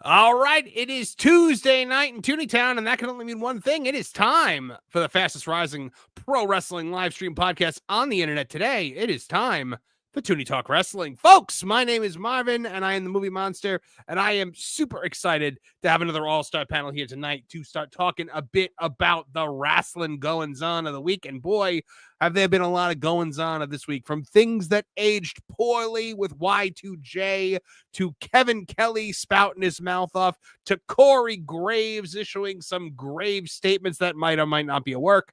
All right, it is Tuesday night in Tooney Town, and that can only mean one thing. It is time for the fastest rising pro wrestling live stream podcast on the internet today. It is time for Tooney Talk Wrestling. Folks, my name is Marvin, and I am the Movie Monster, and I am super excited to have another all-star panel here tonight to start talking a bit about the wrestling goings-on of the week. And boy, have there been a lot of goings-on of this week, from things that aged poorly with Y2J to Kevin Kelly spouting his mouth off to Corey Graves issuing some grave statements that might or might not be a work.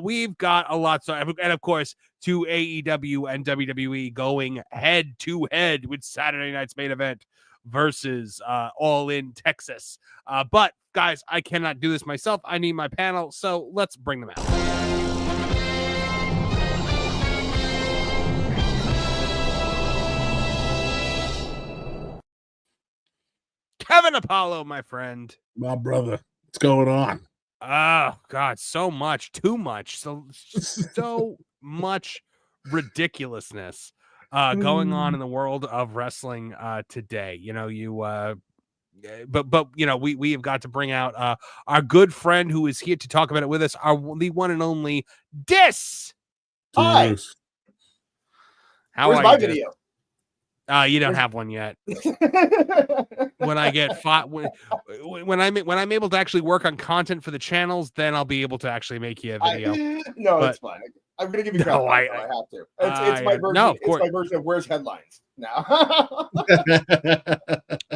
We've got a lot. And of course, to AEW and WWE going head to head with Saturday night's main event versus All In Texas. But guys, I cannot do this myself. I need my panel. So let's bring them out. Kevin Apollo, my friend. My brother. What's going on? Oh, God, so much. Too much. So much ridiculousness going on in the world of wrestling today. You know, but you know, we have got to bring out our good friend who is here to talk about it with us, the one and only Dis. Hi. How Where's are my you, video? You don't have one yet. When I get when I'm able to actually work on content for the channels, then I'll be able to actually make you a video. It's fine. I'm gonna give you credit. I have to. It's my version. No, it's my version of Where's Headlines now.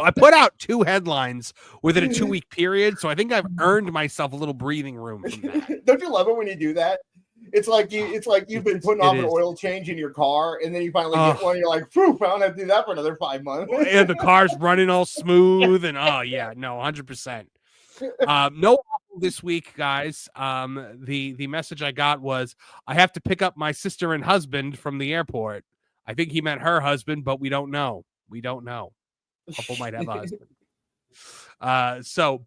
I put out 2 headlines within a 2-week period, so I think I've earned myself a little breathing room from that. Don't you love it when you do that? It's like you've been putting off an oil change in your car, and then you finally get one. And you're like, "Phew, I don't have to do that for another 5 months." And the car's running all smooth, and 100%. No this week, guys. The message I got was I have to pick up my sister and husband from the airport. I think he meant her husband, but we don't know. Couple might have a husband.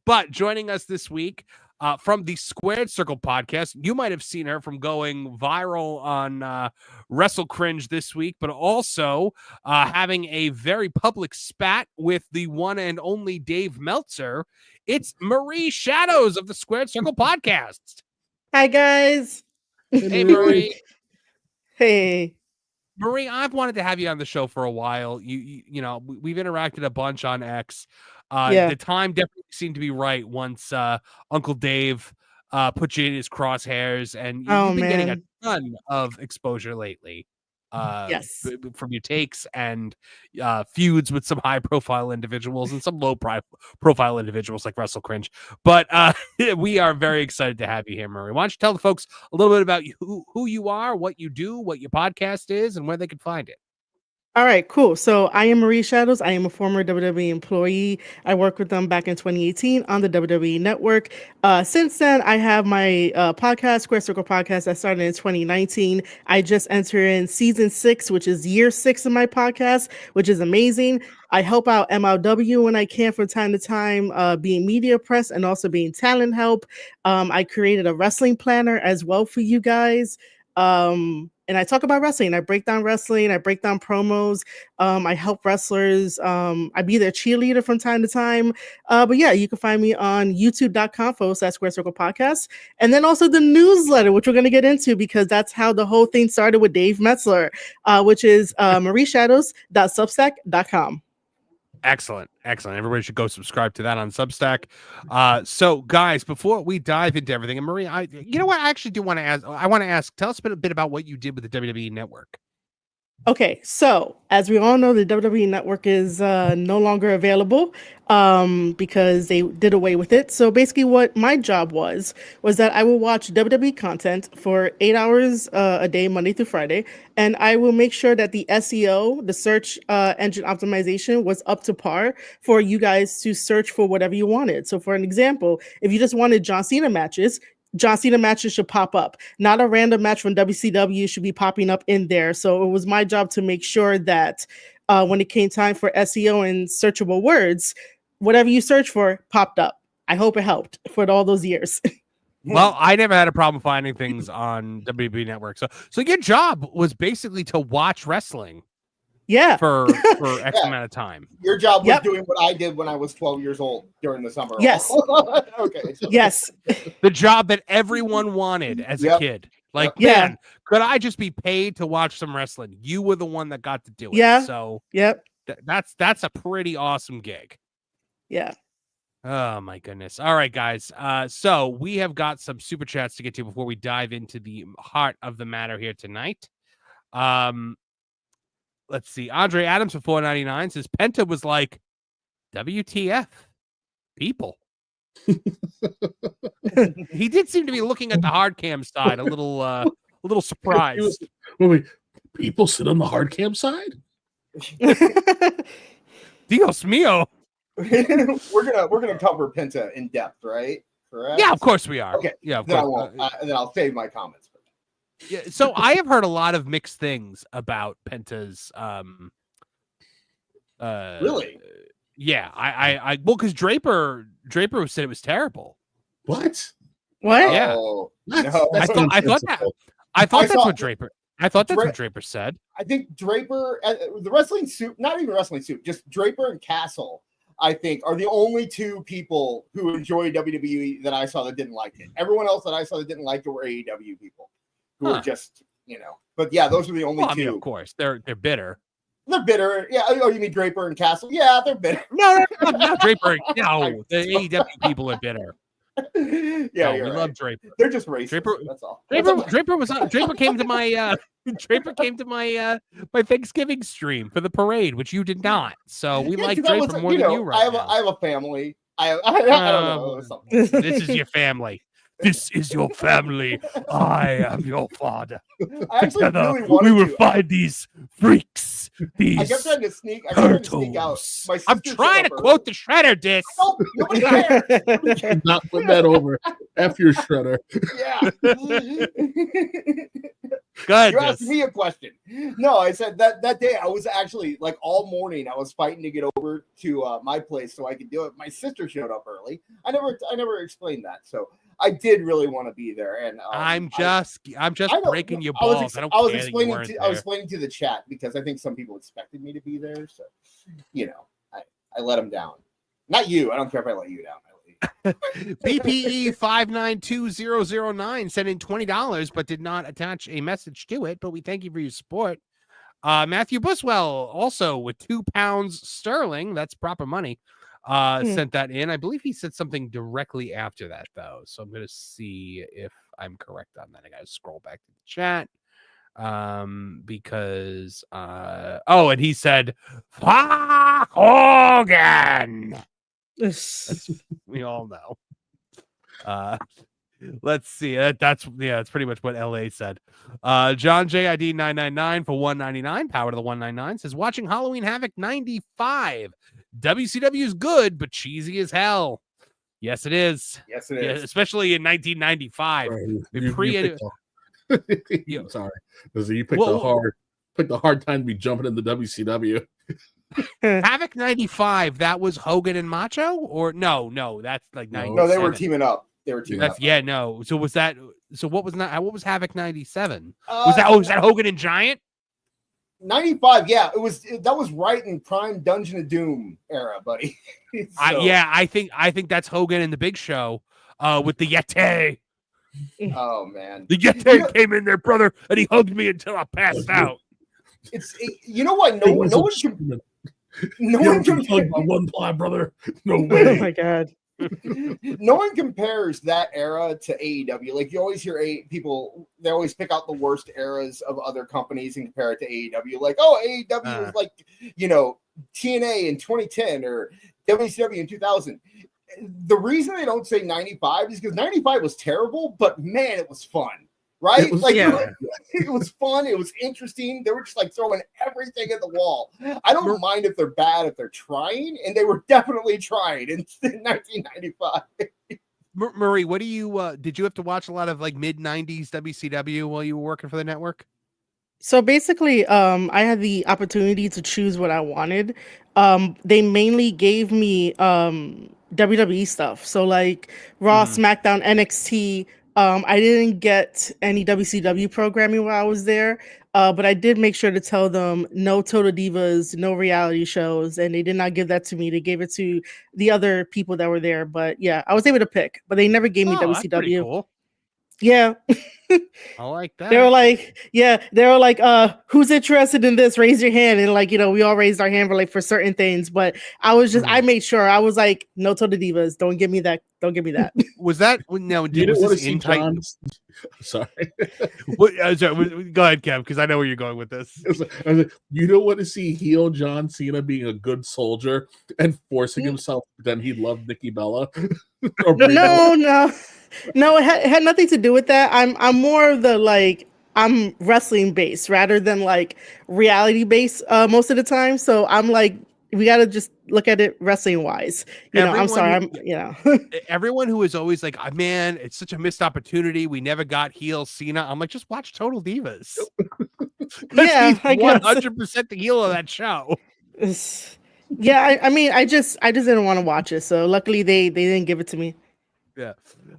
But joining us this week. From the Squared Circle podcast, you might have seen her from going viral on Wrestle Cringe this week, but also having a very public spat with the one and only Dave Meltzer. It's Marie Shadows of the Squared Circle podcast. Hi, guys. Hey, Marie. Hey. Marie, I've wanted to have you on the show for a while. You know, we've interacted a bunch on X. The time definitely seemed to be right once Uncle Dave put you in his crosshairs, and you've been getting a ton of exposure lately. Yes, from your takes and feuds with some high-profile individuals and some low-profile individuals like Wrestle Cringe. But we are very excited to have you here, Marie. Why don't you tell the folks a little bit about who you are, what you do, what your podcast is, and where they can find it. All right, cool. So I am Marie Shadows. I am a former WWE employee. I worked with them back in 2018 on the WWE Network. Since then, I have my podcast, Square Circle Podcast, that started in 2019. I just entered in season 6, which is year 6 of my podcast, which is amazing. I help out MLW when I can from time to time, being media press and also being talent help. I created a wrestling planner as well for you guys. And I talk about wrestling. I break down wrestling. I break down promos. I help wrestlers. I be their cheerleader from time to time. But yeah, you can find me on youtube.com/Square Circle Podcast. And then also the newsletter, which we're going to get into because that's how the whole thing started with Dave Meltzer, which is marieshadows.substack.com. Excellent. Everybody should go subscribe to that on Substack. So, guys, before we dive into everything, and Marie, you know what? I actually do want to ask. I want to ask. Tell us a bit about what you did with the WWE Network. Okay, so as we all know, the WWE Network is no longer available because they did away with it. So basically what my job was that I will watch WWE content for 8 hours a day, Monday through Friday, and I will make sure that the SEO, the search engine optimization, was up to par for you guys to search for whatever you wanted. So for an example, if you just wanted John Cena matches should pop up. Not a random match from WCW should be popping up in there. So it was my job to make sure that when it came time for SEO and searchable words, whatever you search for popped up. I hope it helped for all those years. Well, I never had a problem finding things on WWE Network. So your job was basically to watch wrestling. Yeah. for X amount of time. Your job was doing what I did when I was 12 years old during the summer. Yes. Okay. So. Yes. The job that everyone wanted as a kid. Like, man, could I just be paid to watch some wrestling? You were the one that got to do it. Yeah. So that's a pretty awesome gig. Yeah. Oh my goodness. All right, guys. So we have got some super chats to get to before we dive into the heart of the matter here tonight. Let's see. Andre Adams for $4.99 says Penta was like, WTF, people. He did seem to be looking at the hard cam side a little surprised. Wait, people sit on the hard cam side? Dios mío. we're gonna cover Penta in depth, right? Correct? Yeah, of course we are. Okay. Yeah, of then course. I won't. Then I'll save my comments. Yeah, so I have heard a lot of mixed things about Penta's really? Yeah, I well, because Draper said it was terrible. What? Yeah. No, I thought that's what Draper said. I think Draper, the wrestling suit, not even wrestling suit, just Draper and Castle, I think, are the only two people who enjoy WWE that I saw that didn't like it. Everyone else that I saw that didn't like it were AEW people who were just, But yeah, those are the only two. I mean, of course, they're bitter. They're bitter. Yeah. Oh, you mean Draper and Castle? Yeah, they're bitter. No, not Draper. No, the AEW people are bitter. Yeah, we love Draper. They're just racist. Draper, that's all. Draper came to my my Thanksgiving stream for the parade, which you did not. So we like Draper more than you right now. I have a family. I don't know. This is your family. This is your family. I am your father. I actually Together, really wanted we will to. find these freaks. These I kept trying to sneak out. I'm trying to quote the Shredder disc. No, nobody cares. Not put that over after your Shredder. Yeah. Good. You asked me a question. No, I said that day I was actually like all morning I was fighting to get over to my place so I could do it. My sister showed up early. I never explained that. So I did really want to be there, and I'm just breaking your balls. I was explaining to the chat because I think some people expected me to be there, so I let them down. Not you. I don't care if I let you down. BPE 592009 sent in $20, but did not attach a message to it. But we thank you for your support. Matthew Buswell also with £2 sterling. That's proper money. Sent that in. I believe he said something directly after that, though. So I'm going to see if I'm correct on that. I got to scroll back to the chat. Because and he said, "Fuck Hogan." We all know. Let's see. That's pretty much what LA said. John JID 999 for $199. Power to the 199 says watching Halloween Havoc 95. WCW is good, but cheesy as hell. Yes, it is. Yes, it is. Especially in 1995. Right. Sorry. You picked the hard time to be jumping in the WCW. Havoc 95, that was Hogan and Macho? Or no, that's like 97. No, they were teaming up. Yeah, no. So what was Havoc 97? Was that Hogan and Giant? 95, yeah. That was right in prime Dungeon of Doom era, buddy. I think that's Hogan and the Big Show with the Yeti. Oh man. The Yeti came in there, brother, and he hugged me until I passed out. You know what? No one can hug my one ply, brother. No way. Oh my god. No one compares that era to AEW. Like you always hear people, they always pick out the worst eras of other companies and compare it to AEW. Like, AEW is like, TNA in 2010 or WCW in 2000. The reason they don't say 95 is because 95 was terrible, but man, it was fun. Right? It was fun. It was interesting. They were just like throwing everything at the wall. I don't mind if they're bad, if they're trying, and they were definitely trying in 1995. Marie, what do you did you have to watch a lot of like mid-90s WCW while you were working for the network? So basically, I had the opportunity to choose what I wanted. They mainly gave me WWE stuff. So like Raw, SmackDown, NXT, I didn't get any WCW programming while I was there, but I did make sure to tell them no Total Divas, no reality shows, and they did not give that to me. They gave it to the other people that were there. But yeah, I was able to pick, but they never gave me Oh, that's pretty WCW. cool. Yeah. I like that. They were like, who's interested in this? Raise your hand. And like, we all raised our hand for certain things. But I made sure I was like, no Total Divas. Don't give me that. Don't give me that. Was that no? You didn't Was want to this see in Titan? Sorry. Sorry. Go ahead, Kev, because I know where you're going with this. You don't want to see heel John Cena being a good soldier and forcing himself. Then he loved Nikki Bella. No, it had nothing to do with that. I'm more of the like I'm wrestling based rather than like reality based most of the time. So I'm like, we gotta just look at it wrestling wise. I'm sorry. Everyone who is always like, oh, man, it's such a missed opportunity. We never got heel Cena. I'm like, just watch Total Divas. Yeah, he's 100% the heel of that show. Yeah, I just didn't want to watch it. So luckily they didn't give it to me. Yeah.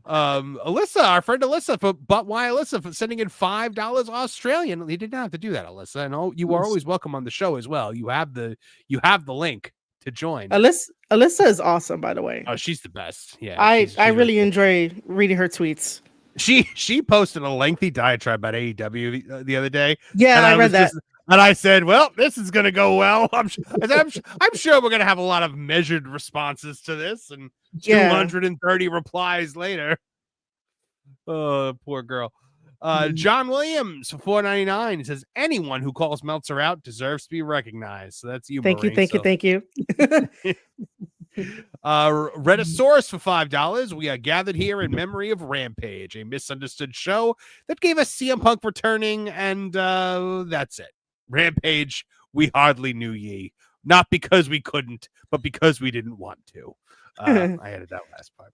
Alyssa, our friend Alyssa for sending in $5 Australian. You did not have to do that, Alyssa. And you are always welcome on the show as well. You have the link to join. Alyssa is awesome, by the way. Oh, she's the best. Yeah. I really enjoy reading her tweets. She posted a lengthy diatribe about AEW the other day. Yeah, I read that. And I said, well, this is going to go well. I'm sure we're going to have a lot of measured responses to this. And 230 replies later. Oh, poor girl. John Williams for $4.99 says, anyone who calls Meltzer out deserves to be recognized. So that's you, Thank Marie. you. Redisaurus for $5. We are gathered here in memory of Rampage, a misunderstood show that gave us CM Punk returning, and that's it. Rampage, we hardly knew ye. Not because we couldn't, but because we didn't want to. I added that last part.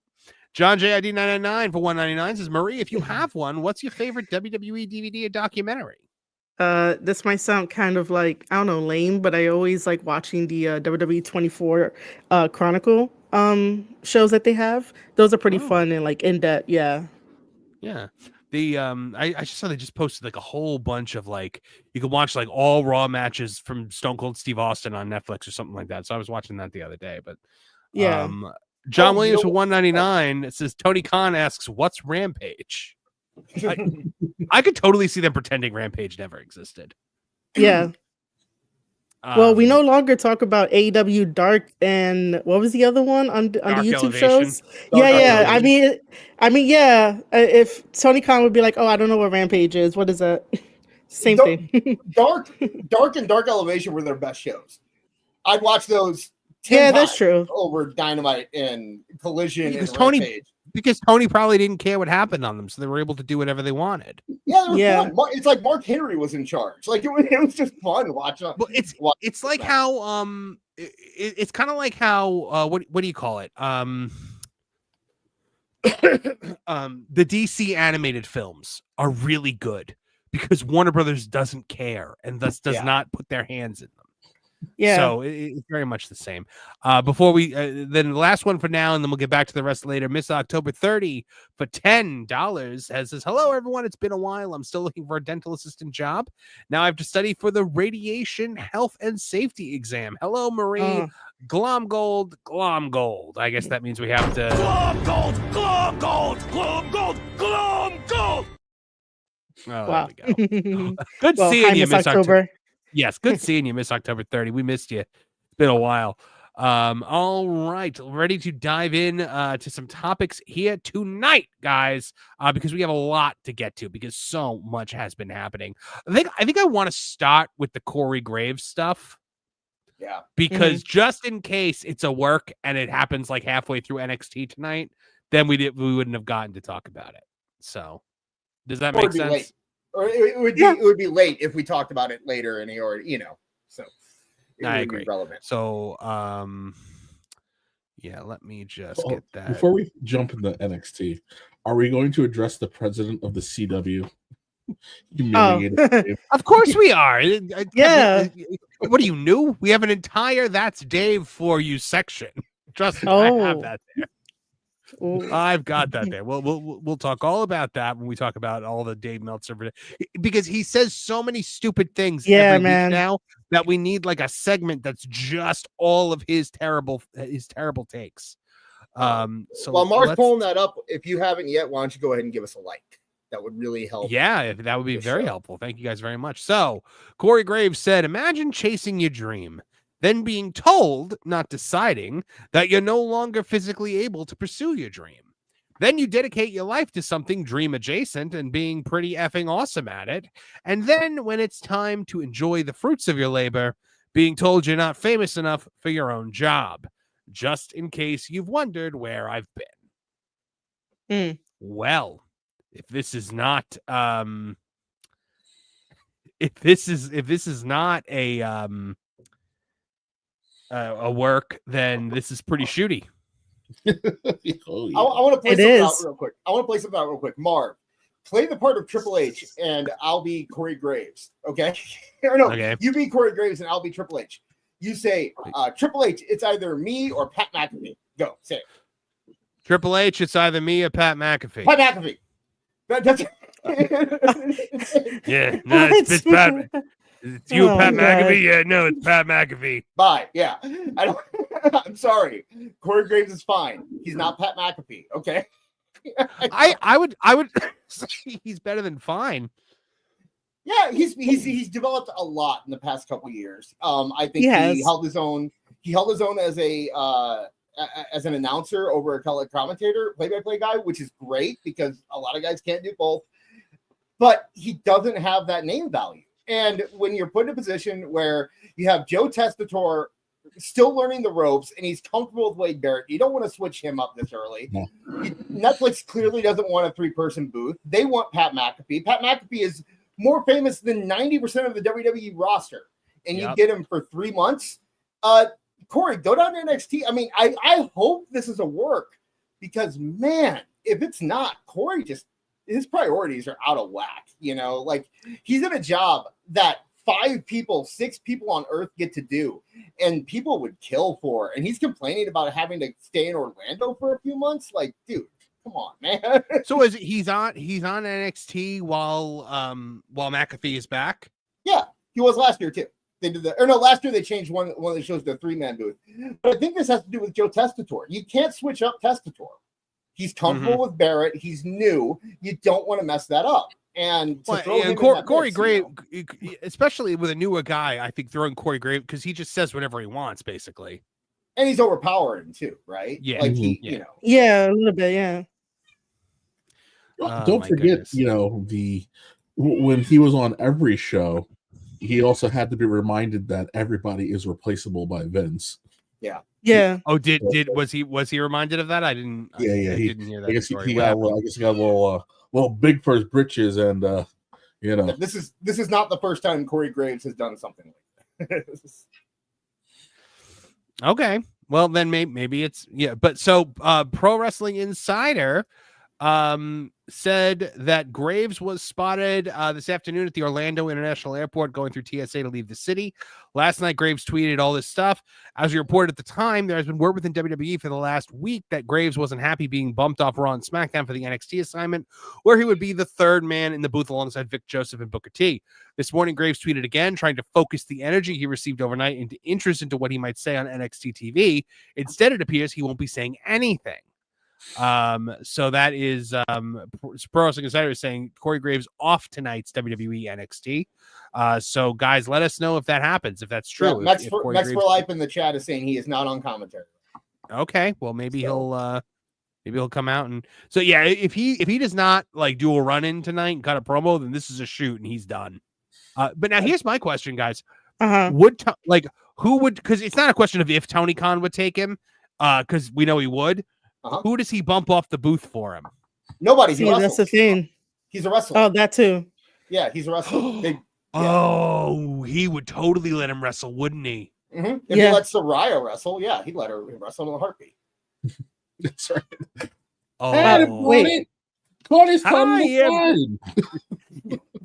John JID 999 for $1.99 says, Marie, if you have one, what's your favorite WWE DVD or documentary? This might sound kind of like, I don't know, lame, but I always like watching the WWE 24 Chronicle shows that they have. Those are pretty fun and like in depth. Yeah. The I just saw they just posted like a whole bunch of like you can watch like all Raw matches from Stone Cold Steve Austin on Netflix or something like that. So I was watching that the other day. But John Williams for $1.99. It says Tony Khan asks, "What's Rampage?" I could totally see them pretending Rampage never existed. Yeah. Well, we no longer talk about AEW Dark and what was the other one on the YouTube Elevation. Shows? Yeah. I mean, yeah. If Tony Khan would be like, "Oh, I don't know what Rampage is. What is that?" Same thing. Dark and Dark Elevation were their best shows. I'd watch those. 10 Yeah, times that's true. Over Dynamite and Collision Because and Rampage. Because Tony probably didn't care what happened on them, so they were able to do whatever they wanted. Yeah. Fun. It's like Mark Henry was in charge. Like it was just fun watching. But it's like how it's kind of like how what do you call it? The DC animated films are really good because Warner Brothers doesn't care and thus does not put their hands in them. Yeah. So it's very much the same. Before we then the last one for now, and then we'll get back to the rest later. Miss October 30 for $10 says, hello, everyone. It's been a while. I'm still looking for a dental assistant job. Now I have to study for the radiation health and safety exam. Hello, Marie. Glom gold. I guess that means we have to. Glom gold. Oh, wow. There we go. Good seeing you, Miss October. Yes, good seeing you, Miss October 30. We missed you. It's been a while. All right, ready to dive in to some topics here tonight, guys, because we have a lot to get to because so much has been happening. I think I want to start with the Corey Graves stuff. Yeah. Because just in case it's a work and it happens like halfway through NXT tonight, then we wouldn't have gotten to talk about it. So, does that make sense? Late. Or it would be late if we talked about it later and he already, so I agree. Be relevant. So, let me just get that. Before we jump into NXT, are we going to address the president of the CW? Of course we are. Yeah. What are you new? We have an entire That's Dave for You section. Trust me, I have that there. Ooh. I've got that there. We'll talk all about that when we talk about all the Dave Meltzer, because he says so many stupid things every week now that we need like a segment that's just all of his terrible takes. So while Mark's pulling that up, if you haven't yet, why don't you go ahead and give us a like? That would really help. Yeah, that would be very helpful. Thank you guys very much. So Corey Graves said, imagine chasing your dream, then being told, not deciding, that you're no longer physically able to pursue your dream. Then you dedicate your life to something dream adjacent and being pretty effing awesome at it. And then when it's time to enjoy the fruits of your labor, being told you're not famous enough for your own job. Just in case you've wondered where I've been. Well, if this is not if this is not a work, then this is pretty shooty. Oh, yeah. I want to play something out real quick. Marv, play the part of Triple H, and I'll be Corey Graves. Okay? Or no, okay. You be Corey Graves, and I'll be Triple H. You say, Triple H, it's either me or Pat McAfee. Go, say it. Triple H, it's either me or Pat McAfee. Pat McAfee. That's yeah, no, it's Pat. It's you, Pat McAfee. Yeah, no, it's Pat McAfee. Bye. Yeah, I'm sorry. Corey Graves is fine. He's not Pat McAfee. Okay. I would say he's better than fine. Yeah, he's developed a lot in the past couple of years. I think he held his own. He held his own as an announcer over a color commentator, play-by-play guy, which is great because a lot of guys can't do both. But he doesn't have that name value. And when you're put in a position where you have Joe Testator still learning the ropes and he's comfortable with Wade Barrett, you don't want to switch him up this early. No. Netflix clearly doesn't want a 3-person booth. They want Pat McAfee. Pat McAfee is more famous than 90% of the WWE roster. And you get him for 3 months. Corey, go down to NXT. I mean, I hope this is a work because, man, if it's not, Corey his priorities are out of whack. You know, like he's in a job that 6 people on Earth get to do, and people would kill for. And he's complaining about having to stay in Orlando for a few months. Like, dude, come on, man. So he's on NXT while McAfee is back? Yeah, he was last year too. They did last year they changed one of the shows to a 3-man booth. But I think this has to do with Joe Testator. You can't switch up Testator. He's comfortable with Barrett. He's new. You don't want to mess that up. And Corey Graves, especially with a newer guy, I think throwing Corey Graves because he just says whatever he wants, basically. And he's overpowering too, right? Yeah, like a little bit, yeah. Don't forget, when he was on every show, he also had to be reminded that everybody is replaceable by Vince. Yeah. Yeah. Oh, was he reminded of that? I didn't. Yeah. He didn't hear that. I guess he got a little big for his britches, and This is not the first time Corey Graves has done something like that. Okay. Well, then maybe it's But so Pro Wrestling Insider said that Graves was spotted this afternoon at the Orlando International Airport going through TSA to leave the city. Last night, Graves tweeted all this stuff. As we reported at the time, there has been word within WWE for the last week that Graves wasn't happy being bumped off Raw and SmackDown for the NXT assignment, where he would be the third man in the booth alongside Vic Joseph and Booker T. This morning, Graves tweeted again, trying to focus the energy he received overnight into interest into what he might say on NXT TV. Instead, it appears he won't be saying anything. So that is Pro Wrestling Insider is saying Corey Graves off tonight's WWE NXT. So guys, let us know if that happens, if that's true. Yeah, Max for Life in the chat is saying he is not on commentary. Okay, well maybe he'll come out and if he does not like do a run in tonight and cut a promo, then this is a shoot and he's done. But now here's my question, guys. Who would, because it's not a question of if Tony Khan would take him, because we know he would. Who does he bump off the booth for him? Nobody. That's the thing. He's a wrestler. Oh, that too. Yeah, he's a wrestler. Oh, he would totally let him wrestle, wouldn't he? Mm-hmm. If he lets Soraya wrestle, he'd let her wrestle in a heartbeat. That's right. Oh, wait. Tony's fine.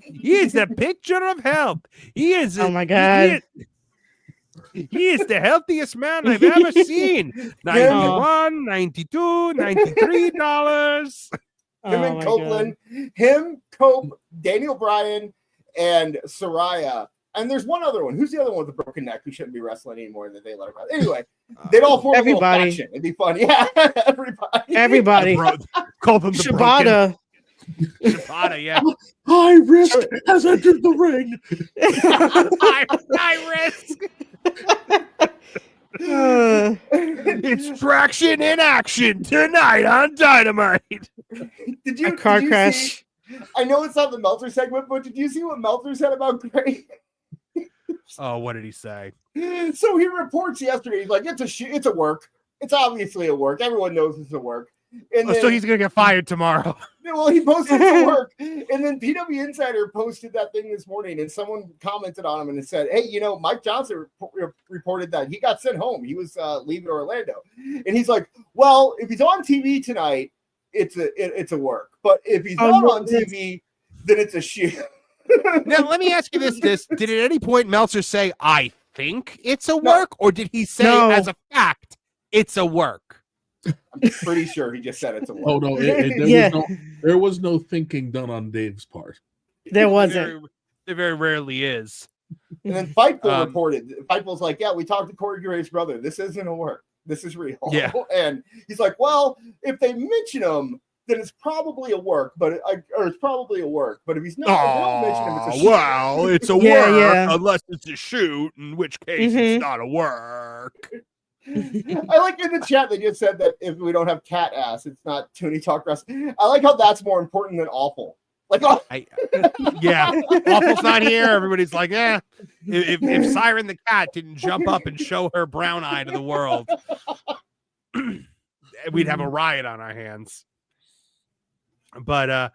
He is a picture of health. He is. Oh my God. He is the healthiest man I've ever seen. 91, 92, $93. Him and Copeland, him, Cope, Daniel Bryan, and Soraya. And there's one other one. Who's the other one with the broken neck who shouldn't be wrestling anymore that they let her go? Anyway, they'd all form a little faction. It'd be fun. Yeah, everybody. Copeland the Shibata. Shibata, yeah. High risk has entered the ring. high risk. It's traction in action tonight on Dynamite. Did you car crash? I know it's not the Meltzer segment, but did you see what Meltzer said about Gray? Oh, what did he say? So he reports yesterday. He's like, it's a work. It's obviously a work. Everyone knows it's a work. And so he's gonna get fired tomorrow. Well, he posted to work, and then PW Insider posted that thing this morning, and someone commented on him and it said, "Hey, Mike Johnson reported that he got sent home. He was leaving Orlando," and he's like, "Well, if he's on TV tonight, it's a work, but if he's not on TV, then it's a shoot." Now, let me ask you this: did at any point Meltzer say, "I think it's a work," or did he say, as a fact, it's a work? I'm pretty sure he just said it's a work. Oh no, there was no thinking done on Dave's part. There wasn't. There very rarely is. And then Fightful reported. Fightful's like, "Yeah, we talked to Corey Graves' brother. This isn't a work. This is real." Yeah. And he's like, "Well, if they mention him, then it's probably a work, or it's probably a work. But if he's not, if they don't mention him, it's a shoot." Well, it's a work unless it's a shoot, in which case it's not a work. I like in the chat they just said that if we don't have cat ass, it's not Tooney Talk Wrestling. I like how that's more important than awful. Like, awful's not here. Everybody's like, if Siren the cat didn't jump up and show her brown eye to the world, we'd have a riot on our hands. But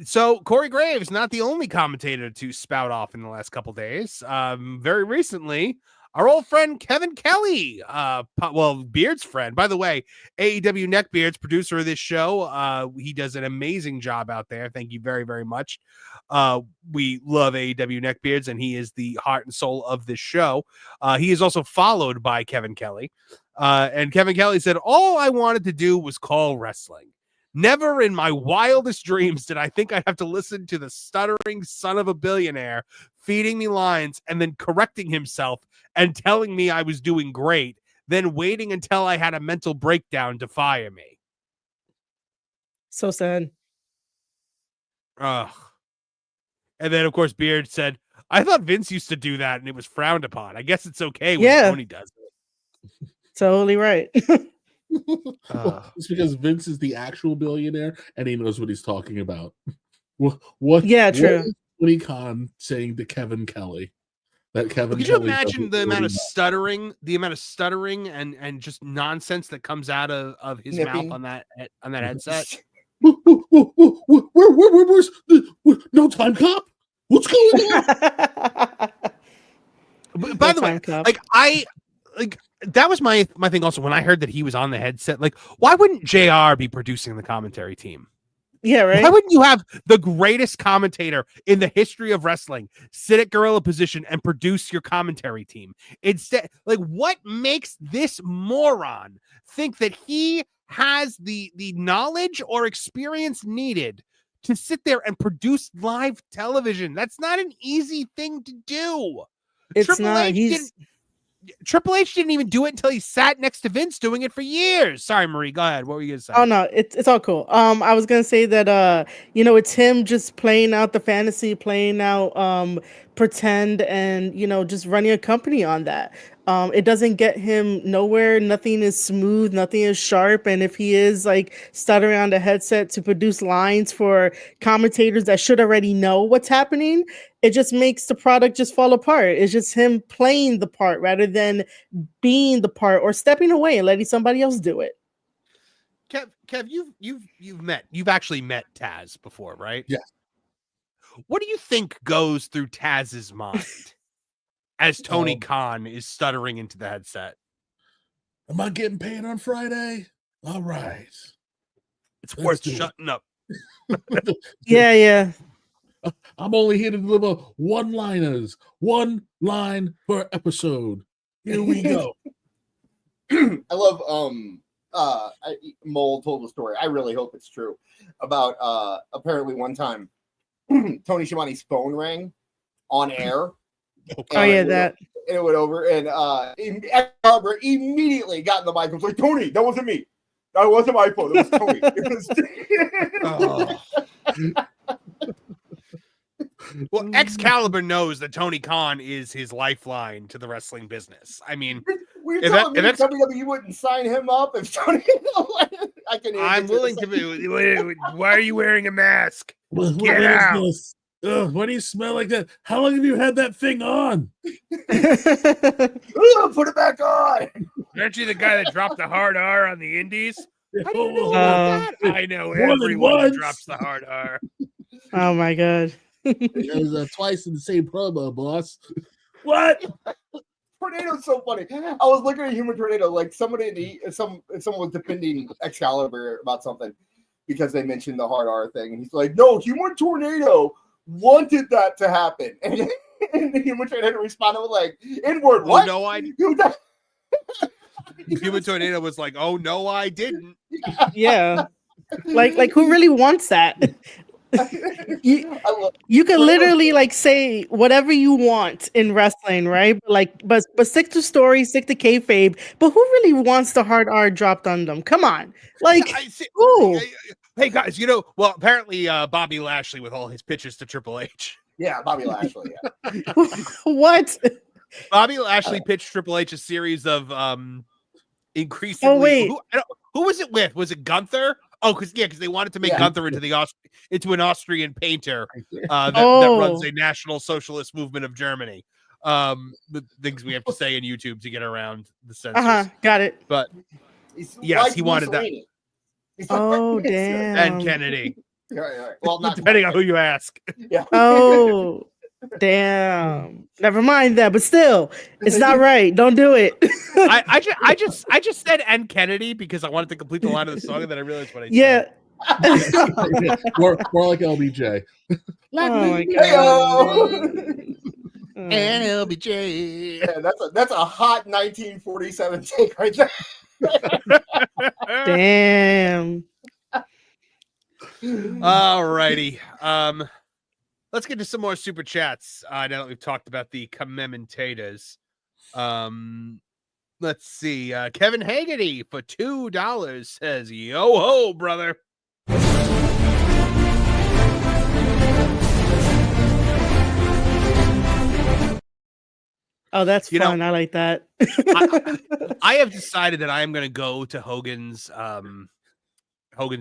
so Corey Graves, not the only commentator to spout off in the last couple days. Very recently, our old friend Kevin Kelly, Beard's friend, by the way, AEW Neckbeard's producer of this show. He does an amazing job out there. Thank you very, very much. We love AEW Neckbeards, and he is the heart and soul of this show. He is also followed by Kevin Kelly. And Kevin Kelly said, "All I wanted to do was call wrestling. Never in my wildest dreams did I think I'd have to listen to the stuttering son of a billionaire feeding me lines and then correcting himself and telling me I was doing great, then waiting until I had a mental breakdown to fire me." So sad. Ugh. And then, of course, Beard said, "I thought Vince used to do that and it was frowned upon. I guess it's okay when Tony does it." Totally right. It's because Vince is the actual billionaire and he knows what he's talking about. What? Yeah, true. What is Tony Khan saying to Kevin Kelly? That Kevin. Could you imagine the amount of stuttering, and just nonsense that comes out of his mouth on that headset? Where's the no time cop? What's going on? By the way, that was my thing also when I heard that he was on the headset. Like, why wouldn't JR be producing the commentary team? Yeah, right. Why wouldn't you have the greatest commentator in the history of wrestling sit at gorilla position and produce your commentary team? Instead, what makes this moron think that he has the knowledge or experience needed to sit there and produce live television? That's not an easy thing to do. Triple H didn't even do it until he sat next to Vince doing it for years. Sorry, Marie, go ahead. What were you gonna say? Oh no, it's all cool. I was gonna say that it's him just playing out the fantasy, playing out pretend, and just running a company on that. It doesn't get him nowhere. Nothing is smooth, nothing is sharp. And if he is stuttering on the headset to produce lines for commentators that should already know what's happening, it just makes the product just fall apart. It's just him playing the part rather than being the part or stepping away and letting somebody else do it. Kev, you've actually met Taz before, right? Yeah. What do you think goes through Taz's mind as Tony Khan is stuttering into the headset? Am I getting paid on Friday? All right. It's worth shutting up. Yeah. I'm only here to deliver one-liners, one line per episode. Here we go. I love Mole told a story. I really hope it's true about apparently one time Tony Schiavone's phone rang on air. Oh yeah, that. And it went over, and Excalibur immediately got in the mic and was like, "Tony, that wasn't me. That wasn't my phone. It was Tony." Well, Excalibur knows that Tony Khan is his lifeline to the wrestling business. I mean, we're telling me WWE wouldn't sign him up if Tony. I'm willing to be. Why are you wearing a mask? Get out! Ugh, why do you smell like that? How long have you had that thing on? Put it back on. Aren't you the guy that dropped the hard R on the Indies? How do you know that? I know everyone who drops the hard R. Oh my god. It was twice in the same promo, boss. What? Tornado's so funny. I was looking at Human Tornado, like somebody, someone was defending Excalibur about something because they mentioned the hard R thing, and he's like, "No, Human Tornado wanted that to happen," and the Human Tornado responded with like, "N-word, what?" Oh, no, I. Human Tornado was like, "Oh no, I didn't." Yeah, like who really wants that? You can literally like say whatever you want in wrestling, right? But stick to story, stick to kayfabe. But who really wants the hard R dropped on them? Come on, like, ooh. Hey guys, well, apparently Bobby Lashley with all his pitches to Triple H. Yeah, Bobby Lashley. Yeah. What? Bobby Lashley pitched Triple H a series of increasingly. Oh wait, who was it with? Was it Gunther? Oh, because they wanted to make Gunther into an Austrian painter that runs a national socialist movement of Germany. The things we have to say in YouTube to get around the censors. Got it. But yes, he wanted that. Oh damn. And Kennedy. Right. Well, not depending on who you ask. Yeah. Oh damn. Never mind that, but still, it's not right. Don't do it. I just said and Kennedy because I wanted to complete the line of the song, and then I realized what I said. Yeah. more like LBJ. Oh my god. And LBJ. Yeah, that's a hot 1947 take right there. Damn. All righty. Let's get to some more super chats. Now that we've talked about the commemorators. Let's see. Kevin Haggerty for $2 says, "Yo ho, brother." Oh, that's fun. I like that. I have decided that I am going to go to Hogan's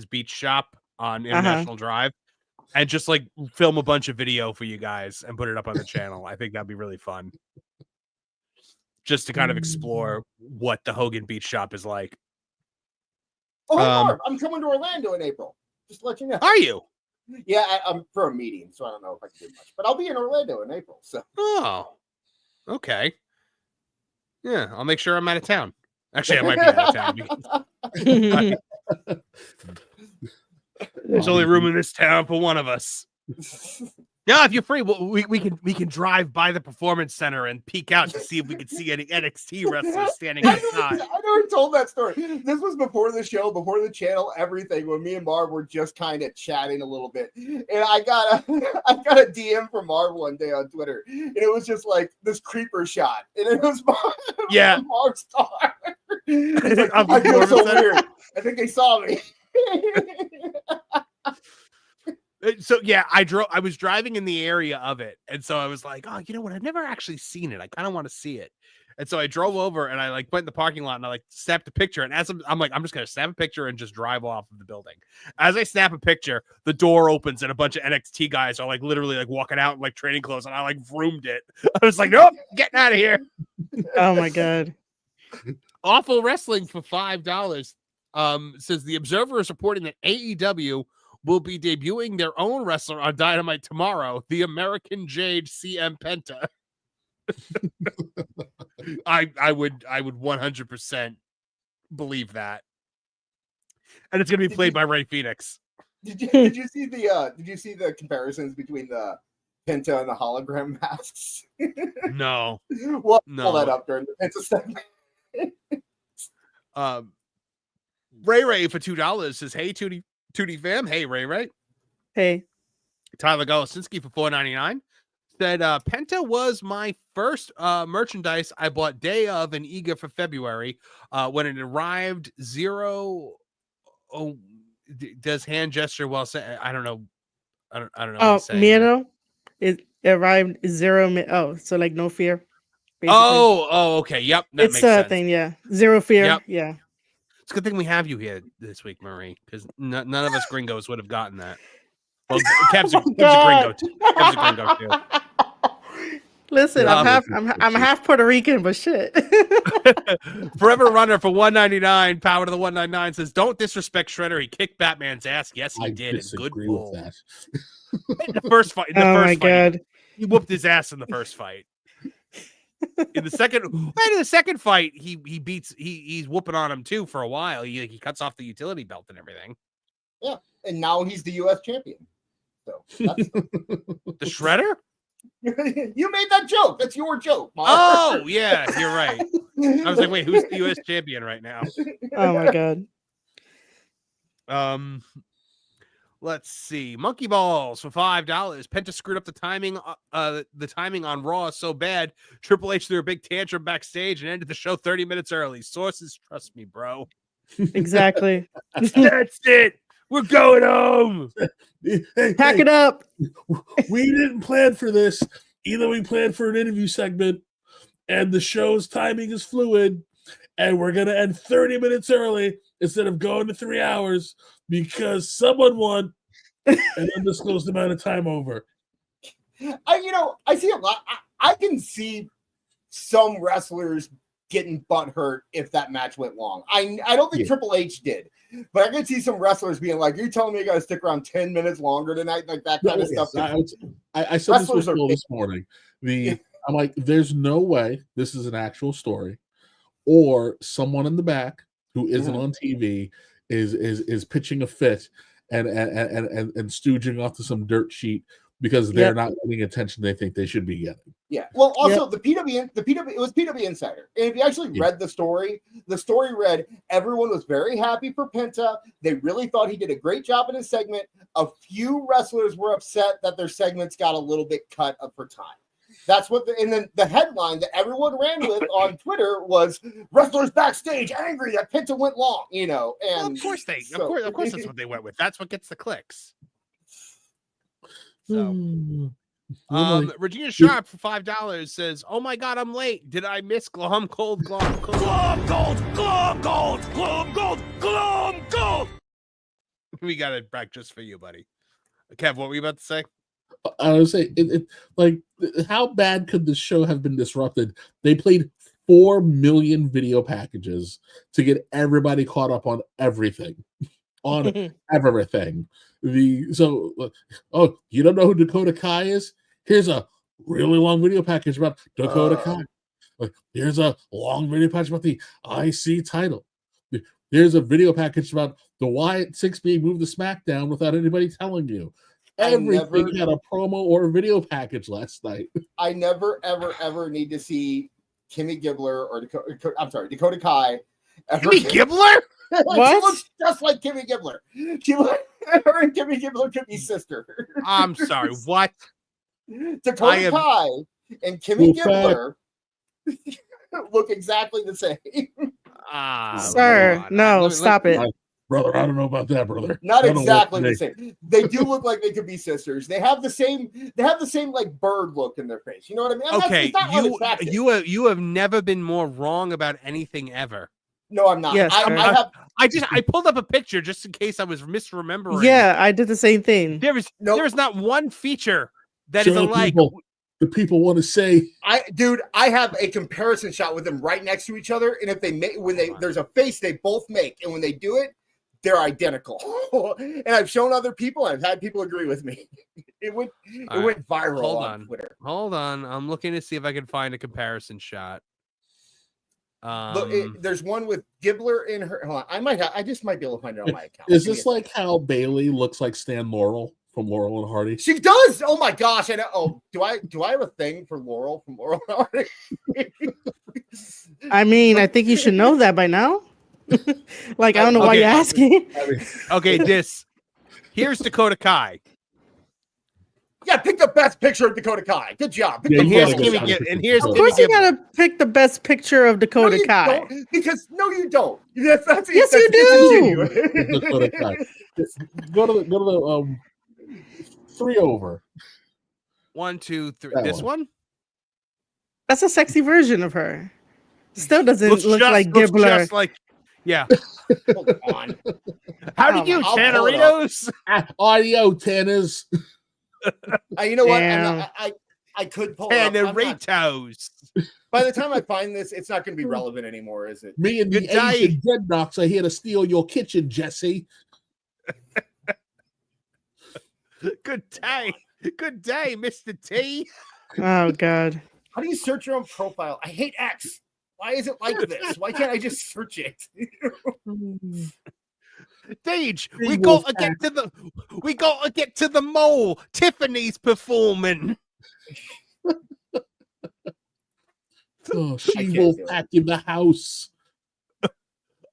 Beach Shop on International Drive and just like film a bunch of video for you guys and put it up on the channel. I think that'd be really fun. Just to kind of explore what the Hogan Beach Shop is like. Oh, hey, Marv, I'm coming to Orlando in April. Just to let you know. Are you? Yeah, I'm for a meeting, so I don't know if I can do much. But I'll be in Orlando in April. So. Oh, okay. Yeah, I'll make sure I'm out of town. Actually, I might be out of town. There's only room in this town for one of us. Yeah, if you're free, we can drive by the Performance Center and peek out to see if we can see any NXT wrestlers standing outside. I never told that story. This was before the show, before the channel, everything. When me and Marv were just kind of chatting a little bit, and I got a DM from Marv one day on Twitter, and it was just like this creeper shot, and it was Marv's star. Like, I feel so weird. I think they saw me. So yeah, I was driving in the area of it, and so I was like, oh, you know what? I've never actually seen it. I kind of want to see it. And so I drove over and I like went in the parking lot and I like snapped a picture. And as I'm like, I'm just gonna snap a picture and just drive off of the building. As I snap a picture, the door opens and a bunch of NXT guys are like literally like walking out in like training clothes, and I like vroomed it. I was like, nope, getting out of here. Oh my god. Awful Wrestling for $5 says the Observer is reporting that AEW will be debuting their own wrestler on Dynamite tomorrow, the American Jade CM Penta. I would 100% believe that, and it's going to be played by Ray Phoenix. Did you see the comparisons between the Penta and the hologram masks? No. We'll No. pull that up during the Penta segment. Ray for $2 says, "Hey, Tooney fam." Hey, Ray. Hey. Tyler Golosinski for $4.99 said, "Penta was my first merchandise I bought day of and eager for February. When it arrived, does hand gesture while saying, I don't know. I don't know what he's saying. Miedo, it arrived 0. So like no fear. Basically. Okay. Yep, that It's makes sense. Thing, yeah. 0 fear. Yep. Yeah. It's a good thing we have you here this week, Marie, because none of us gringos would have gotten that. Well, Kev's a gringo too. Kev's a gringo too. Listen, Yeah, I'm half Puerto Rican, but shit. Forever Runner for $1.99. Power to the 199 says, "Don't disrespect Shredder. He kicked Batman's ass. Yes, he did. And good bull. With that. In the first fight. God. He whooped his ass in the first fight. In the second fight, he's whooping on him too for a while. He cuts off the utility belt and everything. Yeah, and now he's the U.S. champion. So that's the Shredder. You made that joke. That's your joke, Mark. Oh yeah, you're right. I was like, wait, who's the U.S. champion right now? Oh my god. Let's see. Monkey Balls for $5. Penta screwed up the timing on Raw so bad. Triple H threw a big tantrum backstage and ended the show 30 minutes early. Sources, trust me, bro. Exactly. That's it. We're going home. Pack it up. We didn't plan for this. Either we planned for an interview segment and the show's timing is fluid and we're going to end 30 minutes early instead of going to 3 hours because someone won an undisclosed amount of time over. I see a lot. I can see some wrestlers getting butthurt if that match went long. I don't think Triple H did, but I can see some wrestlers being like, "You're telling me I got to stick around 10 minutes longer tonight?" Like that kind of stuff. I said this this morning. I'm like, there's no way this is an actual story, or someone in the back who isn't on TV is pitching a fit and stooging off to some dirt sheet because they're not getting attention they think they should be getting. Yeah. Well, also the PW, it was PW Insider. And if you actually read the story read, everyone was very happy for Penta. They really thought he did a great job in his segment. A few wrestlers were upset that their segments got a little bit cut up for time. That's what and then the headline that everyone ran with on Twitter was wrestlers backstage angry that Penta went long, And well, of course that's what they went with. That's what gets the clicks. So Regina Sharp for $5 says, "Oh my god, I'm late. Did I miss Glom Gold? We got it back just for you, buddy." Kev, what were you about to say? I would say, like, how bad could the show have been disrupted? They played 4 million video packages to get everybody caught up on everything. Everything. You don't know who Dakota Kai is? Here's a really long video package about Dakota Kai. Here's a long video package about the IC title. Here's a video package about the Wyatt 6 being moved to SmackDown without anybody telling you. Everything had a promo or a video package last night. I never, ever need to see Kimmy Gibbler or Dakota Kai. Kimmy Gibbler? She looks just like Kimmy Gibbler. Her and Kimmy Gibbler could be sister. I'm sorry, what? Dakota Kai and Kimmy Gibbler look exactly the same. Sir, no, stop it. Brother, I don't know about that, brother. Not exactly the same. They do look like they could be sisters. They have the same like bird look in their face. You know what I mean? Okay, you have never been more wrong about anything ever. No, I'm not. Yes, I pulled up a picture just in case I was misremembering. Yeah, I did the same thing. There is not one feature that is alike. The people want to say, I have a comparison shot with them right next to each other, and if they make there's a face they both make, and when they do it, they're identical. And I've shown other people, I've had people agree with me. It went viral on Twitter. Hold on. I'm looking to see if I can find a comparison shot. Look, there's one with Gibbler in her. Hold on, I just might be able to find it on my account. Is this like how Bailey looks like Stan Laurel from Laurel and Hardy. She does. Oh my gosh! I know. Oh, do I have a thing for Laurel from Laurel and Hardy? I mean, I think you should know that by now. Like, I don't know why Okay, you're asking. Okay, here's Dakota Kai. Yeah, pick the best picture of Dakota Kai. Good job. Yeah, And you here's gotta Kimmy go Gibb- down and to here's Of Dakota. course, Kimmy you Gibbler. gotta pick the best picture of Dakota you Kai. don't, because no, you don't. That's Yes, that's you disingenuous. Dakota Kai. Go to the 3 over. 1, 2, 3. That This one That's a sexy version of her. Still doesn't looks look like looks Gibbler. just like. Yeah. Hold on. How Oh, do you, I'll pull it Tanneritos? Audio Tanners. You know what? Damn. I could pull it up. I'm not- Tanneritos. by the time I find this, it's not going to be relevant anymore, is it? Me and the Good day. Asian dreadnoughts are here to steal your kitchen, Jesse. Good day. Good day, Mr. T. Oh God. How do you search your own profile? I hate X. Why is it like this? Why can't I just search it? Stage, He we will gotta get to the mall. Tiffany's performing. Oh, she can't will do it. pack in the house.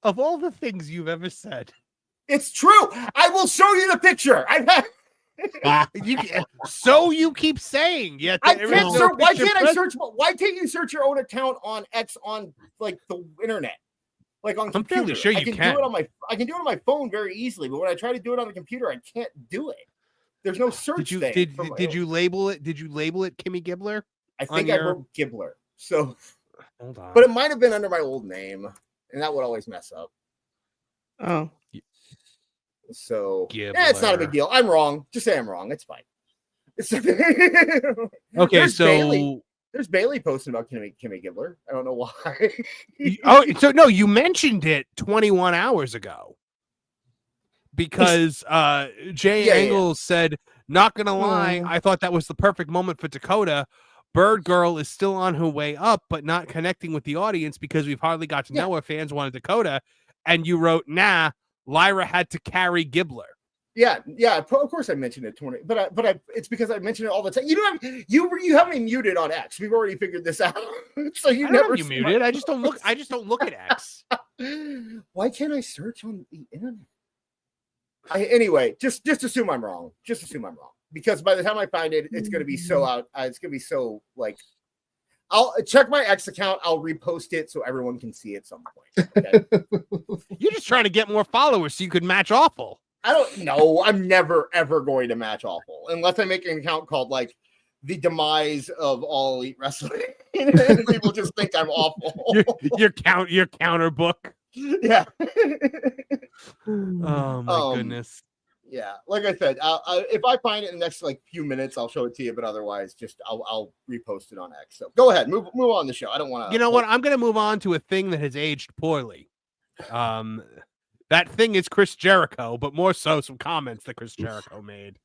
Of all the things you've ever said, It's true. I will show you the picture. you keep saying. Yet I there is can't no search. Why picture can't I present. search? Why can't you search your own account on X on like the internet, like on I'm computer? fairly sure I you can can. do it on my. I can do it on my phone very easily, but when I try to do it on the computer, I can't do it. There's no search thing. Did you label it? Did you label it Kimmy Gibbler? I think on I your- wrote Gibbler. So, Hold on. but it might have been under my old name, and that would always mess up. Oh. So, it's not a big Gibbler. deal. I'm wrong. Just say I'm wrong. It's fine. Okay, There's so Bailey. There's Bailey posting about Kimmy Gibbler. I don't know why. so no, you mentioned it 21 hours ago because Jay Yeah, Angle said, "Not gonna lie, I thought that was the perfect moment for Dakota. Bird Girl is still on her way up, but not connecting with the audience because we've hardly got to know her. Fans wanted Dakota." And you wrote, "Nah, Lyra had to carry Gibbler." Yeah. Of course I mentioned it 20, but it's because I mention it all the time. You have me muted on X. We've already figured this out. So you I don't never have you see muted. my- I just don't look at X. Why can't I search on the internet? Anyway, just assume I'm wrong. Just assume I'm wrong. Because by the time I find it, it's gonna be so out. It's gonna be so like. I'll check my X account. I'll repost it so everyone can see at some point. Okay? You're just trying to get more followers so you could match awful. I don't know. I'm never ever going to match awful unless I make an account called like the demise of All Elite Wrestling. People just think I'm awful. Your counter book. Yeah. Oh my goodness. Yeah. Like I said, if I find it in the next like few minutes, I'll show it to you. But otherwise, just I'll repost it on X. So go ahead, move on the show. I don't want to. You know what? I'm going to move on to a thing that has aged poorly. That thing is Chris Jericho, but more so some comments that Chris Jericho made.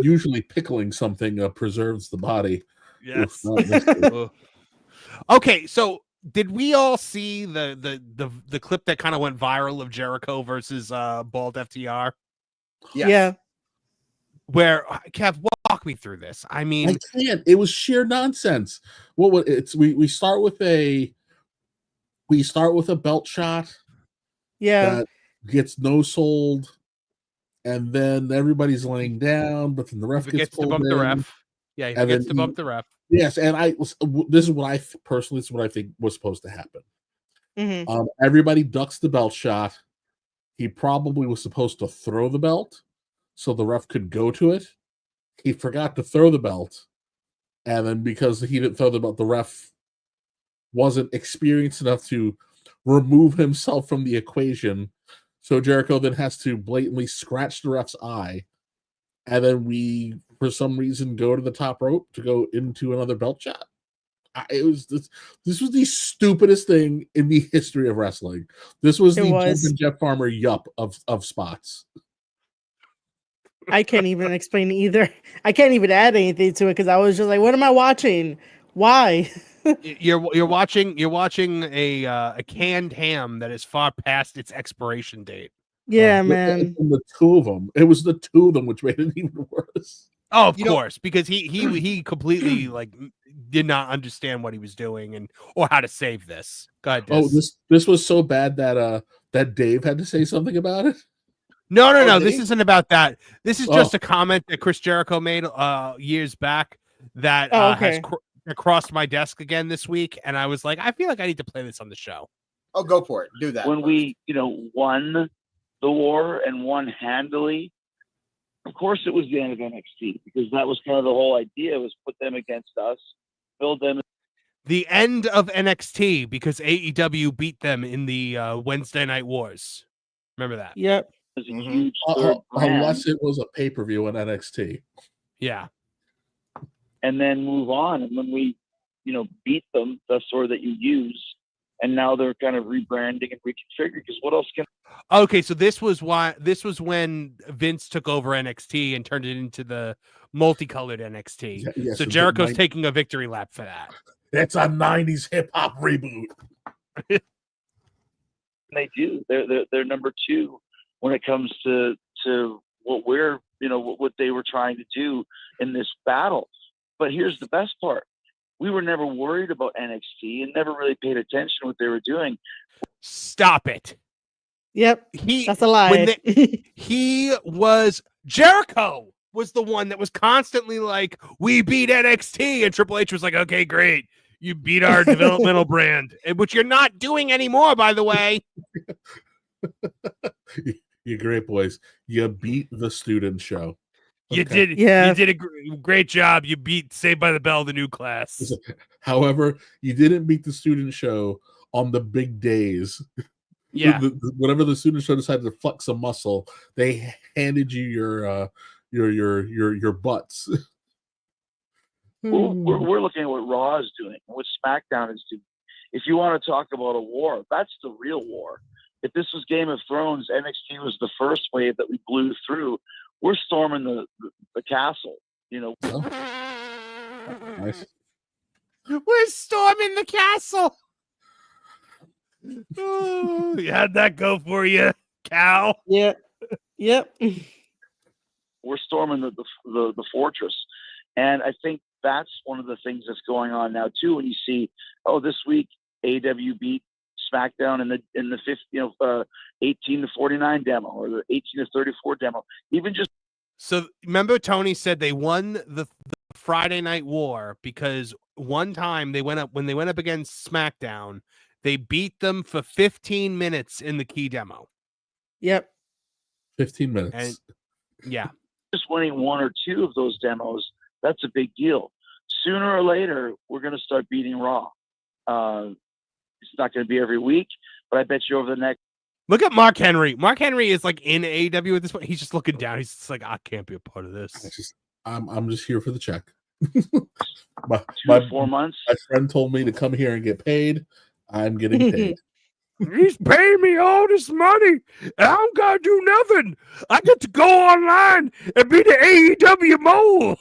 Usually pickling something preserves the body. Yes. Oof, not this- Okay, so did we all see the clip that kind of went viral of Jericho versus Bald FTR? Yes. Yeah. Where Kev, walk me through this. I mean, I can't. It was sheer nonsense. We start with a belt shot Yeah. that gets no sold, and then everybody's laying down, but then the ref he gets gets to pulled bump the in. ref. Yeah, he And gets then to bump the ref. Yes, and this is what I personally think was supposed to happen. Mhm. Everybody ducks the belt shot. He probably was supposed to throw the belt so the ref could go to it. He forgot to throw the belt, and then because he didn't throw the belt, the ref wasn't experienced enough to remove himself from the equation. So Jericho then has to blatantly scratch the ref's eye, and then we, for some reason, go to the top rope to go into another belt shot. This was the stupidest thing in the history of wrestling. This was the Jumpin' Jeff Farmer yup of spots. I can't even explain either. I can't even add anything to it because I was just like, "What am I watching? Why?" You're watching a canned ham that is far past its expiration date. Yeah, man. And the two of them. It was the two of them which made it even worse. Oh, of course, because he completely like did not understand what he was doing or how to save this. Go ahead, Oh, Des. this was so bad that that Dave had to say something about it. No. did This he? isn't about that. This is Oh. just a comment that Chris Jericho made years back that okay. has crossed my desk again this week, and I was like, I feel like I need to play this on the show. Oh, go for it. Do that. When first. we, won the war and won handily, of course it was the end of NXT, because that was kind of the whole idea, was put them against us, build them. The end of NXT because AEW beat them in the Wednesday Night Wars. Remember that? Yep. As a Mhm. huge third brand, Unless it was a pay-per-view in NXT. Yeah. and then move on. And when we, beat them, the sword that you use, and now they're kind of rebranding and reconfiguring, because what else can... Okay, so this was when Vince took over NXT and turned it into the multicolored NXT. Yes, So it's Jericho's a taking a victory lap for that. It's a 90s hip-hop reboot. They do. They're number two when it comes to what we're, what they were trying to do in this battle. But here's the best part. We were never worried about NXT and never really paid attention to what they were doing. Stop it. Yep. That's a lie. Jericho was the one that was constantly like, we beat NXT, and Triple H was like, okay, great. You beat our developmental brand, which you're not doing anymore, by the way. You're great, boys. You beat the student show. You Okay. did. Yeah. You did a great job. You beat Saved by the Bell, the new class. However, you didn't beat the student show on the big days. Yeah. Whenever the student show decided to flex a muscle, they handed you your butts. We're looking at what Raw is doing, what SmackDown is doing. If you want to talk about a war, that's the real war. If this was Game of Thrones, NXT was the first wave that we blew through. We're storming the castle, Oh, nice. We're storming the castle. Oh, you had that go for you, Cal. Yep. Yep. We're storming the fortress. And I think that's one of the things that's going on now too. When you see, this week AEW beat SmackDown in the 18-49 demo, or the 18-34 demo, even just. So remember, Tony said they won the Friday Night War because one time when they went up against SmackDown, they beat them for 15 minutes in the key demo. Yep. 15 minutes. And yeah, just winning one or two of those demos, that's a big deal. Sooner or later, we're going to start beating Raw. It's not going to be every week, but I bet you over the next. Look at Mark Henry. Mark Henry is like in AEW at this point. He's just looking down. He's just like, I can't be a part of this. I'm just here for the check. 2 to 4 months. My friend told me to come here and get paid. I'm getting paid. He's paying me all this money. I don't gotta do nothing. I get to go online and be the AEW mole.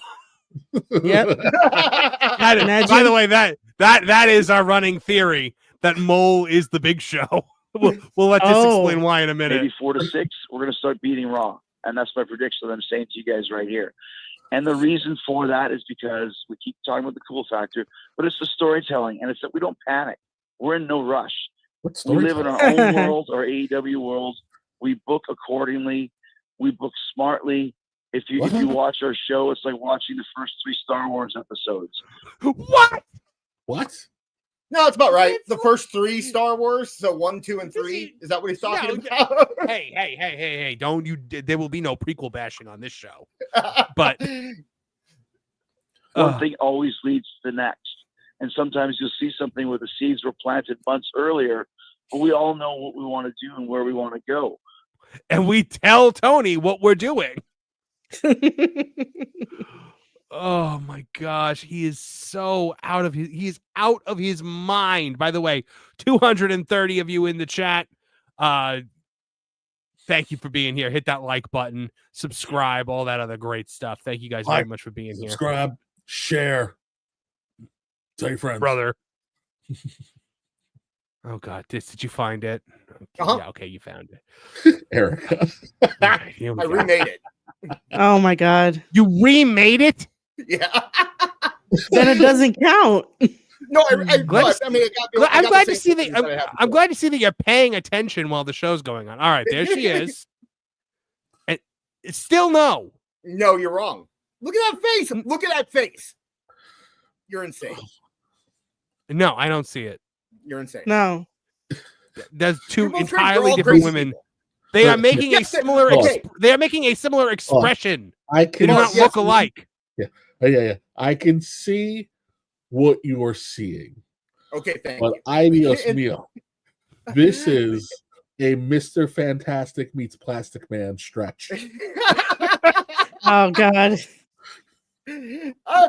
Yep. By the way, that is our running theory, that Mole is the Big Show. We'll let this explain why in a minute. Maybe 4 to 6, we're going to start beating Raw. And that's my prediction that I'm saying to you guys right here. And the reason for that is because we keep talking about the cool factor, but it's the storytelling. And it's that we don't panic. We're in no rush. We live in our own world, our AEW world. We book accordingly. We book smartly. If you watch our show, it's like watching the first 3 Star Wars episodes. What? No, it's about right. The first 3 Star Wars, so 1, 2, and 3. Is that what he's talking about? Hey! Don't you? There will be no prequel bashing on this show. But one thing always leads to the next, and sometimes you'll see something where the seeds were planted months earlier, but we all know what we want to do and where we want to go. And we tell Tony what we're doing. Oh my gosh, he is so out of his mind. By the way, 230 of you in the chat. Thank you for being here. Hit that like button, subscribe, all that other great stuff. Thank you guys very much for being here. Subscribe, share, tell your friends, brother. Oh God, did you find it? Okay, Uh-huh. Yeah, okay, you found it. Erica. All right, here we I go. remade it. Oh my God. You remade it? Yeah. Then it doesn't count. No, I Glad but, to I mean, I'm glad to see that. that. I'm glad to see that you're paying attention while the show's going on. All right, there she is. And it's still no. No, you're wrong. Look at that face. Look at that face. You're insane. No, I don't see it. You're insane. No. There's You're two both crazy. entirely You're all different crazy women. people. They are making a Yes, similar. okay. They are making a similar expression. I They can do not yes, look alike. yeah. I can see what you are seeing. Okay, thank But you. ay Dios mío, this is a Mr. Fantastic meets Plastic Man stretch. Oh God. I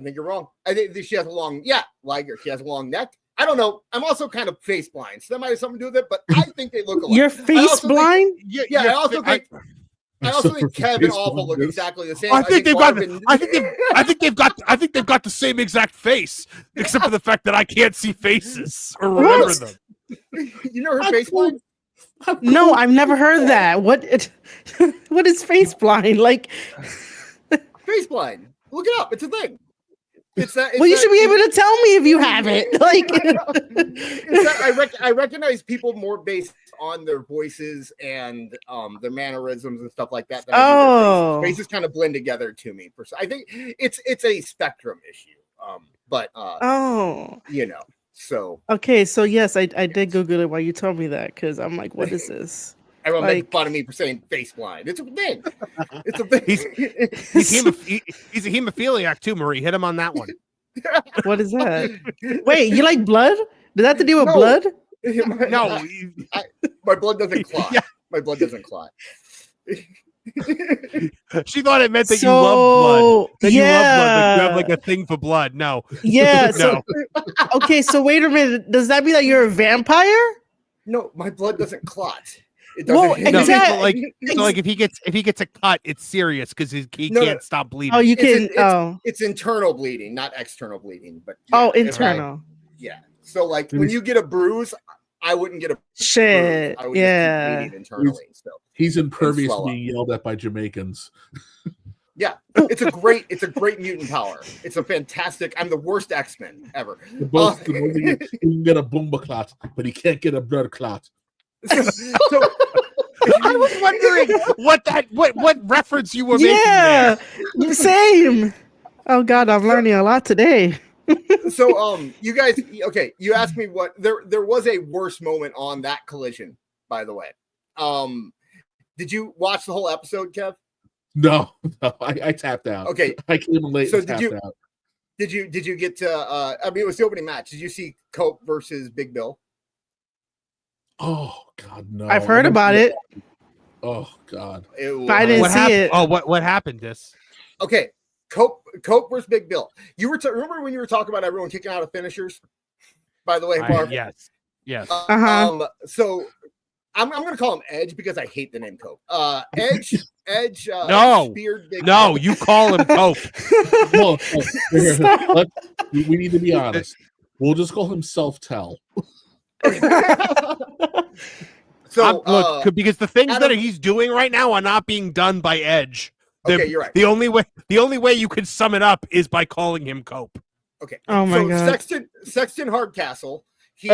think you're wrong. I think she has a long, Liger. She has a long neck. I don't know. I'm also kind of face blind, so that might have something to do with it. But I think they look alike. You're face blind? I also think Kev and Awful look exactly the same. I think they've got. Marvin- I think they've got the same exact face, except for the fact that I can't see faces or remember them. You know her face blind? No, I've never heard that. What is face blind? Like, Face blind. Look it up. It's a thing. It's that. well, you should be able to tell me if you have it. Like, I recognize people more based on their voices and their mannerisms and stuff like that. than I do their Oh. faces. Faces kind of blend together to me. I think it's a spectrum issue. But oh, so okay. So yes, I did Google it while you told me that because I'm like, what is this? everyone makes Like- fun of me for saying face blind. It's a thing. It's a thing. He's a hemophiliac too, Marie. Hit him on that one. What is that? Wait, you like blood? Does that have to do with No. blood? No, My blood doesn't clot. Yeah. My blood doesn't clot. she thought it meant that you love blood. That you love blood. That you have like yeah. a thing for blood. No, Yeah. no. So okay. So wait a minute. Does that mean that you're a vampire? No, my blood doesn't clot. It Well, doesn't. No, exact- so like if he gets a cut, it's serious because he No, can't stop bleeding. Oh, you It's can. It's internal bleeding, not external bleeding. But Oh, if I- internal. Yeah. So like when you get a bruise, I wouldn't get a Shit. bruise. I would just Yeah. keep bleeding internally. So He's impervious swell to being yelled at by Jamaicans. yeah, it's a great mutant power. It's a fantastic. I'm the worst X-Men ever. He can get a boomba clot, but he can't get a blood clot. So I was wondering what reference you were making Yeah. there. Same. Oh God, I'm learning a lot today. you guys, okay, you asked me what there was a worse moment on that collision, by the way. Did you watch the whole episode, Kev? No, I tapped out. Okay. I came in late So and tapped out. Did you get to I mean it was the opening match. Did you see Cope versus Big Bill? Oh God, no! I've heard about it. Oh God! It But I didn't What see happened? it. Oh, what happened? This. Okay, Cope versus Big Bill. You were remember when you were talking about everyone kicking out of finishers? By the way, Marv. Yes. Uh-huh. So I'm going to call him Edge because I hate the name Cope. Edge. No. Speared Big No, Bill. you call him Cope. No, we need to be honest. We'll just call him self-tell. So Look, because the things Adam- that he's doing right now are not being done by Edge. okay, you're right. The only way you can sum it up is by calling him Cope. Okay. Oh my so God. Sexton Hardcastle, he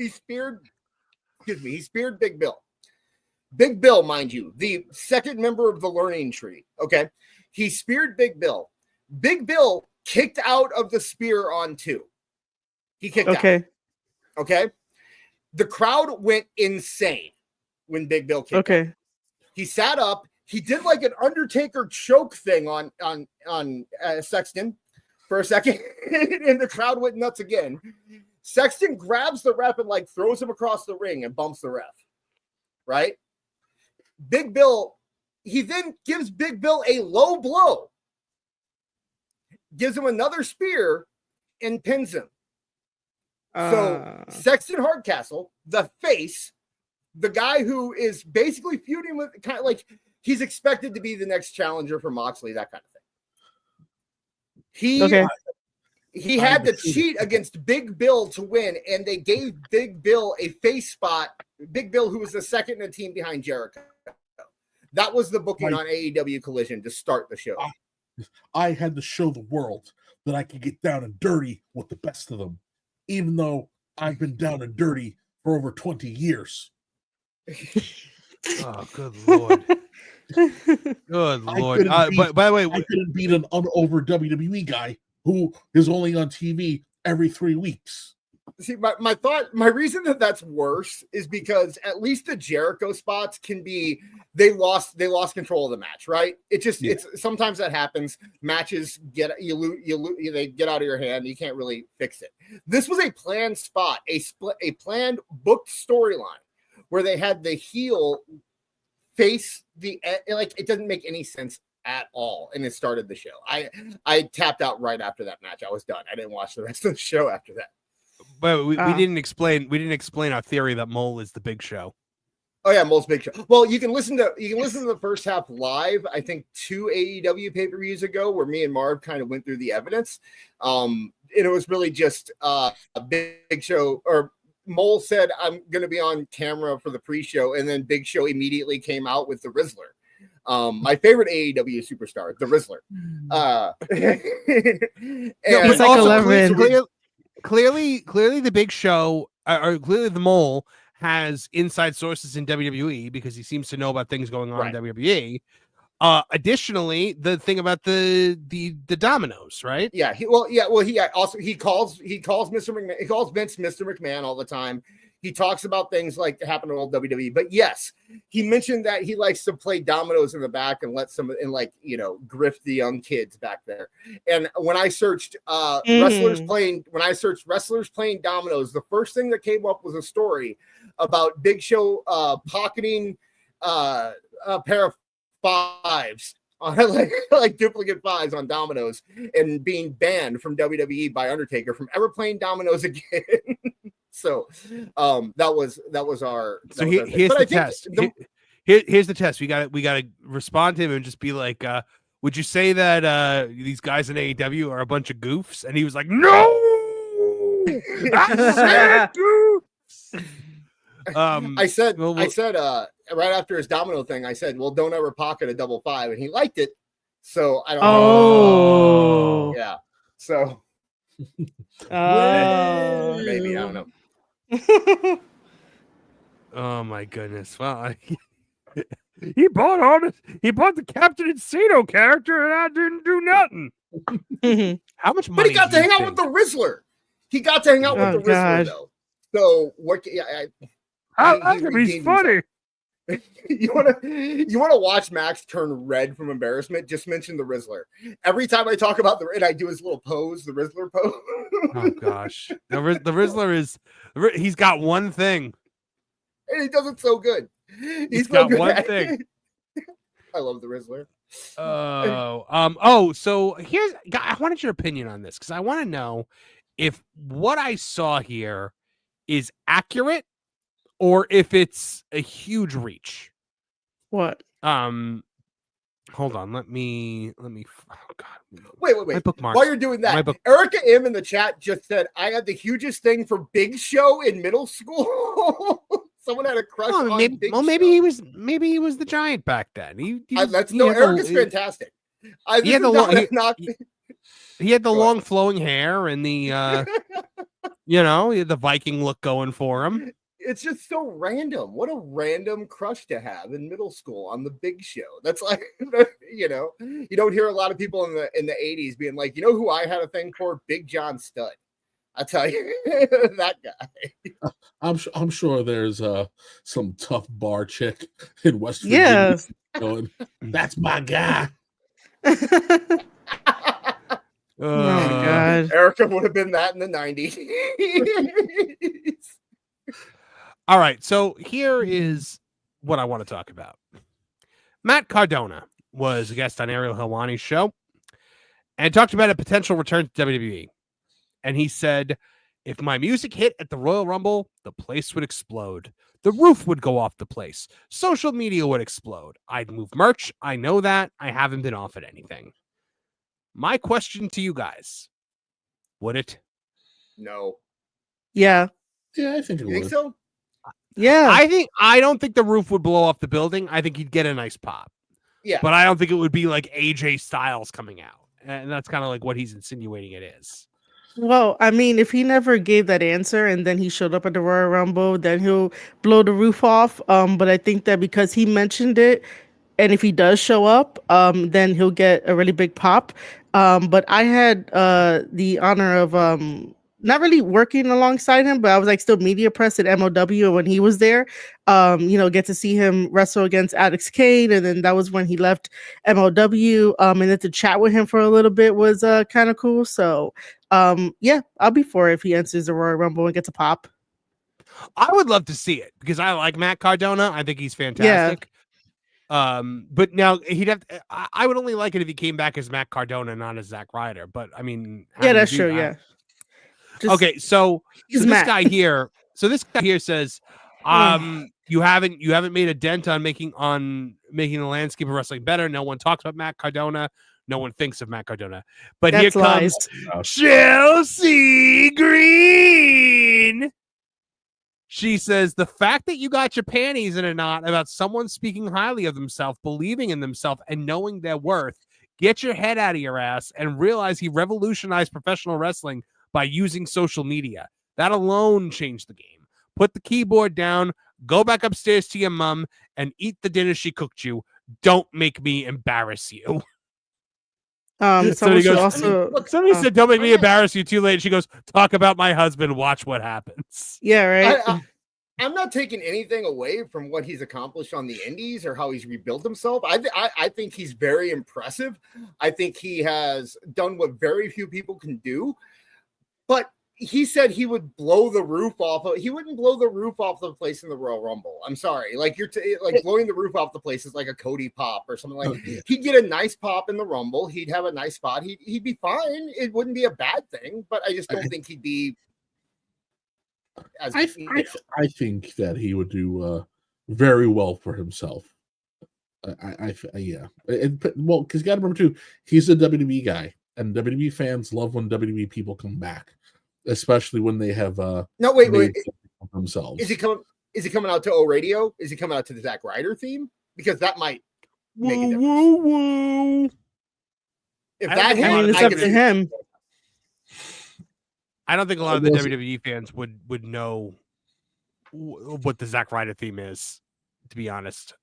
speared Big Bill. Big Bill, mind you, the second member of the Learning Tree. Okay. He speared Big Bill. Big Bill kicked out of the spear on 2. He kicked out. Okay. Okay. The crowd went insane when Big Bill kicked out. Okay. He sat up. He did like an Undertaker choke thing on Sexton for a second, and the crowd went nuts again. Sexton grabs the ref and like throws him across the ring and bumps the ref. Right? Big Bill, he then gives Big Bill a low blow, gives him another spear, and pins him. So Sexton Hardcastle, the face, the guy who is basically feuding with kind of like he's expected to be the next challenger for Moxley, that kind of thing. He had to cheat against Big Bill to win, and they gave Big Bill a face spot. Big Bill, who was the second in the team behind Jericho. That was the booking on AEW Collision to start the show. I had to show the world that I could get down and dirty with the best of them, even though I've been down and dirty for over 20 years. Oh, good Lord. Good Lord. By the way, I couldn't beat an unover WWE guy who is only on TV every 3 weeks. See, my reason that that's worse is because at least the Jericho spots can be they lost control of the match, right? It's sometimes that happens. Matches they get out of your hand. You can't really fix it. This was a planned spot, a planned booked storyline where they had the heel face it doesn't make any sense at all, and it started the show. I tapped out right after that match. I was done. I didn't watch the rest of the show after that. But we didn't explain our theory that Mole is the Big Show. Oh yeah, Mole's Big Show. Well, you can listen to the first half live. I think 2 AEW pay-per-views ago, where me and Marv kind of went through the evidence. And it was really just a Big Show, or Mole said, "I'm going to be on camera for the pre-show," and then Big Show immediately came out with the Rizzler. My favorite AEW superstar, the Rizzler. But also clearly the Big Show, or clearly the Mole, has inside sources in WWE because he seems to know about things going on in WWE. Additionally, the thing about the dominoes, right? Yeah. He calls Mr. McMahon. He calls Vince Mr. McMahon all the time. He talks about things like happen to old WWE. But yes, he mentioned that he likes to play dominoes in the back and let some grift the young kids back there. And when I searched wrestlers playing dominoes, the first thing that came up was a story about Big Show pocketing a pair of fives, like duplicate fives on dominoes, and being banned from WWE by Undertaker from ever playing dominoes again. So that was our. So here's the test. Here's the test. We got to respond to him and just be like, would you say that these guys in AEW are a bunch of goofs? And he was like, no, I said goofs. I said right after his domino thing, I said, well, don't ever pocket a double five, and he liked it. So I don't know. Yeah. So maybe, I don't know. Oh my goodness. Well, he bought the Captain Encino character, and I didn't do nothing. How much money? But he got to hang out with the Rizzler. He got to hang out with the Rizzler, though. So what? He's funny. You want to watch Max turn red from embarrassment? Just mention the Rizzler. Every time I talk about and I do his little pose, the Rizzler pose. Oh gosh, the Rizzler he's got one thing, and he does it so good. He's got one thing. I love the Rizzler. So I wanted your opinion on this because I want to know if what I saw here is accurate or if it's a huge reach. What? Hold on. Let me. Oh God. Wait. While you're doing that, Erica M in the chat just said, "I had the hugest thing for Big Show in middle school." Someone had a crush on Big Show. Maybe he was the Giant back then. Erica's fantastic. He had the long flowing hair and the the Viking look going for him. It's just so random. What a random crush to have in middle school on the Big Show. That's like, you don't hear a lot of people in the 80s being like, you know who I had a thing for? Big John Studd. I tell you, that guy. I'm sure there's some tough bar chick in West Virginia going, that's my guy. Oh my God. Erica would have been that in the 90s. All right, so here is what I want to talk about. Matt Cardona was a guest on Ariel Helwani's show and talked about a potential return to WWE. And he said, if my music hit at the Royal Rumble, the place would explode. The roof would go off the place. Social media would explode. I'd move merch. I know that. I haven't been offered anything. My question to you guys, Would it? No. Yeah. Yeah, I think it You think would. so? Yeah. I don't think the roof would blow off the building. I think he'd get a nice pop. Yeah. But I don't think it would be like AJ Styles coming out. And that's kind of like what he's insinuating it is. Well, I mean, if he never gave that answer and then he showed up at the Royal Rumble, then he'll blow the roof off. But I think that because he mentioned it, and if he does show up, then he'll get a really big pop. But I had the honor of not really working alongside him, but I was like still media press at MOW when he was there. Get to see him wrestle against Alex Kane, and then that was when he left MOW. And then to chat with him for a little bit was kind of cool. So yeah, I'll be for it if he enters the Royal Rumble and gets a pop. I would love to see it because I like Matt Cardona. I think he's fantastic. But now I would only like it if he came back as Matt Cardona, not as Zack Ryder. But I mean, Yeah, that's true. Yeah. Okay, so this guy here says, you haven't made a dent on making the landscape of wrestling better. No one talks about Matt Cardona. No one thinks of Matt Cardona. But That's here comes Chelsea Green. She says, the fact that you got your panties in a knot about someone speaking highly of themselves, believing in themselves, and knowing their worth, get your head out of your ass and realize he revolutionized professional wrestling by using social media. That alone changed the game. Put the keyboard down, go back upstairs to your mom, and eat the dinner she cooked you. Don't make me embarrass you. Somebody said, don't make me embarrass you too late. She goes, talk about my husband. Watch what happens. Yeah, right. I'm not taking anything away from what he's accomplished on the indies or how he's rebuilt himself. I think he's very impressive. I think he has done what very few people can do. But he said he would blow the roof off. He wouldn't blow the roof off the place in the Royal Rumble. I'm sorry. Like blowing the roof off the place is like a Cody pop or something like that. He'd get a nice pop in the Rumble. He'd have a nice spot. He'd be fine. It wouldn't be a bad thing, but I just don't think he'd be as I think that he would do very well for himself. Yeah. Well, because you got to remember too, he's a WWE guy, and WWE fans love when WWE people come back. Especially when they have wait themselves. Is he coming out to O Radio? Is he coming out to the Zack Ryder theme? Because that might make a difference. If that it's up to him. I don't think a lot of the WWE fans would know what the Zack Ryder theme is, to be honest.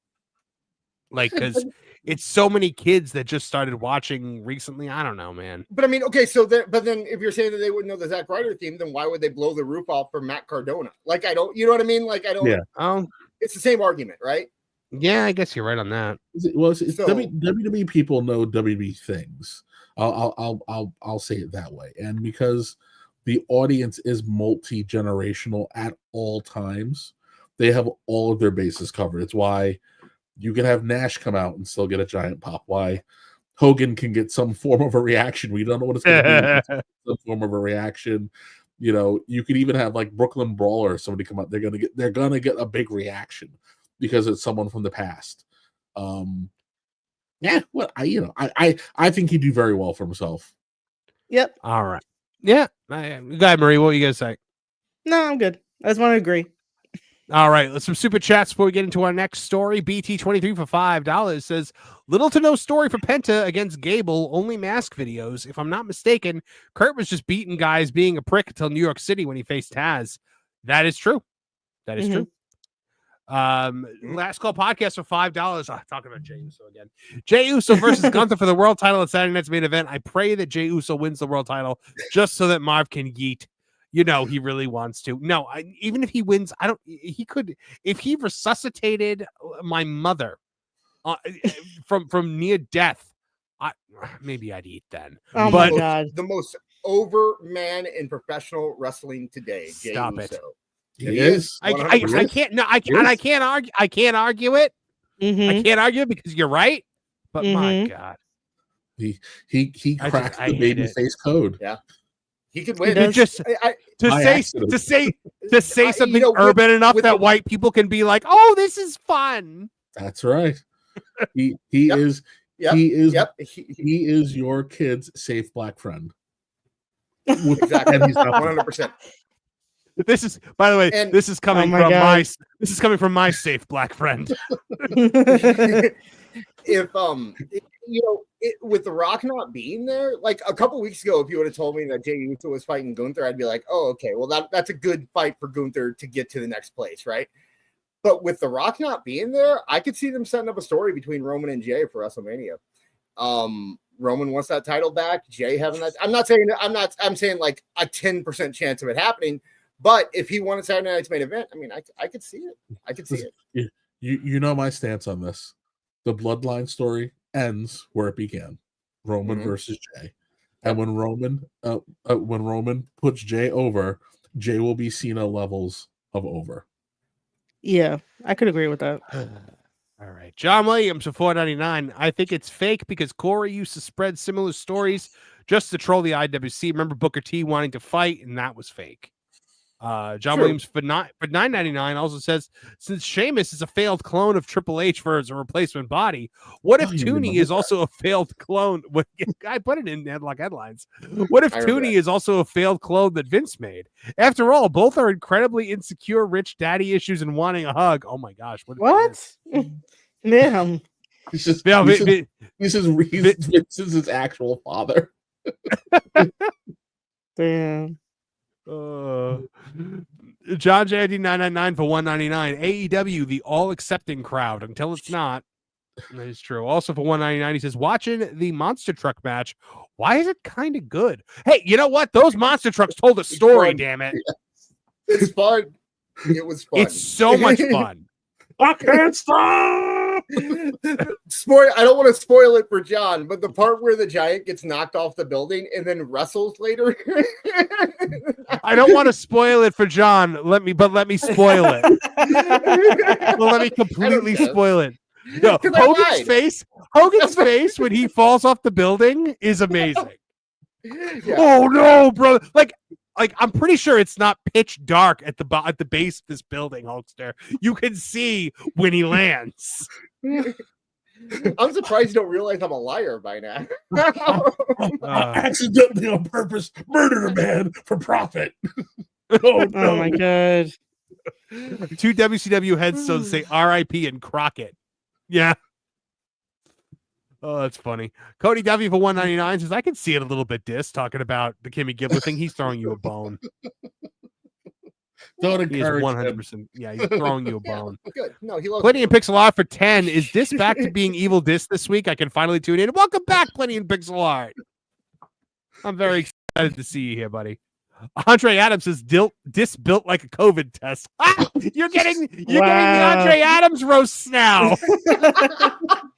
Like, because it's so many kids that just started watching recently. I don't know, man. But I mean, okay, but then if you're saying that they wouldn't know the Zack Ryder theme, then why would they blow the roof off for Matt Cardona? Like, you know what I mean? Like, I don't. Yeah. It's the same argument, right? Yeah, I guess you're right on that. WWE people know WWE things. I'll say it that way, and because the audience is multi-generational at all times, they have all of their bases covered. It's why you can have Nash come out and still get a giant pop. Why Hogan can get some form of a reaction. We don't know what it's going to be. Some form of a reaction. You know, you could even have like Brooklyn Brawler or somebody come out. They're gonna get a big reaction because it's someone from the past. Yeah, well, I think he'd do very well for himself. Yep. All right. Yeah. Go ahead, Marie. What were you gonna say? No, I'm good. I just want to agree. All right, let's some super chats before we get into our next story. BT23 for $5 says, little to no story for Penta against Gable, only mask videos. If I'm not mistaken, Kurt was just beating guys being a prick until New York City when he faced Taz. That is true. That is true. Last Call podcast for $5. Talking about Jey Uso again. Jey Uso versus Gunther for the world title at Saturday night's main event. I pray that Jey Uso wins the world title just so that Marv can yeet. You know, he really wants to. No, even if he wins, he could, if he resuscitated my mother from near death, maybe I'd eat then. Oh my God. The most over man in professional wrestling today. Stop it. He is. I can't. No, I can't. And I can't argue. I can't argue it. I can't argue it because you're right. But my God, he cracked the babyface code. Yeah. He could win. To say something urban enough that white people can be like, "Oh, this is fun." That's right. He is your kid's safe black friend. Exactly. And he's not 100%. This is, by the way, And- this is coming my from God. this is coming from my safe black friend. If with The Rock not being there, like a couple weeks ago, if you would have told me that Jey Uso was fighting Gunther, I'd be like, oh, okay, well that's a good fight for Gunther to get to the next place, right? But with The Rock not being there, I could see them setting up a story between Roman and Jey for WrestleMania. Roman wants that title back. Jey having that. I'm saying like a 10% chance of it happening. But if he won a Saturday Night's main event, I mean, I could see it. I could see it. You know my stance on this. The bloodline story ends where it began. Roman versus Jey. And when Roman puts Jey over, Jey will be Cena levels of over. Yeah, I could agree with that. All right. John Williams for $4.99. I think it's fake because Corey used to spread similar stories just to troll the IWC. Remember Booker T wanting to fight, and that was fake. John Williams for $9.99 also says, since Sheamus is a failed clone of Triple H for his replacement body, what if Tooney is also a failed clone? I put it in Headlock Headlines. What if Tooney is also a failed clone that Vince made? After all, both are incredibly insecure, rich daddy issues and wanting a hug. Oh my gosh. What? Damn. He's Vince's actual father. Damn. John JD 999 for $1.99. AEW, the all accepting crowd until it's not. That is true. Also for $1.99, he says, watching the monster truck match, why is it kind of good? Hey, you know what? Those monster trucks told a story, damn it. It's fun. It was fun. It's so much fun. I can't stop. I don't want to spoil it for John, but the part where the giant gets knocked off the building and then wrestles later. I don't want to spoil it for John. Let me spoil it. Well, let me completely spoil it. No, Hogan's face when he falls off the building is amazing. Yeah. Oh no, bro! Like I'm pretty sure it's not pitch dark at the base of this building, Hulkster. You can see when he lands. I'm surprised you don't realize I'm a liar by now. Accidentally on purpose murdered a man for profit. Oh no! Oh my god! Two WCW headstones say R.I.P. and Crockett. Yeah. Oh, that's funny. Cody W for $1.99 says, I can see it a little bit talking about the Kimmy Gibbler thing. He's throwing you a bone. Don't He is encourage 100%. him. Yeah, he's throwing you a bone. Good. No, he loves Plenty and Pixel Art for 10. Is this back to being Evil Dis this week? I can finally tune in. Welcome back, Plenty and Pixel Art. I'm very excited to see you here, buddy. Andre Adams is dis built like a COVID test. You're getting the Andre Adams roasts now.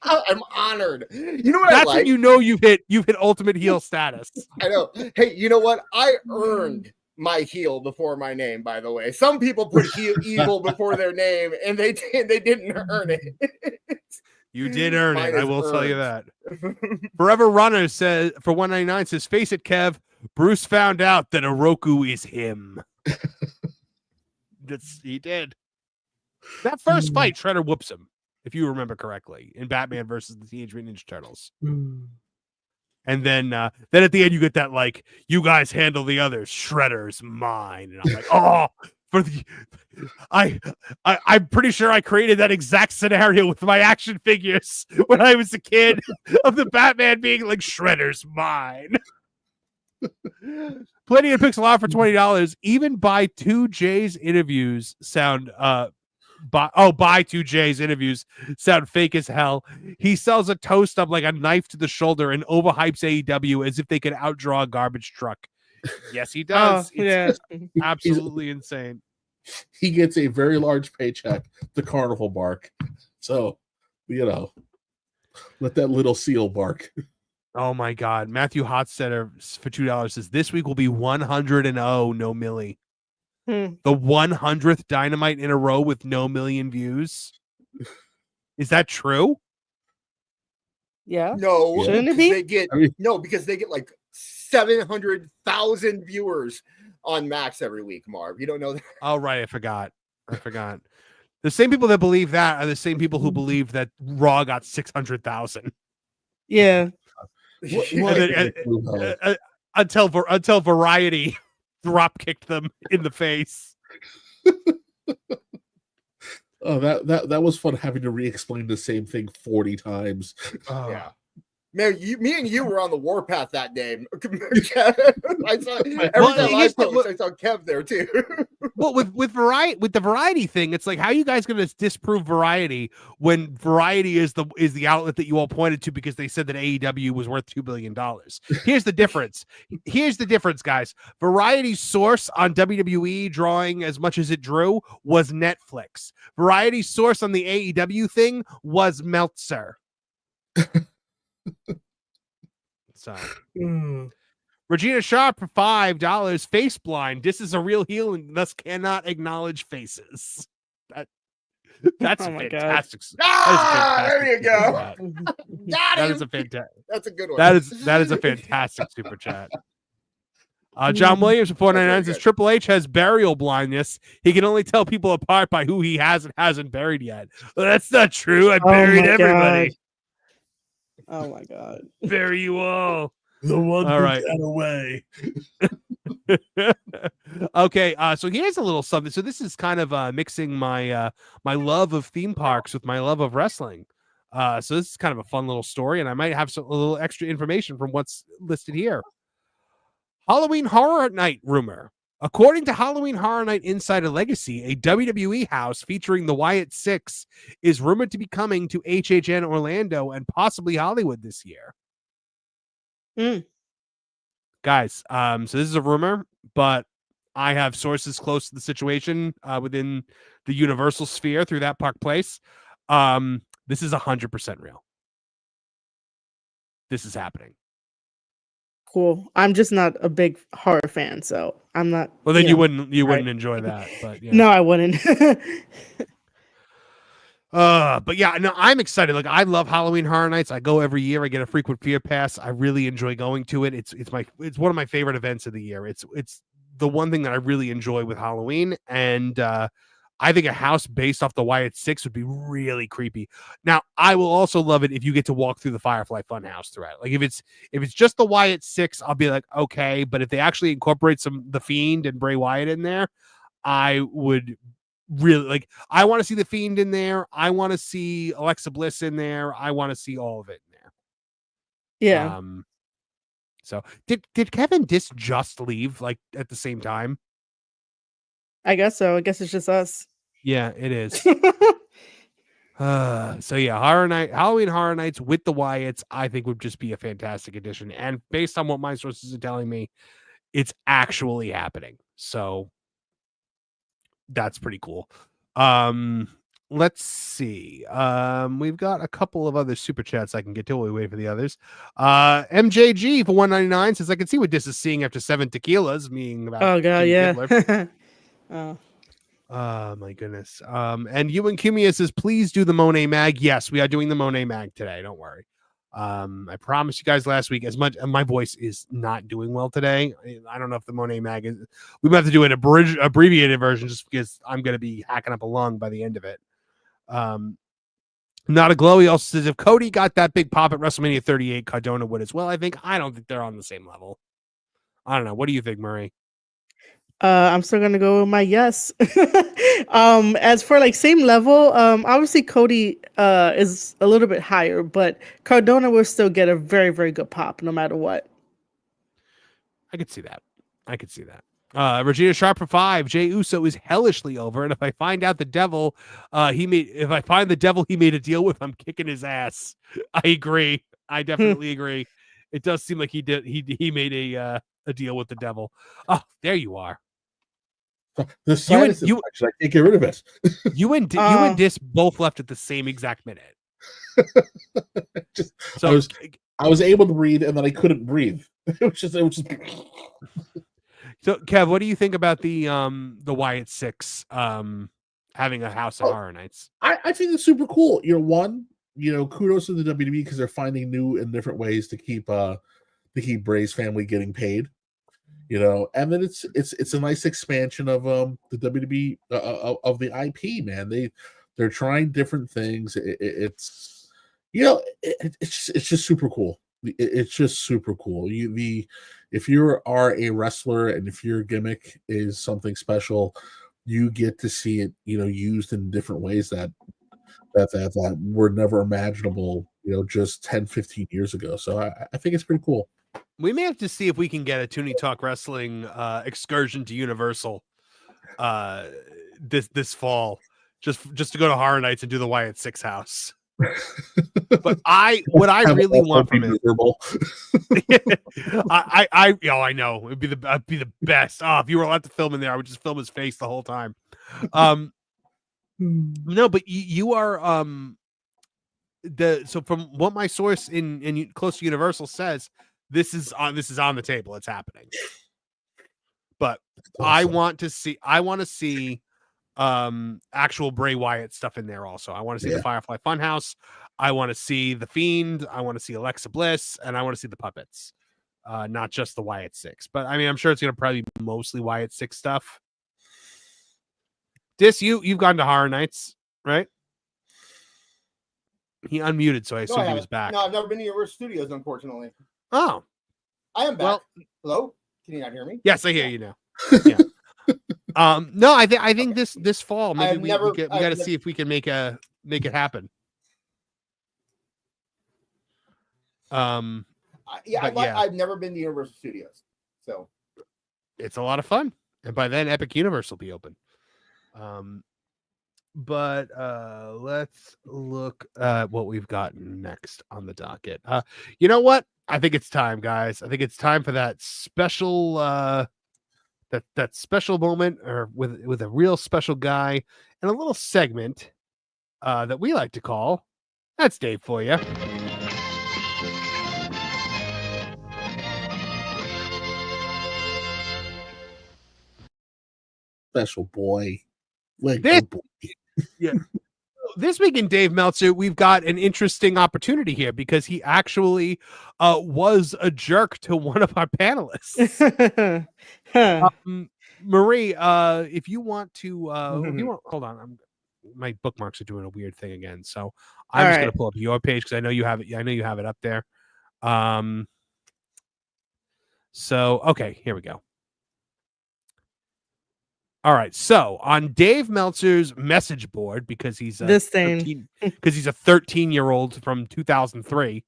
I'm honored. You know what That's I like? when you know you've hit ultimate heel status. I know. Hey, you know what? I earned my heel before my name, by the way. Some people put evil before their name, and they didn't earn it. You did earn Mine it. I is will tell you that. earned. Forever Runner says for $1.99 says, face it, Kev. Bruce found out that Oroku is him. He did. That first fight, Shredder whoops him, if you remember correctly, in Batman versus the Teenage Mutant Ninja Turtles. And then at the end, you get that like, you guys handle the others. Shredder's mine, and I'm like, oh, I'm pretty sure I created that exact scenario with my action figures when I was a kid of the Batman being like, Shredder's mine. Plenty of Pixel Art for $20. Even buy 2J's interviews sound buy 2J's interviews sound fake as hell. He sells a toast up like a knife to the shoulder and overhypes AEW as if they could outdraw a garbage truck. Yes, he does. Yeah. Absolutely insane. He gets a very large paycheck to Carnival bark. So, let that little seal bark. Oh my God. Matthew Hotstetter for $2 says this week will be 100-0, no Millie. The 100th Dynamite in a row with no million views. Is that true? Yeah. No, Shouldn't it be? Because they get like 700,000 viewers on Max every week, Marv. You don't know that? Oh, right. I forgot. The same people that believe that are the same people who believe that Raw got 600,000. Yeah. until Variety drop kicked them in the face. Oh, that was fun having to re-explain the same thing 40 times. Yeah. Man, me and you were on the warpath that day. I saw I saw Kev there too. Well, with the Variety thing, it's like, how are you guys going to disprove Variety when Variety is the outlet that you all pointed to because they said that AEW was worth $2 billion? Here's the difference. Here's the difference, guys. Variety's source on WWE drawing as much as it drew was Netflix. Variety's source on the AEW thing was Meltzer. So Regina Sharp for $5. Face blind. This is a real heel and thus cannot acknowledge faces. That's a fantastic. There you go. That is a fantastic. That's a good one. That is a fantastic super chat. John Williams for $4.99 says Triple H has burial blindness. He can only tell people apart by who he has and hasn't buried yet. Well, that's not true. I buried everybody. God. Oh my God. Bury you all. The one all right. got away. Okay, so here's a little something. So this is kind of mixing my my love of theme parks with my love of wrestling. So this is kind of a fun little story, and I might have a little extra information from what's listed here. Halloween Horror Night rumor. According to Halloween Horror Night Insider Legacy, a WWE house featuring the Wyatt Six is rumored to be coming to HHN Orlando and possibly Hollywood this year. Guys, so this is a rumor, but I have sources close to the situation within the Universal sphere through that Park Place. This is 100% real. This is happening. Cool. I'm just not a big horror fan, so I'm not. Well, then you wouldn't enjoy that, but yeah. No, I wouldn't. But yeah, no, I'm excited. Like, I love Halloween Horror Nights. I go every year. I get a frequent fear pass. I really enjoy going to it. It's one of my favorite events of the year. It's the one thing that I really enjoy with Halloween, and I think a house based off the Wyatt Six would be really creepy. Now, I will also love it if you get to walk through the Firefly Funhouse throughout. Like, if it's just the Wyatt Six, I'll be like, okay. But if they actually incorporate the Fiend and Bray Wyatt in there, I would really like. I want to see the Fiend in there. I want to see Alexa Bliss in there. I want to see all of it in there. Yeah. So did Kevin Dis just leave like at the same time? I guess so. I guess it's just us. Yeah, it is. So yeah, Halloween Horror Nights with the Wyatts, I think would just be a fantastic addition. And based on what my sources are telling me, it's actually happening. So that's pretty cool. Let's see. We've got a couple of other super chats I can get to while we wait for the others. MJG for $1.99 says I can see what this is seeing after 7 tequilas, meaning about oh god, yeah. Oh my goodness. And Ewan Cumia says, please do the Monet Mag. Yes, we are doing the Monet Mag today. Don't worry. I promised you guys last week, as much my voice is not doing well today. I don't know if the Monet Mag is, we might have to do an abbreviated version just because I'm going to be hacking up a lung by the end of it. Not a glowy also says, if Cody got that big pop at WrestleMania 38, Cardona would as well. I don't think they're on the same level. I don't know. What do you think, Murray? I'm still gonna go with my yes. As for like same level, obviously Cody is a little bit higher, but Cardona will still get a very, very good pop no matter what. I could see that. Regina Sharp for 5. Jey Uso is hellishly over, and if I find out the devil, he made a deal with, I'm kicking his ass. I agree. I definitely agree. It does seem like he made a deal with the devil. Oh, there you are. The sinus infection, I can't get rid of it. You and Dis both left at the same exact minute. I was able to breathe, and then I couldn't breathe. It was just. So, Kev, what do you think about the Wyatt Six having a house of horror nights? I think it's super cool. Kudos to the WWE because they're finding new and different ways to keep Bray's family getting paid. And then it's a nice expansion of the WWE of the IP, man. They're trying different things. It's just super cool. it's just super cool. If you are a wrestler and if your gimmick is something special, you get to see it, used in different ways that were never imaginable, just 10, 15 years ago. So I think it's pretty cool. We may have to see if we can get a Tooney Talk Wrestling excursion to Universal this fall, just to go to Horror Nights and do the Wyatt Six house. But what I really want from it, I know it'd be the best. Oh, if you were allowed to film in there, I would just film his face the whole time. No, but you are so from what my source in close to Universal says, this is on the table. It's happening. But awesome. I want to see actual Bray Wyatt stuff in there also. I want to see the Firefly Funhouse. I want to see the Fiend. I want to see Alexa Bliss, and I want to see the puppets. Not just the Wyatt Six. But I mean, I'm sure it's gonna probably be mostly Wyatt Six stuff. You've gone to Horror Nights, right? He unmuted, so I assume he was back. No, I've never been to Universal Studios, unfortunately. Oh. I am back. Well, hello? Can you not hear me? Yes, I hear you now. Yeah. No, I think this fall maybe we got to see if we can make it happen. I've never been to Universal Studios, so it's a lot of fun, and by then Epic Universe will be open. But let's look at what we've got next on the docket. You know what? I think it's time, guys. I think it's time for that special that special moment, or with a real special guy, and a little segment that we like to call That's Dave for you. Special boy. Yeah. This week in Dave Meltzer, we've got an interesting opportunity here because he actually was a jerk to one of our panelists. Marie, if you want to, hold on, my bookmarks are doing a weird thing again, so I'm just going to pull up your page because I know you have it. I know you have it up there. So okay, here we go. All right, so on Dave Meltzer's message board, because he's a 13-year-old from 2003,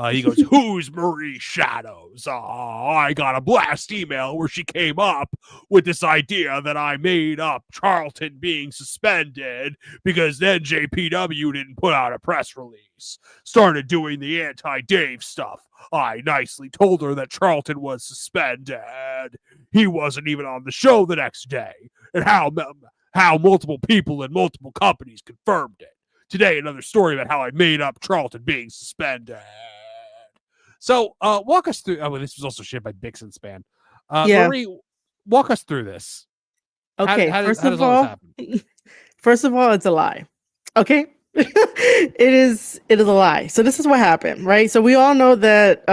he goes, "Who's Marie Shadows? Oh, I got a blast email where she came up with this idea that I made up Charlton being suspended because then JPW didn't put out a press release. Started doing the anti-Dave stuff. I nicely told her that Charlton was suspended. He wasn't even on the show the next day, and how multiple people in multiple companies confirmed it. Today, another story about how I made up Charlton being suspended." So, walk us through. Oh, this was also shared by Bixen Span. Marie, walk us through this. Okay, how does all this happen? First of all, it's a lie. Okay. It is a lie. So this is what happened, right? So we all know that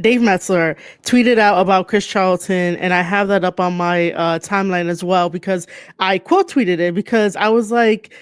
Dave Meltzer tweeted out about Chris Charlton, and I have that up on my timeline as well because I quote tweeted it because I was like,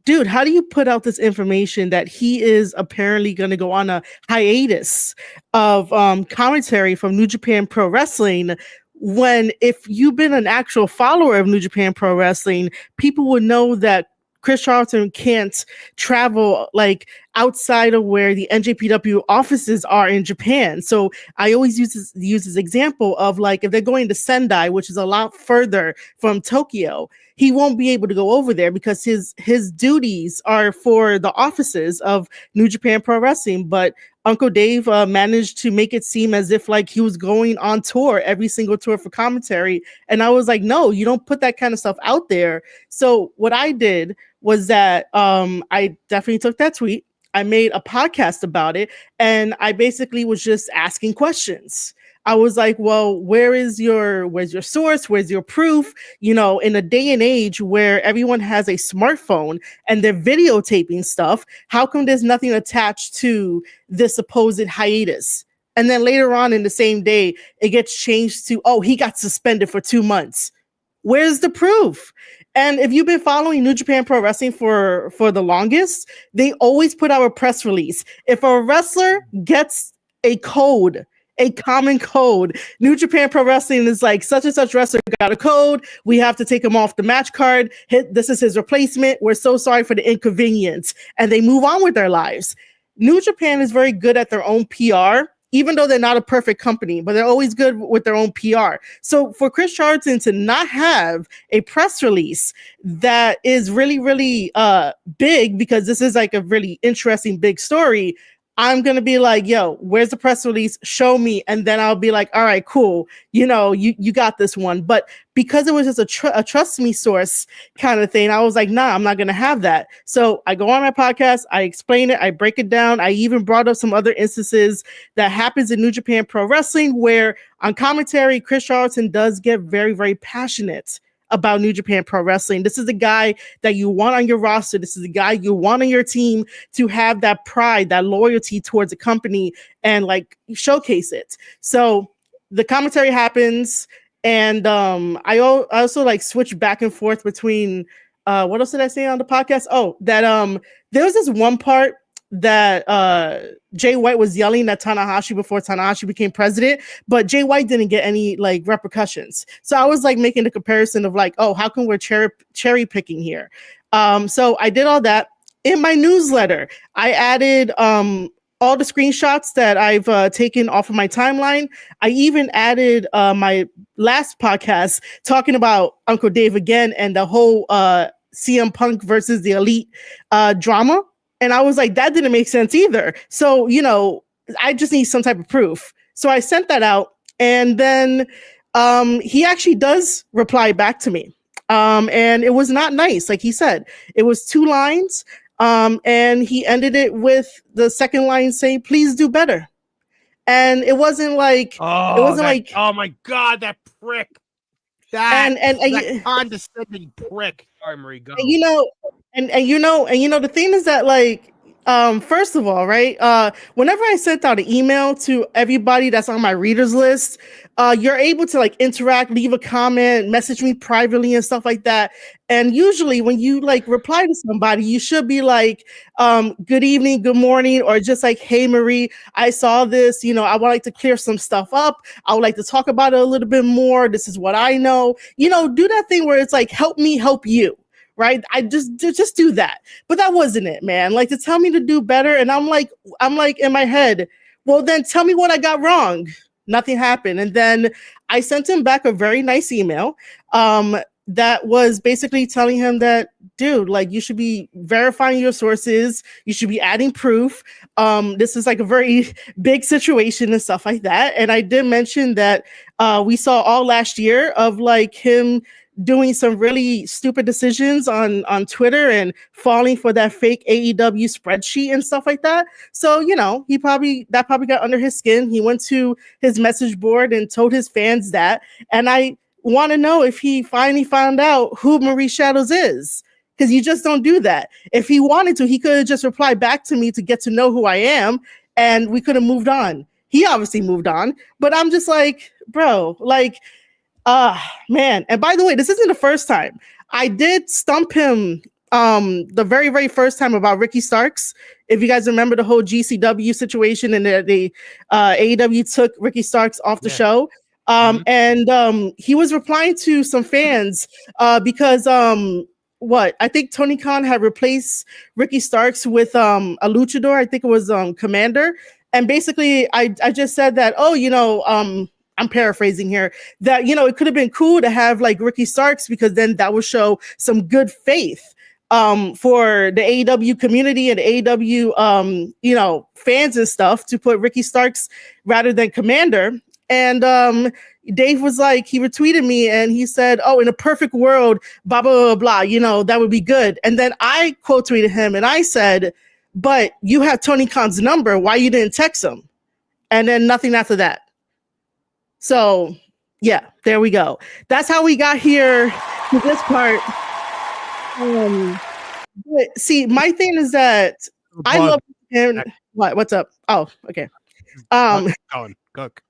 dude, how do you put out this information that he is apparently going to go on a hiatus of commentary from New Japan Pro Wrestling, when if you've been an actual follower of New Japan Pro Wrestling, people would know that Chris Charlton can't travel like outside of where the NJPW offices are in Japan. So I always use this example of like if they're going to Sendai, which is a lot further from Tokyo, he won't be able to go over there because his duties are for the offices of New Japan Pro Wrestling. But Uncle Dave managed to make it seem as if like he was going on tour, every single tour for commentary. And I was like, no, you don't put that kind of stuff out there. So what I did was that I definitely took that tweet. I made a podcast about it, and I basically was just asking questions. I was like, well, where's your source? Where's your proof? You know, in a day and age where everyone has a smartphone and they're videotaping stuff, how come there's nothing attached to this supposed hiatus? And then later on in the same day, it gets changed to, oh, he got suspended for 2 months. Where's the proof? And if you've been following New Japan Pro Wrestling for the longest, they always put out a press release. If a wrestler gets a code, a common code. New Japan Pro Wrestling is like, such and such wrestler got a code. We have to take him off the match card. This is his replacement. We're so sorry for the inconvenience. And they move on with their lives. New Japan is very good at their own PR, even though they're not a perfect company, but they're always good with their own PR. So for Chris Charlton to not have a press release that is really, really big, because this is like a really interesting, big story, I'm going to be like, yo, where's the press release? Show me. And then I'll be like, all right, cool. You know, you got this one. But because it was just a trust me source kind of thing, I was like, nah, I'm not going to have that. So I go on my podcast, I explain it, I break it down. I even brought up some other instances that happens in New Japan Pro Wrestling where on commentary, Chris Charlton does get very, very passionate about New Japan Pro Wrestling. This is the guy that you want on your roster. This is the guy you want on your team to have that pride, that loyalty towards the company and like showcase it. So the commentary happens, and I also like switch back and forth between what else did I say on the podcast? Oh, that there was this one part that Jay White was yelling at Tanahashi before Tanahashi became president, but Jay White didn't get any like repercussions. So I was like making the comparison of like, oh, how come we're cherry picking here? So I did all that. In my newsletter, I added all the screenshots that I've taken off of my timeline. I even added my last podcast talking about Uncle Dave again and the whole CM Punk versus the Elite drama. And I was like, that didn't make sense either. So, you know, I just need some type of proof. So I sent that out. And then he actually does reply back to me. And it was not nice. Like he said, it was 2 lines. And he ended it with the second line saying, please do better. And it wasn't like, oh my God, that prick. That condescending prick. Sorry, Marie, go. And, you know, the thing is that like, first of all, right, whenever I sent out an email to everybody that's on my readers list, you're able to like interact, leave a comment, message me privately and stuff like that. And usually when you like reply to somebody, you should be like, good evening, good morning, or just like, hey, Marie, I saw this, you know, I would like to clear some stuff up. I would like to talk about it a little bit more. This is what I know, you know, do that thing where it's like, help me, help you. Right. I just do that. But that wasn't it, man. Like to tell me to do better. And I'm like in my head, well, then tell me what I got wrong. Nothing happened. And then I sent him back a very nice email that was basically telling him that, dude, like you should be verifying your sources. You should be adding proof. This is like a very big situation and stuff like that. And I did mention that we saw all last year of like him doing some really stupid decisions on Twitter and falling for that fake AEW spreadsheet and stuff like that. So, you know, that probably got under his skin. He went to his message board and told his fans that. And I want to know if he finally found out who Marie Shadows is, because you just don't do that. If he wanted to, he could have just replied back to me to get to know who I am, and we could have moved on. He obviously moved on, but I'm just like, bro, like, man. And by the way, this isn't the first time. I did stump him the very, very first time about Ricky Starks. If you guys remember the whole GCW situation and the AEW took Ricky Starks off the show. And he was replying to some fans because I think Tony Khan had replaced Ricky Starks with a luchador. I think it was Commander. And basically I just said that, oh, you know, I'm paraphrasing here, that, you know, it could have been cool to have like Ricky Starks, because then that would show some good faith for the AEW community and AEW, you know, fans and stuff, to put Ricky Starks rather than Commander. And Dave was like, he retweeted me and he said, oh, in a perfect world, blah, blah, blah, blah, you know, that would be good. And then I quote tweeted him and I said, but you have Tony Khan's number. Why you didn't text him? And then nothing after that. So, yeah, there we go. That's how we got here to this part. But see, my thing is that I love him. What's up? Oh, okay. Cook.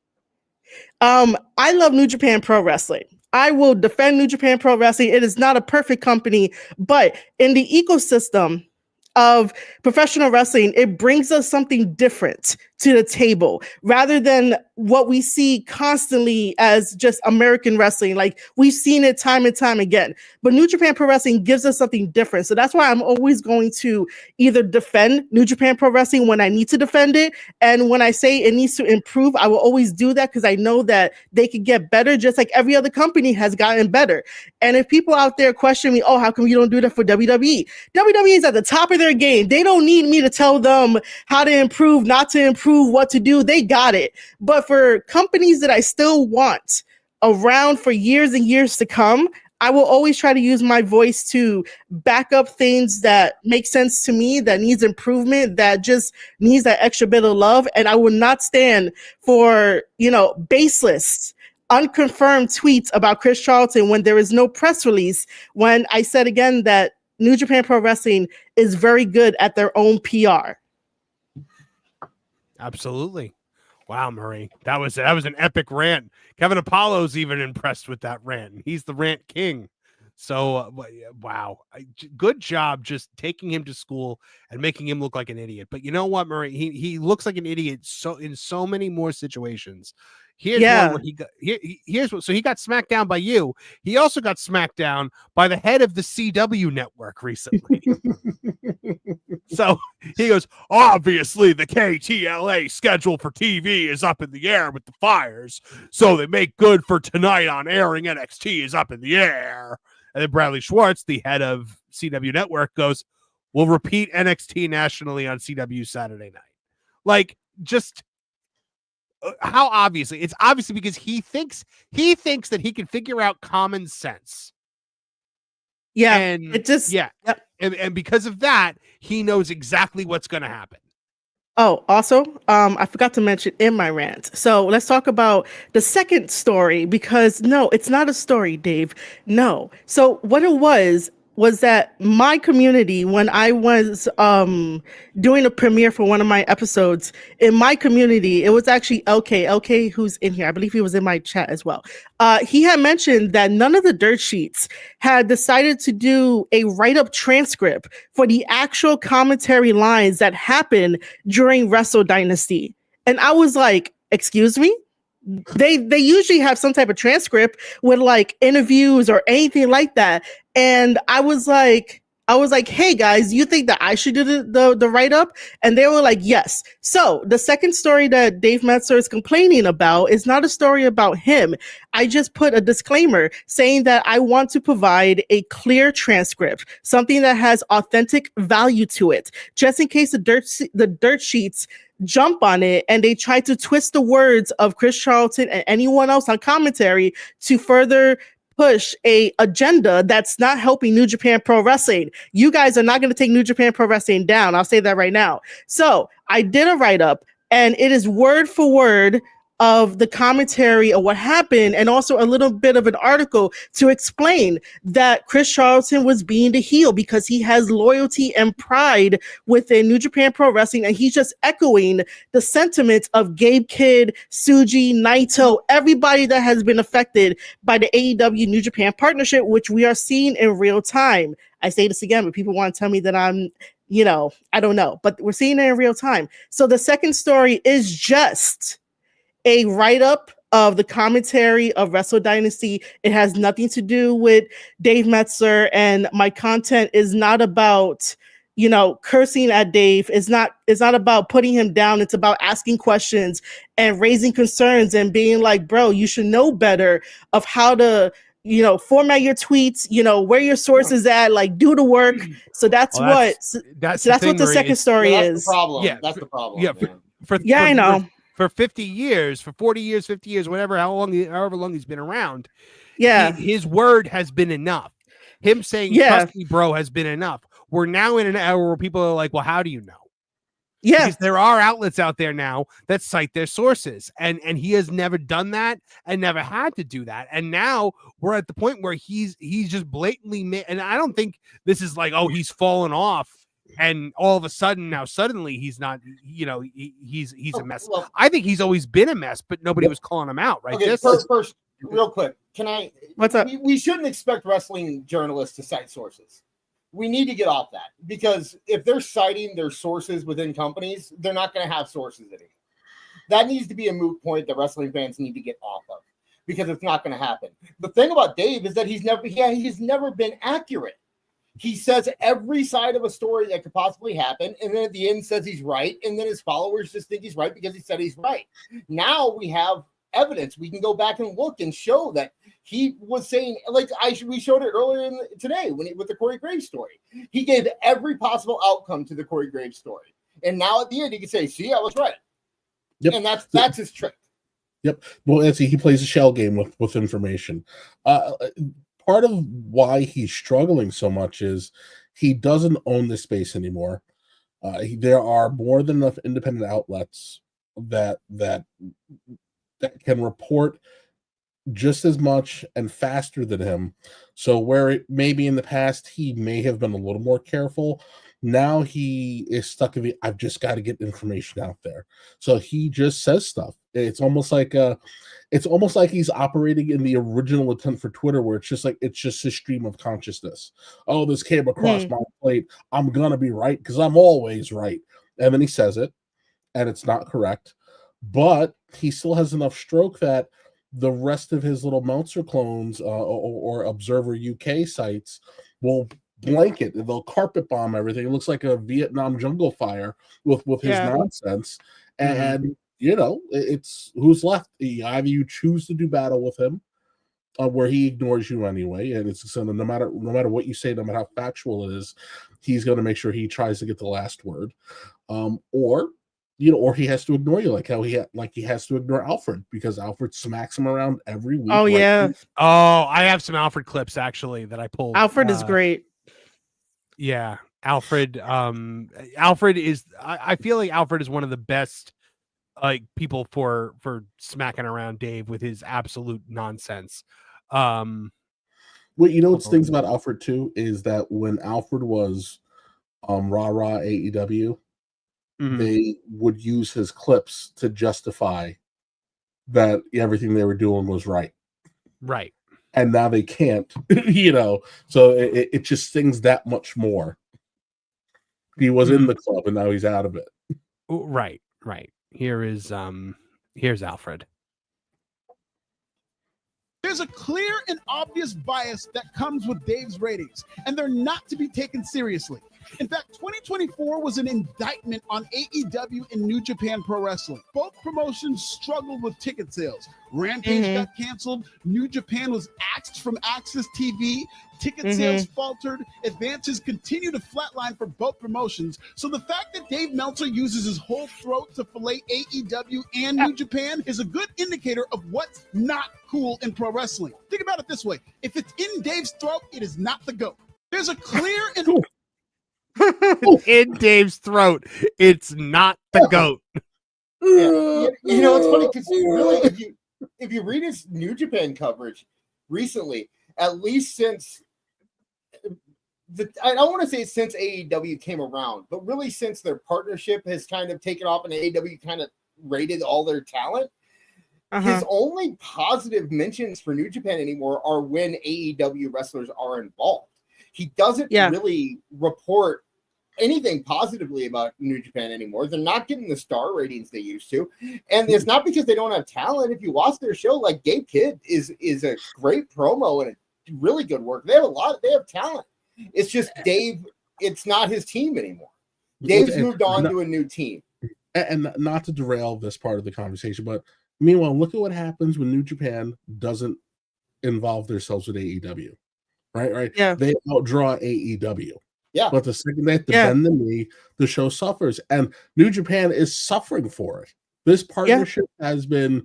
I love New Japan Pro Wrestling. I will defend New Japan Pro Wrestling. It is not a perfect company, but in the ecosystem of professional wrestling, it brings us something different to the table rather than what we see constantly as just American wrestling. Like we've seen it time and time again, but New Japan Pro Wrestling gives us something different. So that's why I'm always going to either defend New Japan Pro Wrestling when I need to defend it. And when I say it needs to improve, I will always do that because I know that they could get better just like every other company has gotten better. And if people out there question me, oh, how come you don't do that for WWE? WWE is at the top of their game. They don't need me to tell them how to improve, not to improve, what to do. They got it. But for companies that I still want around for years and years to come, I will always try to use my voice to back up things that make sense to me, that needs improvement, that just needs that extra bit of love. And I will not stand for, baseless, unconfirmed tweets about Chris Charlton when there is no press release, when I said again that New Japan Pro Wrestling is very good at their own PR. Absolutely. Wow, Marie, that was an epic rant. Kevin Apollo's even impressed with that rant. He's the rant king. So, wow, good job just taking him to school and making him look like an idiot. But you know what, Marie, he looks like an idiot so in so many more situations. Here's one where here's what. So he got smacked down by you. He also got smacked down by the head of the CW network recently. So he goes, obviously the KTLA schedule for TV is up in the air with the fires. So they make good for tonight on airing NXT is up in the air. And then Bradley Schwartz, the head of CW network, goes, we'll repeat NXT nationally on CW Saturday night. Like, just how obviously? It's obviously because he thinks that he can figure out common sense. Yeah, and it just yep. And because of that, he knows exactly what's going to happen. Oh, also, I forgot to mention in my rant. So let's talk about the second story because no, it's not a story, Dave. No. So what it was that my community, when I was doing a premiere for one of my episodes, in my community, it was actually LK, who's in here. I believe he was in my chat as well. He had mentioned that none of the dirt sheets had decided to do a write-up transcript for the actual commentary lines that happened during Wrestle Dynasty. And I was like, excuse me? They usually have some type of transcript with like interviews or anything like that. And I was like, hey guys, you think that I should do the write-up? And they were like, yes. So the second story that Dave Meltzer is complaining about is not a story about him. I just put a disclaimer saying that I want to provide a clear transcript, something that has authentic value to it, just in case the dirt sheets jump on it and they try to twist the words of Chris Charlton and anyone else on commentary to further push a agenda that's not helping New Japan Pro Wrestling. You guys are not going to take New Japan Pro Wrestling down. I'll say that right now. So I did a write-up and it is word for word of the commentary of what happened and also a little bit of an article to explain that Chris Charlton was being the heel because he has loyalty and pride within New Japan Pro Wrestling, and he's just echoing the sentiments of Gabe Kidd, Tsuji, Naito, everybody that has been affected by the AEW New Japan partnership, which we are seeing in real time. I say this again, but people want to tell me that I'm, I don't know, but we're seeing it in real time. So the second story is just a write-up of the commentary of Wrestle Dynasty. It has nothing to do with Dave Meltzer, and my content is not about, cursing at Dave. It's not about putting him down. It's about asking questions and raising concerns and being like, bro, you should know better of how to, format your tweets, where your source is at, like do the work. So that's what the second story is. The problem. Yeah, that's the problem. Yeah, man. I know. For 40 years, 50 years, whatever, however long he's been around. Yeah. His word has been enough. Him saying, trust me, bro, has been enough. We're now in an era where people are like, well, how do you know? Yeah. Because there are outlets out there now that cite their sources. And he has never done that and never had to do that. And now we're at the point where he's just blatantly and I don't think this is like, oh, he's fallen off. And all of a sudden, now suddenly he's not, he's a mess. Well, I think he's always been a mess, but nobody was calling him out, right? Okay, first, real quick, can I? What's up? We shouldn't expect wrestling journalists to cite sources. We need to get off that because if they're citing their sources within companies, they're not going to have sources anymore. that needs to be a moot point that wrestling fans need to get off of, because it's not going to happen. The thing about Dave is that he's never been accurate. He says every side of a story that could possibly happen, and then at the end says he's right, and then his followers just think he's right because he said he's right. Now we have evidence. We can go back and look and show that he was saying, like we showed it earlier today with the Corey Graves story. He gave every possible outcome to the Corey Graves story, and now at the end he can say, "See, I was right." Yep. And that's his trick. Yep. Well, he plays a shell game with information. Part of why he's struggling so much is he doesn't own the space anymore. There are more than enough independent outlets that can report just as much and faster than him. So where it maybe in the past he may have been a little more careful, now he is stuck in I've just got to get information out there. So he just says stuff. It's almost like he's operating in the original intent for Twitter, where it's just his stream of consciousness. Oh, this came across my plate. I'm gonna be right because I'm always right. And then he says it, and it's not correct. But he still has enough stroke that the rest of his little Meltzer clones or Observer UK sites will blanket. They'll carpet bomb everything. It looks like a Vietnam jungle fire with his nonsense. And it's who's left. Either you choose to do battle with him, where he ignores you anyway, and it's so no matter what you say, no matter how factual it is, he's going to make sure he tries to get the last word, or he has to ignore you, like how he has to ignore Alfred, because Alfred smacks him around every week. Oh yeah. Oh, I have some Alfred clips actually that I pulled. Alfred is great. Yeah, Alfred. Alfred is. I feel like Alfred is one of the best people for smacking around Dave with his absolute nonsense. Well, what's things about Alfred too is that when Alfred was rah AEW, they would use his clips to justify that everything they were doing was right. Right. And now they can't, so it just stings that much more. He was in the club and now he's out of it. Right. Here's Alfred. There's a clear and obvious bias that comes with Dave's ratings, and they're not to be taken seriously. In fact, 2024 was an indictment on AEW and New Japan Pro Wrestling. Both promotions struggled with ticket sales. Rampage got canceled. New Japan was axed from Access TV. Ticket sales faltered. Advances continue to flatline for both promotions. So the fact that Dave Meltzer uses his whole throat to fillet AEW and New Japan is a good indicator of what's not cool in pro wrestling. Think about it this way. If it's in Dave's throat, it is not the GOAT. There's a clear and... in Dave's throat, it's not the GOAT. Yeah. It's funny because really, if you read his New Japan coverage recently, at least since I don't want to say since AEW came around, but really since their partnership has kind of taken off and AEW kind of rated all their talent, his only positive mentions for New Japan anymore are when AEW wrestlers are involved. He doesn't really report anything positively about New Japan anymore. They're not getting the star ratings they used to. And it's not because they don't have talent. If you watch their show, like Gabe Kidd is a great promo and a really good work. They have talent. It's just Dave, it's not his team anymore. Dave's moved on to a new team. And not to derail this part of the conversation, but meanwhile, look at what happens when New Japan doesn't involve themselves with AEW. Right? Yeah. They outdraw AEW. Yeah. But the second they have to bend the knee, the show suffers. And New Japan is suffering for it. This partnership has been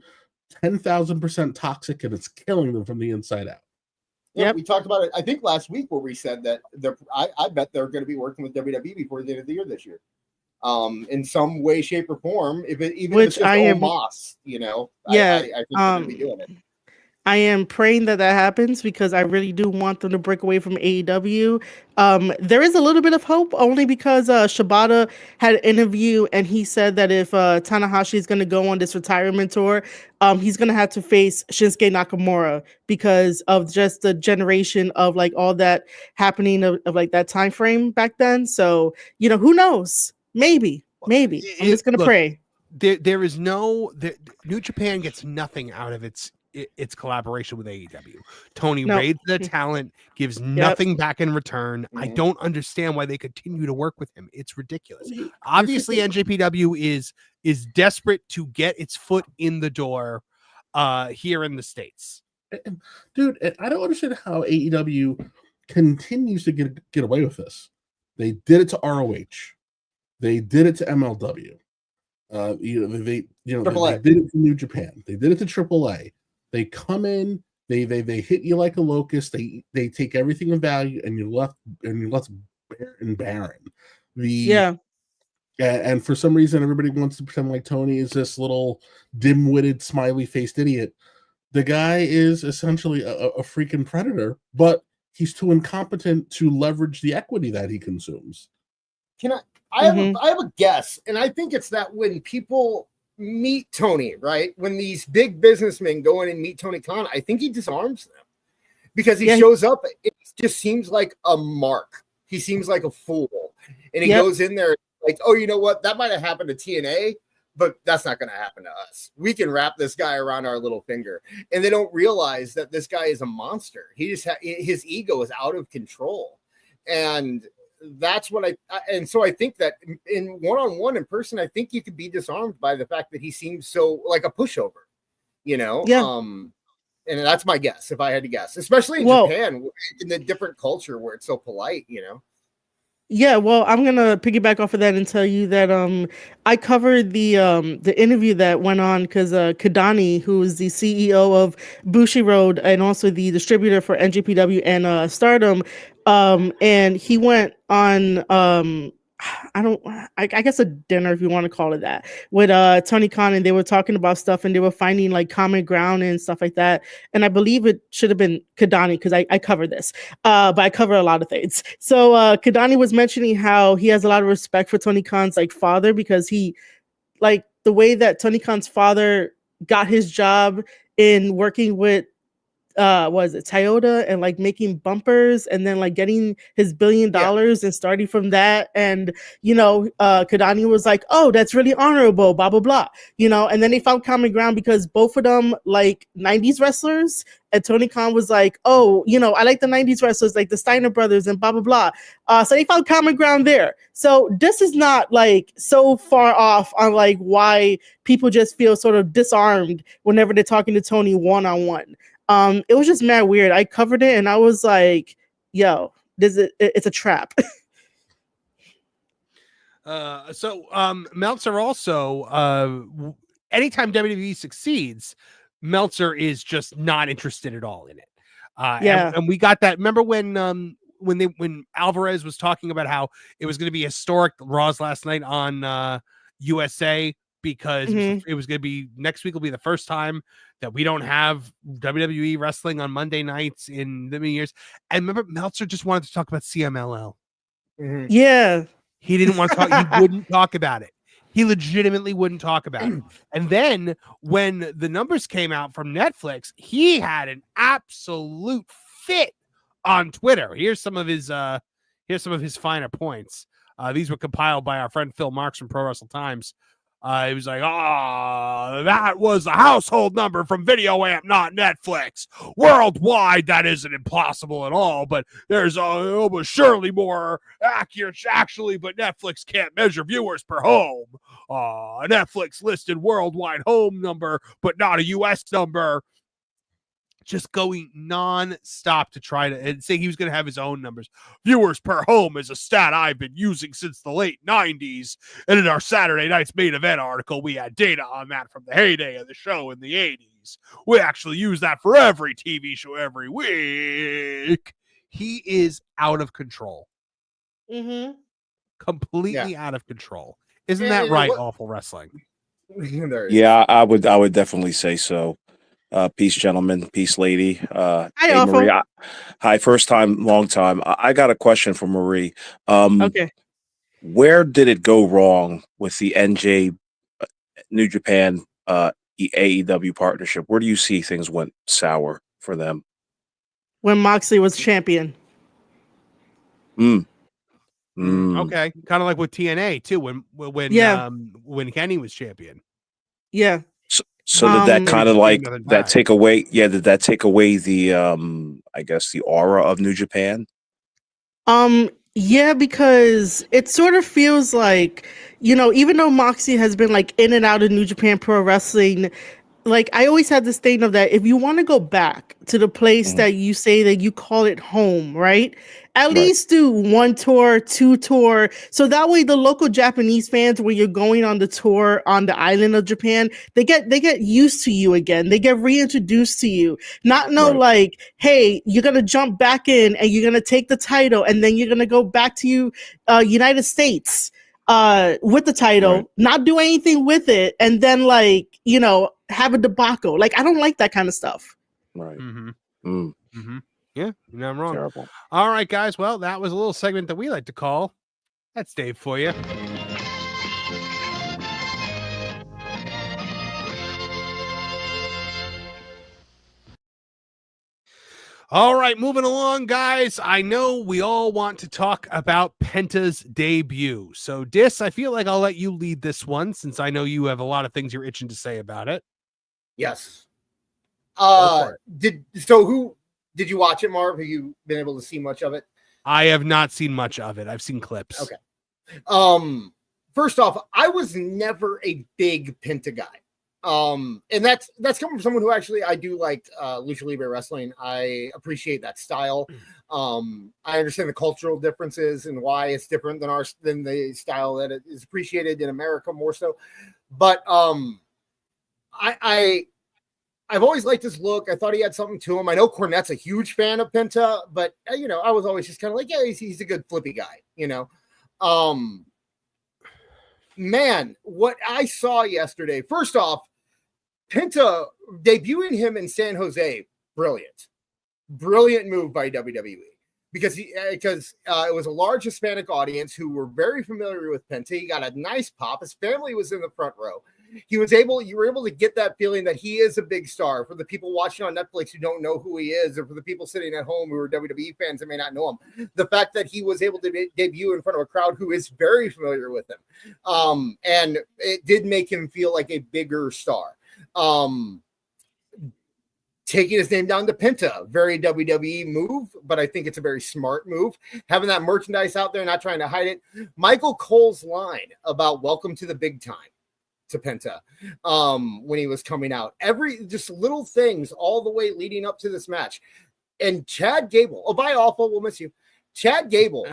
10,000% toxic, and it's killing them from the inside out. Yeah, we talked about it, I think, last week, where we said that I bet they're going to be working with WWE before the end of the year this year. In some way, shape, or form. If it's just Omos, I think they're going to be doing it. I am praying that happens because I really do want them to break away from AEW. There is a little bit of hope only because Shibata had an interview and he said that if Tanahashi is going to go on this retirement tour, he's going to have to face Shinsuke Nakamura because of just the generation of like all that happening of like that time frame back then. So, who knows? Maybe. I'm just going to pray. there is no New Japan gets nothing out of its collaboration with AEW. Tony No. raids the talent, gives nothing back in return. I Mhm. don't understand why they continue to work with him. It's ridiculous. Here's the Obviously, thing. NJPW is desperate to get its foot in the door here in the States. Dude, I don't understand how AEW continues to get away with this. They did it to ROH. They did it to MLW. They AAA. did it to New Japan. They did it to AAA. They come in, they hit you like a locust. They take everything of value, and you're left bare and barren. And for some reason, everybody wants to pretend like Tony is this little dim-witted, smiley-faced idiot. The guy is essentially a freaking predator, but he's too incompetent to leverage the equity that he consumes. I have a guess, and I think it's that when people meet Tony, right? When these big businessmen go in and meet Tony Khan, I think he disarms them because he shows up. It just seems like a mark. He seems like a fool, and he goes in there like, "Oh, you know what? That might have happened to TNA, but that's not going to happen to us. We can wrap this guy around our little finger." And they don't realize that this guy is a monster. He just his ego is out of control, and that's what so I think that in one-on-one in person, I think you could be disarmed by the fact that he seems so like a pushover, and that's my guess if I had to guess, especially in Japan, in the different culture where it's so polite. Yeah, well, I'm gonna piggyback off of that and tell you that I covered the interview that went on because Kadani, who is the CEO of Bushiroad and also the distributor for NJPW and Stardom, and he went on I guess a dinner, if you want to call it that, with Tony Khan, and they were talking about stuff and they were finding like common ground and stuff like that. And I believe it should have been Kadani because I covered this, but I cover a lot of things. So Kadani was mentioning how he has a lot of respect for Tony Khan's like father because he like the way that Tony Khan's father got his job in working with Toyota and like making bumpers and then like getting his $1 billion and starting from that. And Kadani was like, "Oh, that's really honorable, blah blah blah," and then they found common ground because both of them like 90s wrestlers, and Tony Khan was like, "Oh, I like the 90s wrestlers like the Steiner brothers and blah blah blah." So they found common ground there. So this is not like so far off on like why people just feel sort of disarmed whenever they're talking to Tony one-on-one. It was just mad weird. I covered it and I was like, "Yo, it's a trap." Meltzer also, anytime WWE succeeds, Meltzer is just not interested at all in it. And we got that. Remember when Alvarez was talking about how it was going to be historic Raws last night on USA because it was going to be next week will be the first time that we don't have WWE wrestling on Monday nights in many years. And remember, Meltzer just wanted to talk about CMLL. Mm-hmm. Yeah. He didn't want to talk. He wouldn't talk about it. He legitimately wouldn't talk about it. And then when the numbers came out from Netflix, he had an absolute fit on Twitter. Here's some of his finer points. These were compiled by our friend Phil Marks from Pro Wrestle Times. He was like, that was a household number from Video Amp, not Netflix. Worldwide, that isn't impossible at all, but there's almost surely more accurate, actually, but Netflix can't measure viewers per home. Netflix listed worldwide home number, but not a U.S. number. Just going non-stop to try to and saying he was going to have his own numbers. Viewers per home is a stat I've been using since the late 90s. And in our Saturday night's main event article, we had data on that from the heyday of the show in the 80s. We actually use that for every TV show every week. He is out of control. Mm-hmm. Completely out of control. Isn't that right, Awful Wrestling? Yeah, I would definitely say so. Peace, gentlemen. Peace, lady. Hi, hey, Marie. Hi, first time, long time. I got a question for Marie. Okay. Where did it go wrong with the NJ New Japan AEW partnership? Where do you see things went sour for them? When Moxley was champion. Okay, kind of like with TNA too, when Kenny was champion. Yeah. So did that kind of like another that back. take away? Yeah, did that take away the I guess the aura of New Japan? Yeah, because it sort of feels like, even though Moxie has been like in and out of New Japan Pro Wrestling, like I always had this thing of that if you want to go back to the place that you say that you call it home, right? At least do 1 tour, 2 tour. So that way the local Japanese fans, when you're going on the tour on the island of Japan, they get used to you again. They get reintroduced to you. Not like, hey, you're gonna jump back in and you're gonna take the title and then you're gonna go back to United States with the title, not do anything with it, and then have a debacle. Like I don't like that kind of stuff. Right. Yeah, you're not wrong. Terrible. All right, guys. Well, that was a little segment that we like to call That's Dave for you. All right, moving along, guys. I know we all want to talk about Penta's debut. So, Dis, I feel like I'll let you lead this one since I know you have a lot of things you're itching to say about it. Yes. Did you watch it, Marv? Have you been able to see much of it? I have not seen much of it. I've seen clips. Okay. First off, I was never a big Penta guy. And that's coming from someone who actually I do like Lucha Libre wrestling. I appreciate that style. I understand the cultural differences and why it's different than the style that it is appreciated in America more so. But I've always liked his look. I thought he had something to him. I know Cornette's a huge fan of Penta, but I was always just kind of like, yeah, he's a good flippy guy, Man, what I saw yesterday, first off, Penta debuting him in San Jose, brilliant move by WWE because it was a large Hispanic audience who were very familiar with Penta. He got a nice pop. His family was in the front row. You were able to get that feeling that he is a big star. For the people watching on Netflix who don't know who he is, or for the people sitting at home who are WWE fans and may not know him, the fact that he was able to debut in front of a crowd who is very familiar with him, and it did make him feel like a bigger star. Taking his name down to Penta, very WWE move, but I think it's a very smart move. Having that merchandise out there, not trying to hide it. Michael Cole's line about "Welcome to the Big Time" to Penta when he was coming out, just little things all the way leading up to this match. And Chad Gable, bye awful, we'll miss you. Chad Gable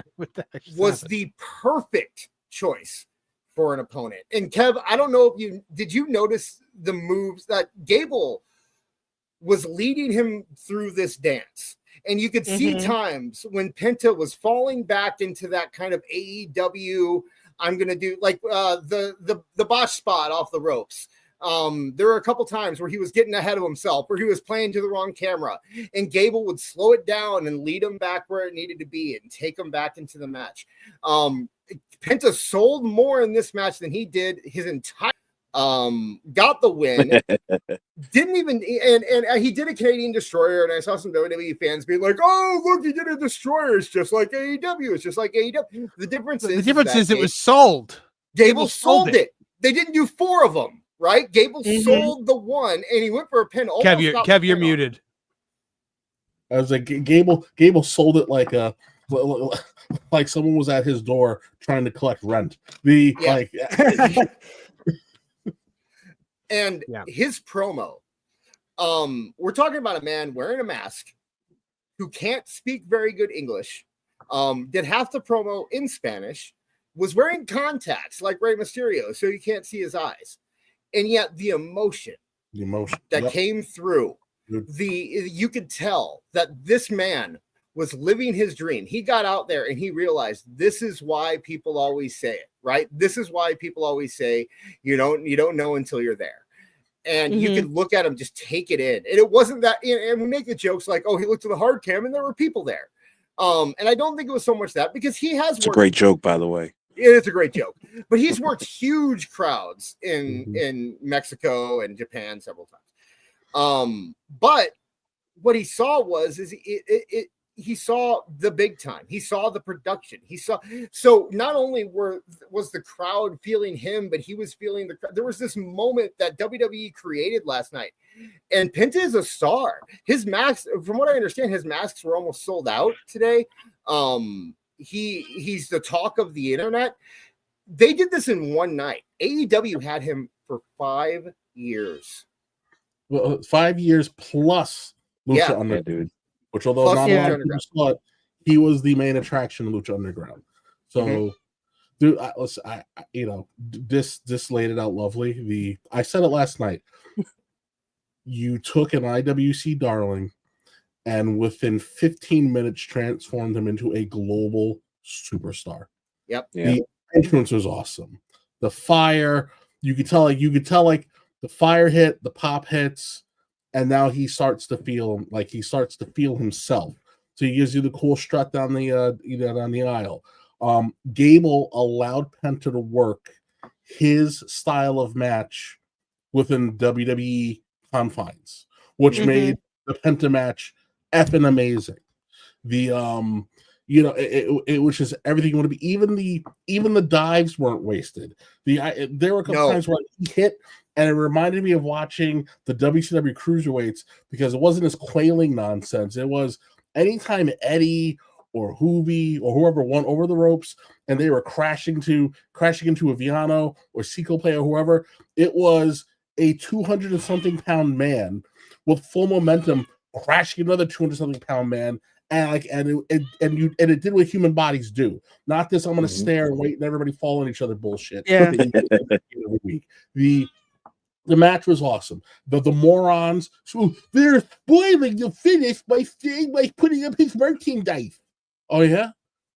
was the perfect choice for an opponent. And Kev, I don't know if did you notice the moves that Gable was leading him through this dance? And you could see times when Penta was falling back into that kind of AEW, I'm going to do like the botch spot off the ropes. There were a couple times where he was getting ahead of himself, where he was playing to the wrong camera, and Gable would slow it down and lead him back where it needed to be and take him back into the match. Penta sold more in this match than he did his entire got the win. Didn't even and he did a Canadian Destroyer, and I saw some WWE fans being like, "Oh, look, he did a Destroyer. It's just like AEW. It's just like AEW." The difference is it was sold. Gable sold it. They didn't do 4 of them, right? Gable sold the one, and he went for a pin. Kev, you're muted. I was like, Gable sold it like someone was at his door trying to collect rent. And his promo, we're talking about a man wearing a mask who can't speak very good English, did half the promo in Spanish, was wearing contacts like Rey Mysterio, so you can't see his eyes. And yet the emotion that came through, you could tell that this man was living his dream. He got out there and he realized this is why people always say it, right? This is why people always say you don't know until you're there. And you could look at him, just take it in. And it wasn't that, and we make the jokes like, oh, he looked to the hard cam and there were people there. And I don't think it was so much that, because he has It's a great joke, by the way. It is a great joke. But he's worked huge crowds in Mexico and Japan several times. But what he saw was he saw the big time. He saw the production. So not only was the crowd feeling him, but he was feeling there was this moment that WWE created last night. And Penta is a star. His masks, from what I understand, his masks were almost sold out today. He's the talk of the internet. They did this in one night. AEW had him for 5 years. Well, 5 years plus Lucha Underground, dude. Which, although Plus not a lot of people saw it, he was the main attraction of Lucha Underground. So, dude, this laid it out lovely. I said it last night. You took an IWC darling, and within 15 minutes, transformed him into a global superstar. Yep. The entrance was awesome. The fire, you could tell the fire hit, the pop hits, and now he starts to feel himself. So he gives you the cool strut down the aisle. Gable allowed Penta to work his style of match within WWE confines, which made the Penta match effing amazing. The it was just everything you want to be. Even the dives weren't wasted. There were a couple times where he hit, and it reminded me of watching the WCW cruiserweights, because it wasn't this quailing nonsense. It was anytime Eddie or Hoovy or whoever went over the ropes and they were crashing into a Viano or Seco Play or whoever, it was a 200 and something pound man with full momentum crashing another 200 something pound man. And it did what human bodies do. Not this I'm going to stare and wait and everybody fall on each other bullshit. Yeah. Every week. The match was awesome. The morons, so they're spoiling the finish by putting up his merchandise. Oh yeah.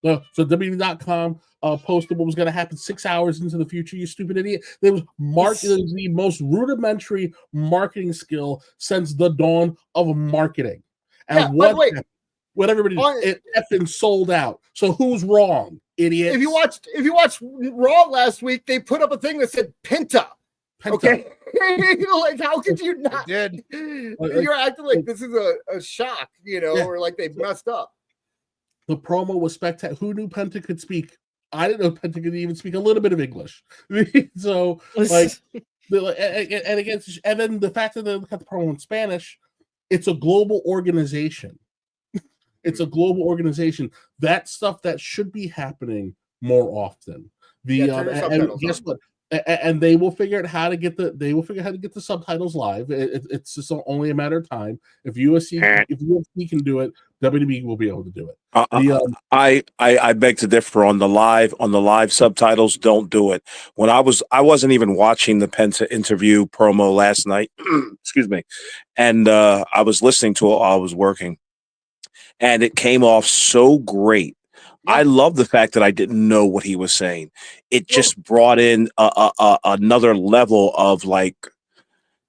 So WWE.com posted what was going to happen 6 hours into the future. You stupid idiot! There was the most rudimentary marketing skill since the dawn of marketing. And what everybody did, it effing sold out. So who's wrong, idiot? If you watched Raw last week, they put up a thing that said Penta. Okay, like how could you not? You're acting like this is a shock, or like they've messed up. The promo was spectacular. Who knew Penta could speak? I didn't know Penta could even speak a little bit of English. So and then the fact that they cut the promo in Spanish, it's a global organization. It's a global organization. That stuff that should be happening more often. And guess what? And they will figure out how to get the subtitles live. It's just only a matter of time. If UFC can do it, WWE will be able to do it. I beg to differ on the live subtitles. Don't do it. I wasn't even watching the Penta interview promo last night. Excuse me, and I was listening to it while I was working, and it came off so great. I love the fact that I didn't know what he was saying. It just brought in another level of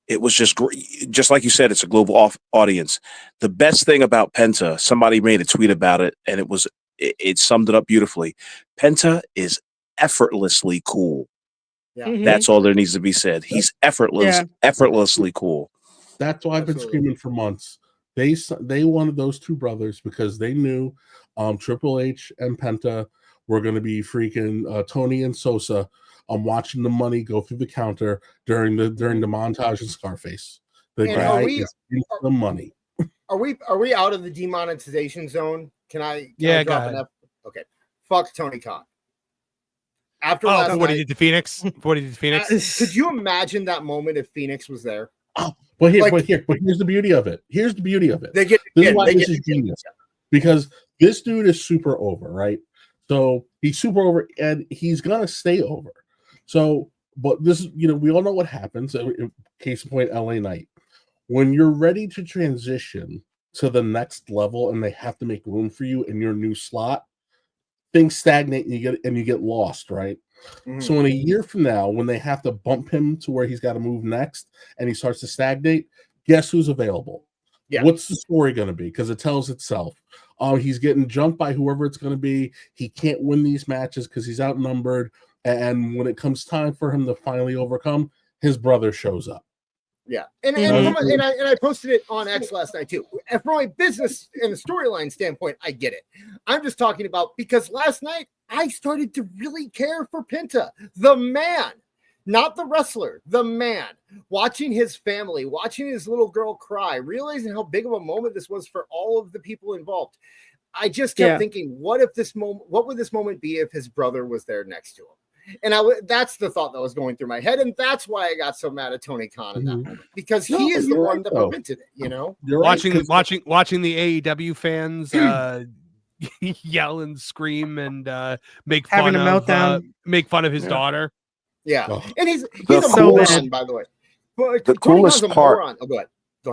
it was just great. Just like you said, it's a global audience. The best thing about Penta, somebody made a tweet about it, and it summed it up beautifully. Penta is effortlessly cool. Yeah. That's all there needs to be said. He's effortlessly cool. That's why I've been screaming for months. They wanted those two brothers because they knew Triple H and Penta were going to be freaking Tony and Sosa. Watching the money go through the counter during the montage in Scarface. The guy is into the money. Are we out of the demonetization zone? Can I drop an F? Okay. Fuck Tony Khan. After last what night, he did to Phoenix? Could you imagine that moment if Phoenix was there? Oh, but here's the beauty of it. This is genius. Because this dude is super over, right? So he's super over, and he's gonna stay over. So, but this is, we all know what happens. Case in point, LA Knight. When you're ready to transition to the next level, and they have to make room for you in your new slot, things stagnate, and you get lost, right? Mm-hmm. So in a year from now, when they have to bump him to where he's got to move next, and he starts to stagnate, guess who's available? Yeah. What's the story going to be? Because it tells itself. He's getting jumped by whoever it's going to be. He can't win these matches because he's outnumbered. And when it comes time for him to finally overcome, his brother shows up. Yeah, and Mhm. I posted it on X last night too. And from a business and a storyline standpoint, I get it. I'm just talking about because last night I started to really care for Penta, the man, not the wrestler, the man. Watching his family, watching his little girl cry, realizing how big of a moment this was for all of the people involved. I just kept thinking, what would this moment be if his brother was there next to him? And that's the thought that was going through my head. And that's why I got so mad at Tony Khan in that moment, because he is the one that prevented it, you know? You're watching the AEW fans yell and scream and make Having fun a of meltdown. his daughter. Yeah. Oh. And he's The a coolest- moron, by the way. But the Tony coolest Khan's a part- moron. Oh, go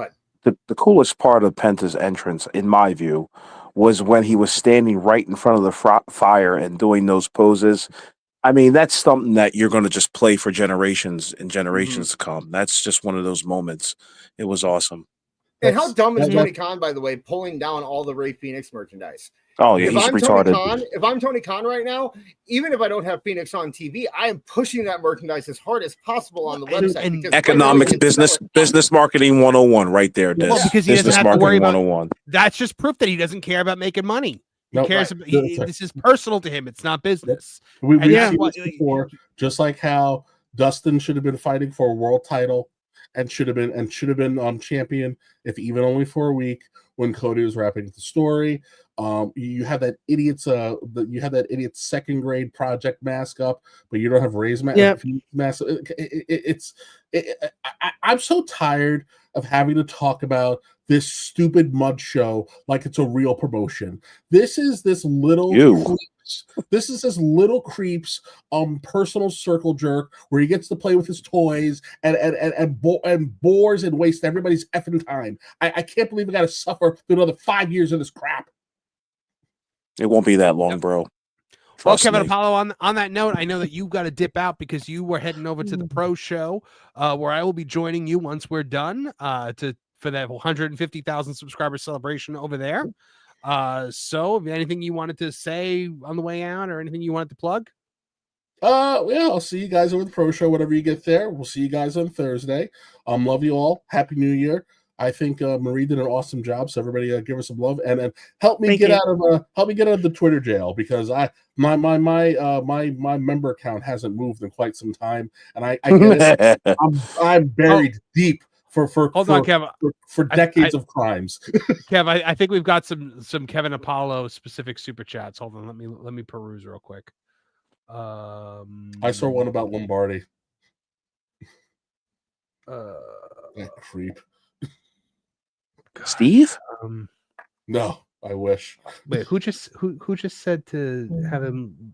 ahead. The coolest part of Penta's entrance, in my view, was when he was standing right in front of the fire and doing those poses. I mean, that's something that you're going to just play for generations and generations to come. That's just one of those moments. It was awesome. And how dumb is Tony Khan, by the way, pulling down all the Ray Phoenix merchandise? Oh, yeah, he's retarded. If I'm Tony Khan right now, even if I don't have Phoenix on TV, I am pushing that merchandise as hard as possible on the website. And because economics, business marketing 101 right there, Des. Well, because he doesn't business have to worry about 101. That's just proof that he doesn't care about making money. He cares about this is personal to him. It's not business. We've seen this before, just like how Dustin should have been fighting for a world title and should have been champion, if even only for a week, when Cody was wrapping up the story. You have that idiot's second grade project mask up, but you don't have Ray's mask. I'm so tired of having to talk about this stupid mud show like it's a real promotion. This is this little creep's personal circle jerk where he gets to play with his toys and bores and wastes everybody's effing time. I can't believe I got to suffer through another 5 years of this crap. It won't be that long, bro. Well, Kevin Apollo, on that note, I know that you got to dip out because you were heading over to the pro show where I will be joining you once we're done for that 150,000 subscriber celebration over there. So anything you wanted to say on the way out or anything you wanted to plug? I'll see you guys over the pro show, whatever you get there. We'll see you guys on Thursday. Love you all. Happy New Year. I think Marie did an awesome job. So everybody give her some love and help me get out of the Twitter jail, because my member account hasn't moved in quite some time, and I get it. I'm buried deep for Kev, for decades of crimes. Kev, I think we've got some Kevin Apollo specific super chats. Hold on, let me peruse real quick. I saw one about Lombardi. That creep. Steve? No, I wish. Wait, who just said to have him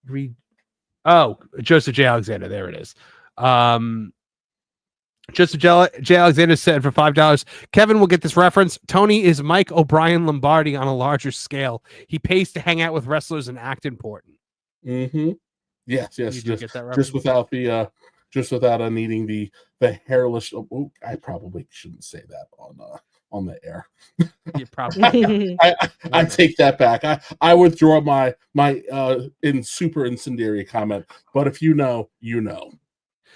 read? Oh, Joseph J. Alexander. There it is. Joseph J. Alexander said for $5, Kevin will get this reference. Tony is Mike O'Brien Lombardi on a larger scale. He pays to hang out with wrestlers and act important. Mm-hmm. Yes. Just without needing the hairless. Oh, I probably shouldn't say that on the air. You probably. I take that back. I withdraw my super incendiary comment. But if you know, you know.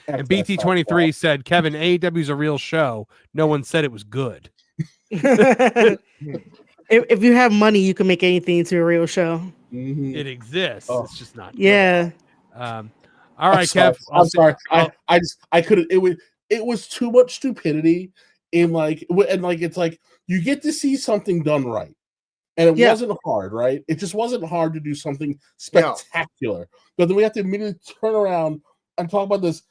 And BT23 said, Kevin, AEW's a real show. No one said it was good. If you have money, you can make anything into a real show. Mm-hmm. It exists. It's just not. Yeah. Good. All right, Kev. I'm sorry. I couldn't. It was too much stupidity in it's like you get to see something done right, and it wasn't hard, right? It just wasn't hard to do something spectacular. But then we have to immediately turn around and talk about this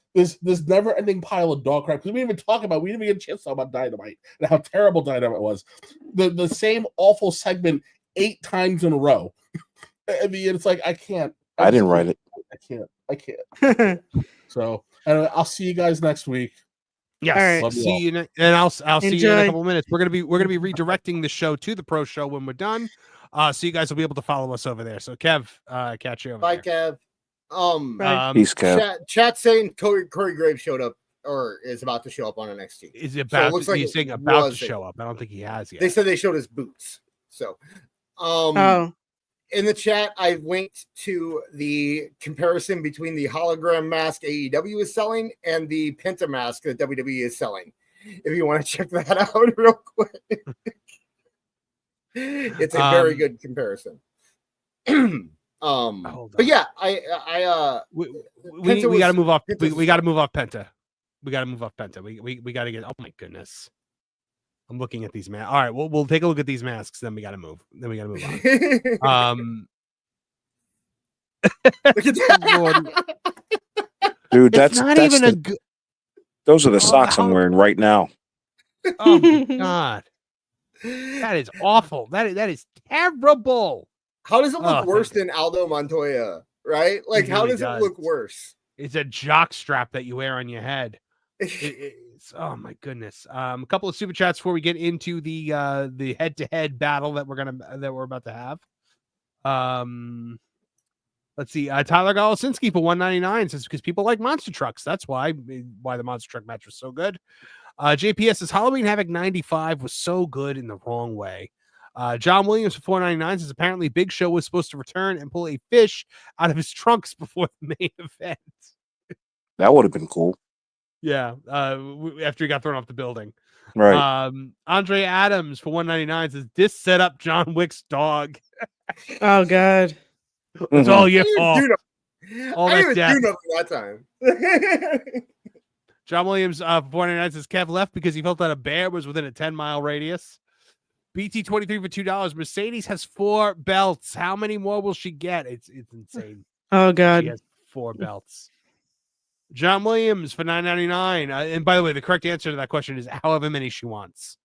never-ending pile of dog crap, because we didn't even get a chance to talk about Dynamite and how terrible Dynamite was. The same awful segment 8 times in a row. I mean, it's like I can't. I didn't write it. I can't. So anyway, I'll see you guys next week. Yes, right. see you, and I'll see you in a couple of minutes. We're gonna be redirecting the show to the pro show when we're done. So you guys will be able to follow us over there. So Kev, catch you over Bye, there. Kev. Peace, Kev. Chat saying Corey Graves showed up or is about to show up on NXT. Is about? So he's saying about to show up. I don't think he has yet. They said they showed his boots. So, in the chat, I've linked to the comparison between the hologram mask AEW is selling and the Penta mask that WWE is selling. If you want to check that out real quick, it's a very good comparison. But yeah, we got to move off. We got to move off Penta. We got to move off Penta. We got to get. Oh my goodness. I'm looking at these masks. All right, we'll take a look at these masks. Then we got to move. Then we got to move on. Look at that. Dude, that's not that's even the, a good. those are the socks I'm wearing right now. Oh my god, that is awful. That is terrible. How does it look worse than Aldo Montoya? Right? Like, how does it look worse? It's a jock strap that you wear on your head. It's, oh my goodness. A couple of super chats before we get into the head-to-head battle that we're about to have. Let's see. Tyler Golosinski for $199 says because people like monster trucks. That's why the monster truck match was so good. JPS says Halloween Havoc 95 was so good in the wrong way. John Williams for $4.99 says apparently Big Show was supposed to return and pull a fish out of his trunks before the main event. That would have been cool. Yeah, after he got thrown off the building. Right. Andre Adams for $1.99 says this set up John Wick's dog. Oh God. It's all your fault. All I didn't do nothing that time. John Williams for $4.99 says Kev left because he felt that a bear was within a 10-mile radius. BT23 for $2. Mercedes has 4 belts. How many more will she get? It's insane. Oh God. She has 4 belts. John Williams for $9.99. And by the way, the correct answer to that question is however many she wants.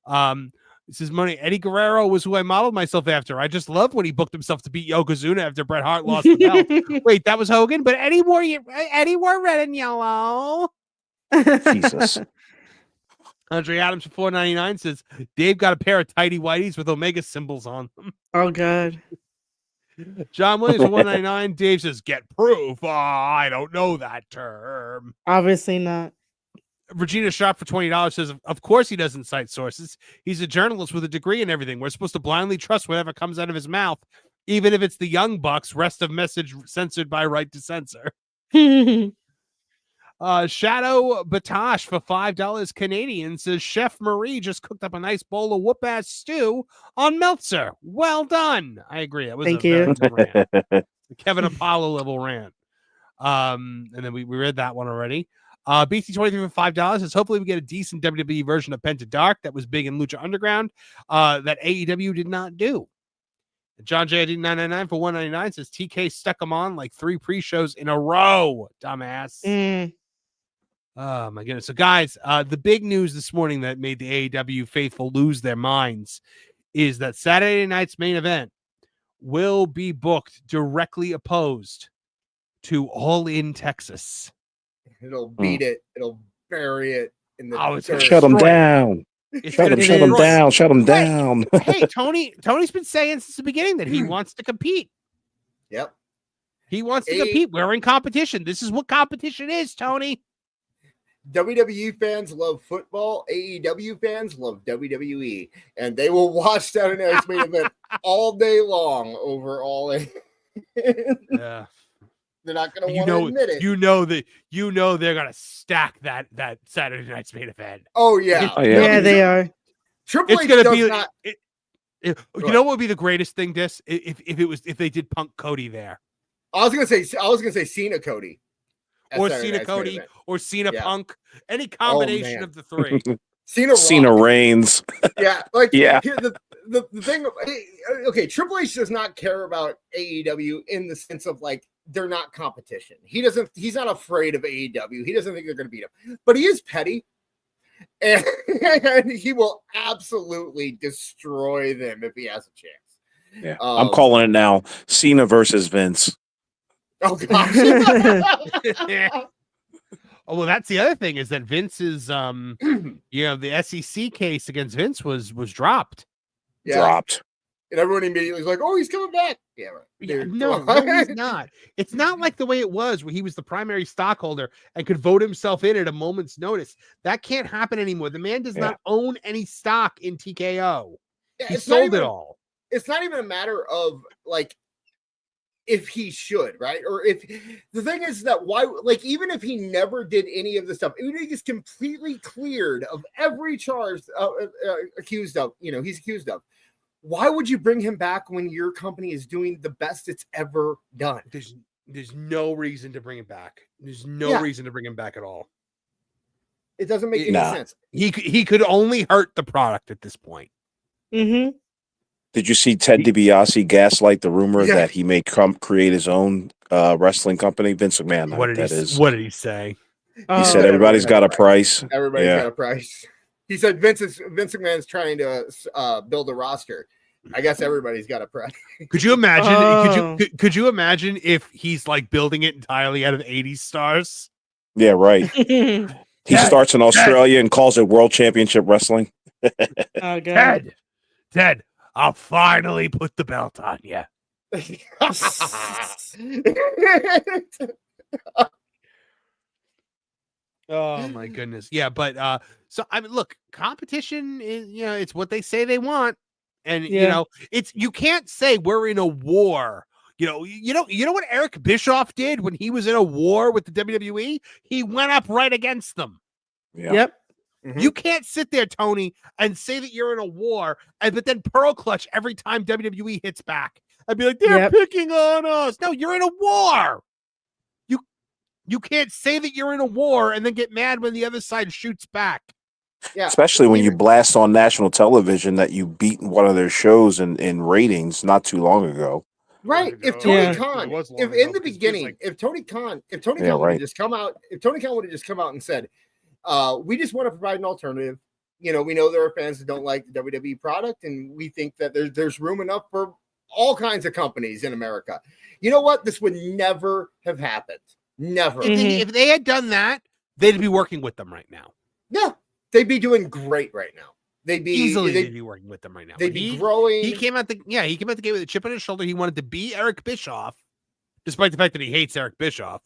This is money. Eddie Guerrero was who I modeled myself after. I just loved when he booked himself to beat Yokozuna after Bret Hart lost the belt. Wait, that was Hogan? But Eddie wore red and yellow. Jesus. Andre Adams for $4.99 says Dave got a pair of tighty whities with Omega symbols on them. Oh God. John Williams for $1.99. Dave says get proof. Oh, I don't know that term. Obviously not. Regina Sharp for $20 says, of course he doesn't cite sources. He's a journalist with a degree and everything. We're supposed to blindly trust whatever comes out of his mouth, even if it's the Young Bucks, rest of message censored by right to censor. Shadow Batash for $5 Canadian says Chef Marie just cooked up a nice bowl of whoop-ass stew on Meltzer. Well done. I agree. That was Thank you. Very good rant. Kevin Apollo level rant. And then we read that one already. BT23 for $5 says hopefully we get a decent WWE version of Penta Dark that was big in Lucha Underground that AEW did not do. John J. $9.99 for $1.99 says TK stuck them on like 3 pre-shows in a row, dumbass. Oh my goodness. So guys, the big news this morning that made the AEW faithful lose their minds is that Saturday night's main event will be booked directly opposed to All In Texas. It'll beat it. It'll bury it in the dirt. Shut them down. Shut them down. Shut them down. Hey, Tony's been saying since the beginning that he wants to compete. Yep. He wants to compete. We're in competition. This is what competition is, Tony. WWE fans love football. AEW fans love WWE. And they will watch Saturday night's main event all day long over All In. Yeah. They're not going to want to admit it. You know they're going to stack that Saturday night's main event. Oh yeah. Yeah, they are. Triple It's H going to does be not. you know what would be the greatest thing, Dis? If they did Punk Cody there. I was gonna say Cena Cody. Or Cena Cody or Cena Punk. Any combination of the 3. Cena Reigns. Yeah, like yeah. The thing. Okay, Triple H does not care about AEW in the sense of like they're not competition. He's not afraid of AEW. He doesn't think they're going to beat him, but he is petty, and he will absolutely destroy them if he has a chance. Yeah, I'm calling it now. Cena versus Vince. Oh gosh. Oh well, that's the other thing is that Vince's the SEC case against Vince was dropped. Yeah. Dropped. And everyone immediately was like, "Oh, he's coming back." Yeah, right. Yeah, no, he's not. It's not like the way it was where he was the primary stockholder and could vote himself in at a moment's notice. That can't happen anymore. The man does not own any stock in TKO. Yeah, he sold it all. it's not even a matter of like if he should, right? Or if the thing is that why, like, even if he never did any of the stuff, even if he's completely cleared of every charge accused of, he's accused of, why would you bring him back when your company is doing the best it's ever done? There's no reason to bring him back. There's no reason to bring him back at all. It doesn't make any sense. He could only hurt the product at this point. Mm-hmm. Did you see Ted DiBiase gaslight the rumor that he may create his own wrestling company? Vince McMahon. What did he say? He said everybody's got a price. Everybody's got a price. He said Vince McMahon's trying to build a roster. I guess everybody's got a price. Could you imagine? Could you imagine if he's like building it entirely out of 80s stars? Yeah, right. He starts in Australia and calls it World Championship Wrestling. Oh, God. Ted, I'll finally put the belt on you. Oh my goodness. Yeah, but so I mean, look, competition is, it's what they say they want. And it's, you can't say we're in a war. You know what Eric Bischoff did when he was in a war with the WWE? He went up right against them. Yeah. Yep. Mm-hmm. You can't sit there, Tony, and say that you're in a war, but then pearl clutch every time WWE hits back. I'd be like, they're picking on us. No, you're in a war. You can't say that you're in a war and then get mad when the other side shoots back. Yeah. Especially when you blast on national television that you beat one of their shows in ratings not too long ago. Right. If Tony Khan, if in the beginning, if Tony Khan would have just come out, and said, we just want to provide an alternative. We know there are fans that don't like the WWE product, and we think that there's room enough for all kinds of companies in America. You know what? This would never have happened. Never. If they had done that, they'd be working with them right now. Yeah. They'd be doing great right now. They'd be working with them right now. They'd be growing. He came out the game with a chip on his shoulder. He wanted to be Eric Bischoff, despite the fact that he hates Eric Bischoff.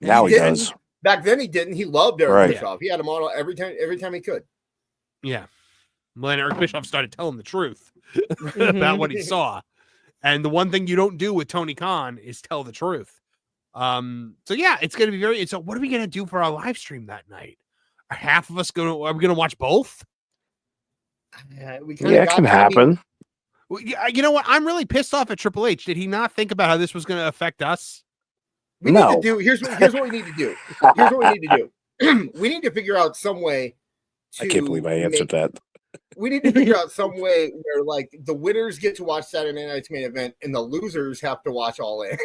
Now he does. Back then he didn't. He loved Eric Bischoff. He had him on every time he could. Yeah. Well, then Eric Bischoff started telling the truth about what he saw. And the one thing you don't do with Tony Khan is tell the truth. So yeah, it's going to be so what are we going to do for our live stream that night? Are half of us are we going to watch both? It can happen. You know what? I'm really pissed off at Triple H. Did he not think about how this was going to affect us? Here's what we need to do. Here's what we need to do. We need to figure out some way I can't believe I answered that. We need to figure out some way where like the winners get to watch Saturday night's main event and the losers have to watch All In.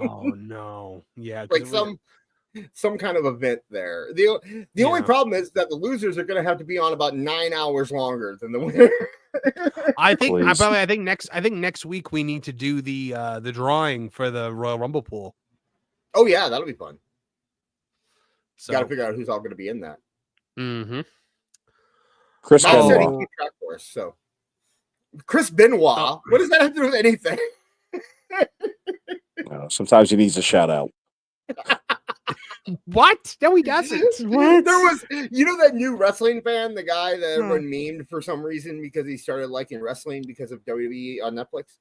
Oh no. Yeah. Like some kind of event there. The only problem is that the losers are going to have to be on about 9 hours longer than the winner. I think next week we need to do the drawing for the Royal Rumble pool. Oh yeah, that'll be fun. So got to figure out who's all going to be in that. Mm-hmm. Chris Benoit. So Chris Benoit. What does that have to do with anything? Sometimes he needs a shout out. What? No, he doesn't. What? There was, that new wrestling fan, the guy that everyone memed for some reason because he started liking wrestling because of WWE on Netflix.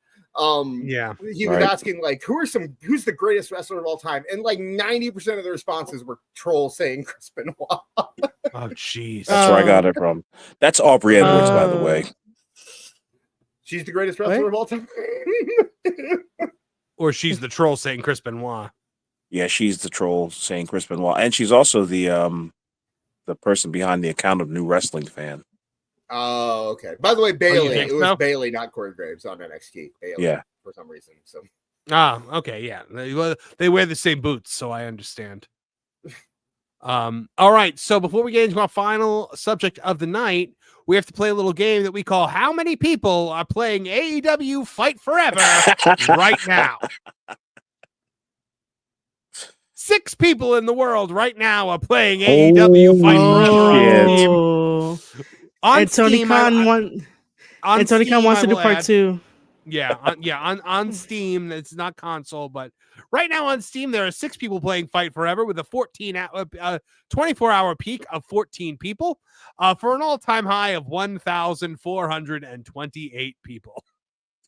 He was asking like, who's the greatest wrestler of all time? And like 90% of the responses were trolls saying Chris Benoit. Oh, jeez. That's where I got it from. That's Aubrey Edwards, by the way. She's the greatest wrestler of all time. Or she's the troll saying Chris Benoit. Yeah, she's the troll saying Chris Benoit, and she's also the person behind the account of New Wrestling Fan. Oh, okay. By the way, Bailey. It was Bailey, not Corey Graves on NXT. Bailey, for some reason. So. Okay, yeah. They wear the same boots, so I understand. All right. So before we get into our final subject of the night, we have to play a little game that we call "How Many People Are Playing AEW Fight Forever Right Now?" 6 people in the world right now are playing AEW Fight Forever on Steam. And Tony Khan wants to do part 2. On Steam. It's not console, but right now on Steam there are 6 people playing Fight Forever with a 24-hour peak of 14 people, for an all-time high of 1,428 people.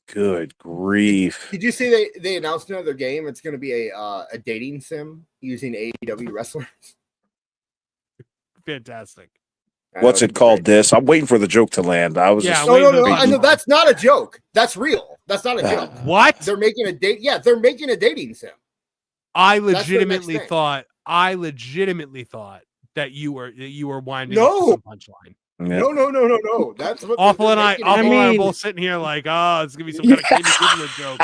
Good grief! Did you see they announced another game? It's going to be a dating sim using AEW wrestlers. Fantastic. What's it called? This? I'm waiting for the joke to land. I was No. I know that's not a joke. That's real. That's not a joke. What? They're making a date. Yeah, they're making a dating sim. I legitimately thought that you were winding up some punchline. Yeah. No. That's what Awful and I are both sitting here like, it's gonna be some kind of Katie Gibbler joke.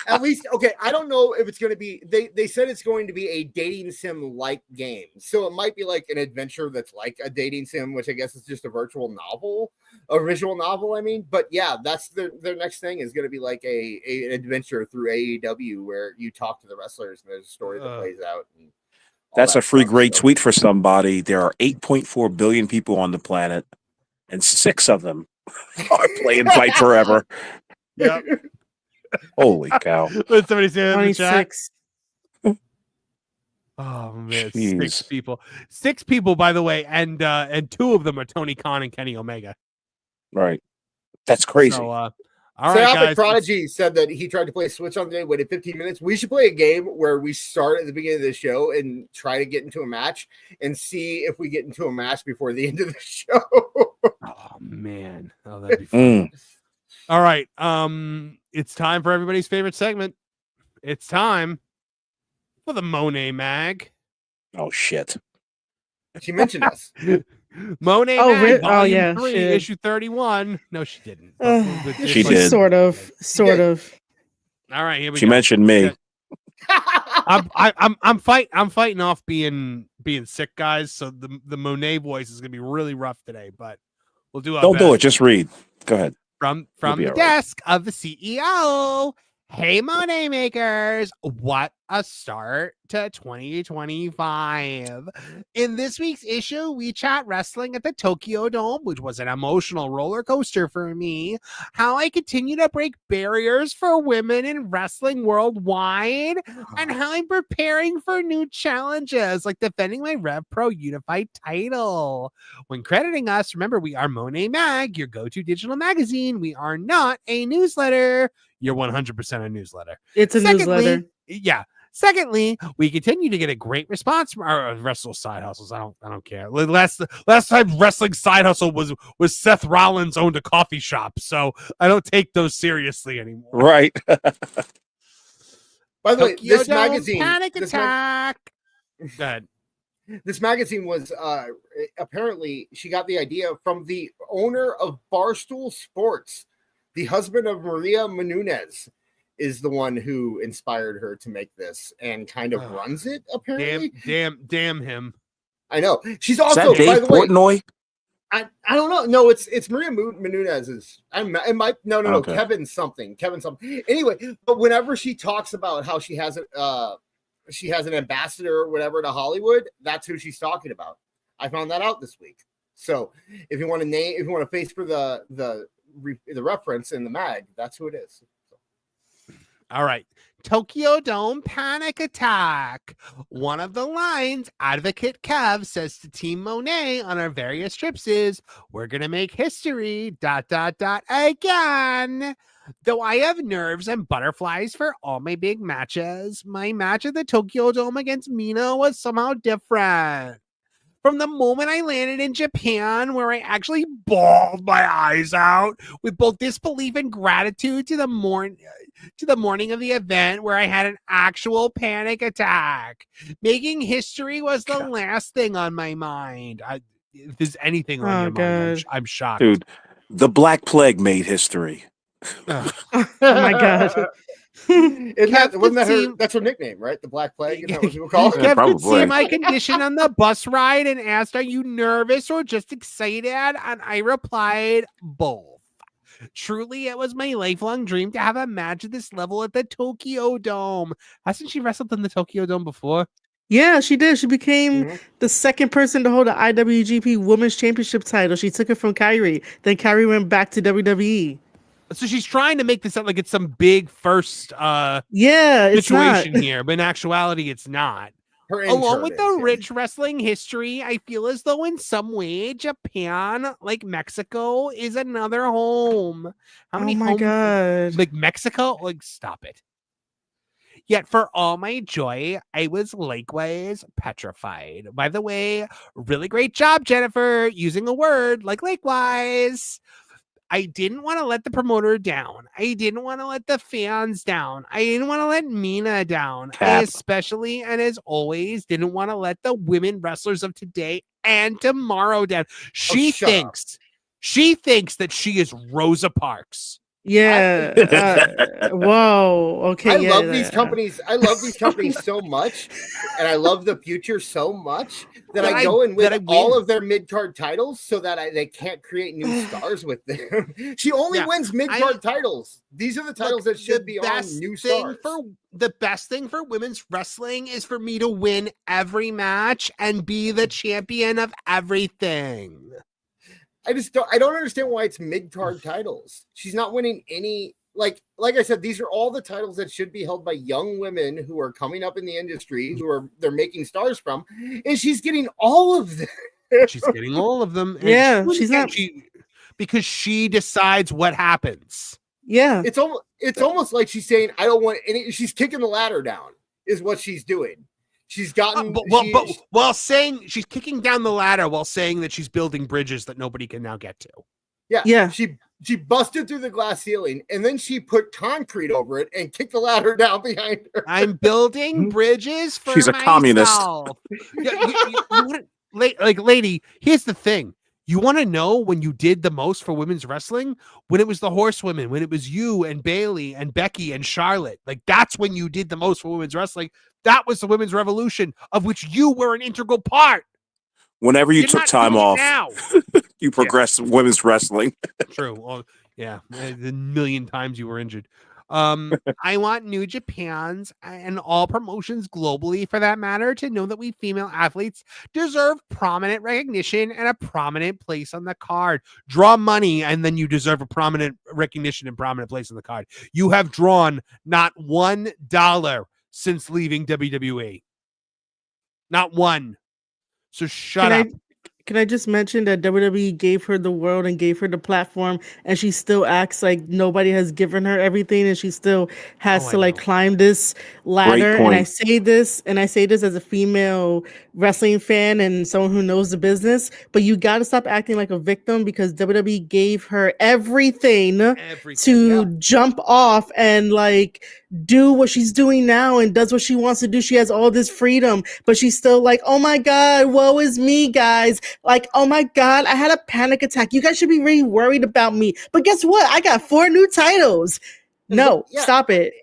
At least, okay. I don't know if it's going to be. They said it's going to be a dating sim like game, so it might be like an adventure that's like a dating sim, which I guess is just a visual novel. I mean, but yeah, that's their next thing is going to be like an adventure through AEW where you talk to the wrestlers and there's a story that plays out. That's a free great tweet for somebody. There are 8.4 billion people on the planet, and 6 of them are playing Fight Forever. Yep. Holy cow! What somebody say in the chat? 26. Oh man, Jeez. 6 people. 6 people, by the way, and 2 of them are Tony Khan and Kenny Omega. Right. That's crazy. So, all right, guys. Prodigy said that he tried to play Switch on the day, waited 15 minutes. We should play a game where we start at the beginning of the show and try to get into a match and see if we get into a match before the end of the show. Oh man, that'd be fun. All right, it's time for everybody's favorite segment. It's time for the Monet Mag. Oh shit! She mentioned us. Monet Mag, Volume 3, issue 31. No, she didn't. She did. Sort of. All right, here we go. She mentioned me. I'm fighting off being sick, guys. So the Monet voice is gonna be really rough today, but we'll do our Don't best. do it. Just read. Go ahead. From the desk of the CEO. Hey, Monet makers, what a start to 2025. In this week's issue, we chat wrestling at the Tokyo Dome, which was an emotional roller coaster for me, how I continue to break barriers for women in wrestling worldwide, and how I'm preparing for new challenges, like defending my Rev Pro Unified title. When crediting us, remember, we are Monet Mag, your go-to digital magazine. We are not a newsletter. You're 100% a newsletter. It's a newsletter. Yeah. Secondly, we continue to get a great response from our Wrestle Side Hustles. I don't care. Last time Wrestling Side Hustle was Seth Rollins owned a coffee shop, so I don't take those seriously anymore. Right. By the way, this magazine, Panic Attack. Go ahead. This magazine was apparently she got the idea from the owner of Barstool Sports. The husband of Maria Menounos is the one who inspired her to make this and kind of runs it, apparently. Damn him. I know. She's also, is that Dave by the Portnoy? way, I don't know. No, it's Maria Menounos. No. Okay. Kevin something. Anyway, but whenever she talks about how she has an ambassador or whatever to Hollywood, that's who she's talking about. I found that out this week. So if you want to face for the reference in the mag, that's who it is. All right. Tokyo Dome Panic Attack. One of the lines Advocate Kev says to Team Monet on our various trips is, we're going to make history, ... again. Though I have nerves and butterflies for all my big matches, my match at the Tokyo Dome against Mina was somehow different. From the moment I landed in Japan, where I actually bawled my eyes out with both disbelief and gratitude to the morning of the event, where I had an actual panic attack. Making history was the last thing on my mind. If there's anything on your mind, I'm shocked. Dude, the Black Plague made history. Oh my God. That's her nickname, right? The Black Plague. Is that what people call it? Kev could see my condition on the bus ride and asked, "Are you nervous or just excited?" And I replied, "Both." Truly, it was my lifelong dream to have a match at this level at the Tokyo Dome. Hasn't she wrestled in the Tokyo Dome before? Yeah, she did. She became the second person to hold the IWGP Women's Championship title. She took it from Kairi. Then Kairi went back to WWE. So she's trying to make this sound like it's some big first it's situation not. here, but in actuality, it's not. Her Along with intern the is, yeah. rich wrestling history, I feel as though in some way Japan, like Mexico, is another home. How many Oh my homes? god. Like Mexico? Like, stop it. Yet for all my joy, I was likewise petrified. By the way, really great job, Jennifer, using a word like likewise. I didn't want to let the promoter down. I didn't want to let the fans down. I didn't want to let Mina down. I Cap. especially, and as always, didn't want to let the women wrestlers of today and tomorrow down. She shut up. thinks that she is Rosa Parks. Yeah. Whoa. Okay. I yeah, love these companies. I love these companies so much, and I love the future so much that I go in with all of their mid-card titles so that they can't create new stars with them. She only wins mid-card titles. These are the titles that should be on new stars. The best thing for women's wrestling is for me to win every match and be the champion of everything. I don't understand why it's mid-card titles. She's not winning any, like I said, these are all the titles that should be held by young women who are coming up in the industry, they're making stars from, and she's getting all of them. She's getting all of them. She's not, because she decides what happens. Yeah. It's almost like she's saying, I don't want any, she's kicking the ladder down is what she's doing. She's gotten, but while saying she's kicking down the ladder while saying that she's building bridges that nobody can now get to. Yeah. She busted through the glass ceiling and then she put concrete over it and kicked the ladder down behind her. I'm building bridges for She's a communist. Lady, here's the thing. You want to know when you did the most for women's wrestling? When it was the horsewomen, when it was you and Bailey and Becky and Charlotte. Like, that's when you did the most for women's wrestling. That was the women's revolution, of which you were an integral part. Whenever you took time off, you progressed women's wrestling. True. Well, yeah, the million times you were injured. I want New Japan's and all promotions globally, for that matter, to know that we female athletes deserve prominent recognition and a prominent place on the card. Draw money, and then you deserve a prominent recognition and prominent place on the card. You have drawn not $1 since leaving WWE. Not one. So shut up. Can I just mention that WWE gave her the world and gave her the platform, and she still acts like nobody has given her everything, and she still has to climb this ladder. And I say this as a female wrestling fan and someone who knows the business, but you got to stop acting like a victim, because WWE gave her everything to jump off and do what she's doing now and does what she wants to do. She has all this freedom, but she's still like, oh my God, woe is me, guys. Like, oh my God, I had a panic attack. You guys should be really worried about me. But guess what? I got 4 new titles. No, stop it.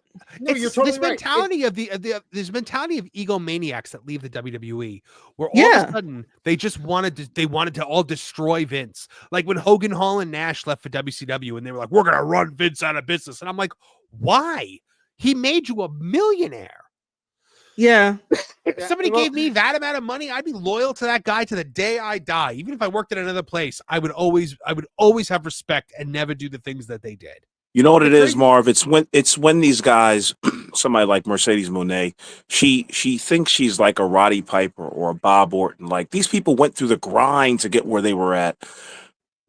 No, you're totally this right. mentality of this mentality of egomaniacs that leave the WWE, where all of a sudden they just wanted to all destroy Vince. Like when Hogan, Hall, and Nash left for WCW, and they were like, "We're gonna run Vince out of business," and I'm like, "Why? He made you a millionaire." Yeah. If somebody gave me that amount of money, I'd be loyal to that guy to the day I die. Even if I worked at another place, I would always have respect and never do the things that they did. You know what it is, Marv? It's when these guys, somebody like Mercedes Mone, she thinks she's like a Roddy Piper or a Bob Orton. Like, these people went through the grind to get where they were at.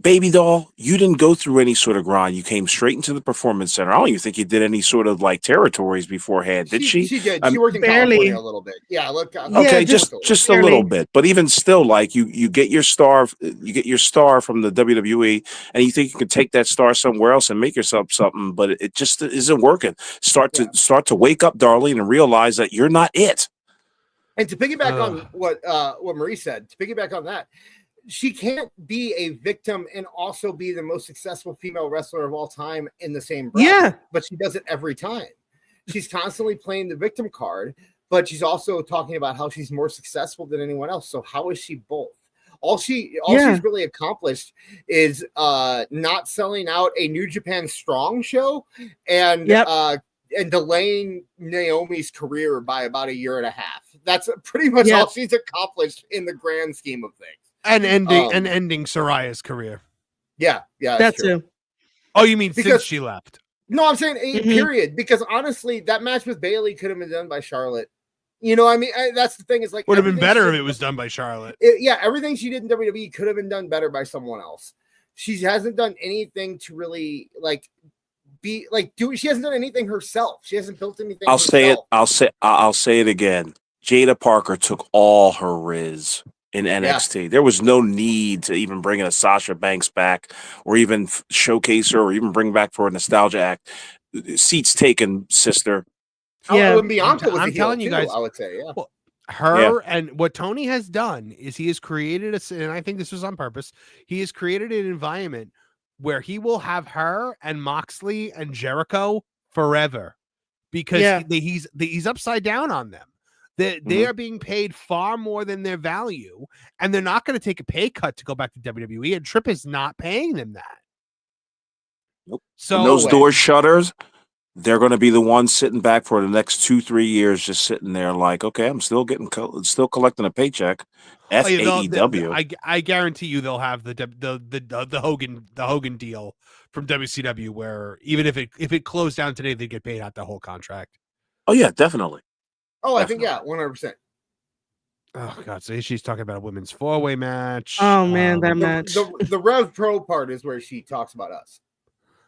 Baby doll, you didn't go through any sort of grind. You came straight into the performance center. I don't even think you did any sort of territories beforehand, did she? She did. She worked in California a little bit. Yeah, look. Okay, just a little bit. But even still, you get your star from the WWE, and you think you can take that star somewhere else and make yourself something, but it just isn't working. Start to wake up, darling, and realize that you're not it. And to piggyback on what Marie said, to piggyback on that, she can't be a victim and also be the most successful female wrestler of all time in the same breath. Yeah. But she does it every time. She's constantly playing the victim card, but she's also talking about how she's more successful than anyone else. So how is she both? All she's really accomplished is not selling out a New Japan Strong show and delaying Naomi's career by about 1.5 years. That's pretty much all she's accomplished in the grand scheme of things. And ending Soraya's career. Yeah, that's true. Oh, you mean Because- since she left? No, I'm saying period. Because honestly, that match with Bayley could have been done by Charlotte. You know, what I mean, that's the thing. Is like Would have been everything better she if did- it was done by Charlotte. Everything she did in WWE could have been done better by someone else. She hasn't done anything to really be like do. She hasn't done anything herself. She hasn't built anything. I'll say it again. Jada Parker took all her riz in NXT. There was no need to even bring in a Sasha Banks back, or even showcase her, or even bring back for a nostalgia act. Seats taken, sister. Yeah, Bianca was I'm telling you guys, I would say, yeah. Well, her and what Tony has done is he has created and I think this was on purpose. He has created an environment where he will have her and Moxley and Jericho forever, because he's upside down on them. They are being paid far more than their value, and they're not going to take a pay cut to go back to WWE. And Tripp is not paying them that. Nope. So when those doors shutters, they're going to be the ones sitting back for the next 2-3 years, just sitting there like, okay, I'm still collecting a paycheck. AEW. I guarantee you they'll have the Hogan deal from WCW, where even if it closed down today, they get paid out the whole contract. Oh yeah, definitely. Oh, I think 100%. Oh God, so she's talking about a women's 4-way match. Oh man, that match. The Rev Pro part is where she talks about us.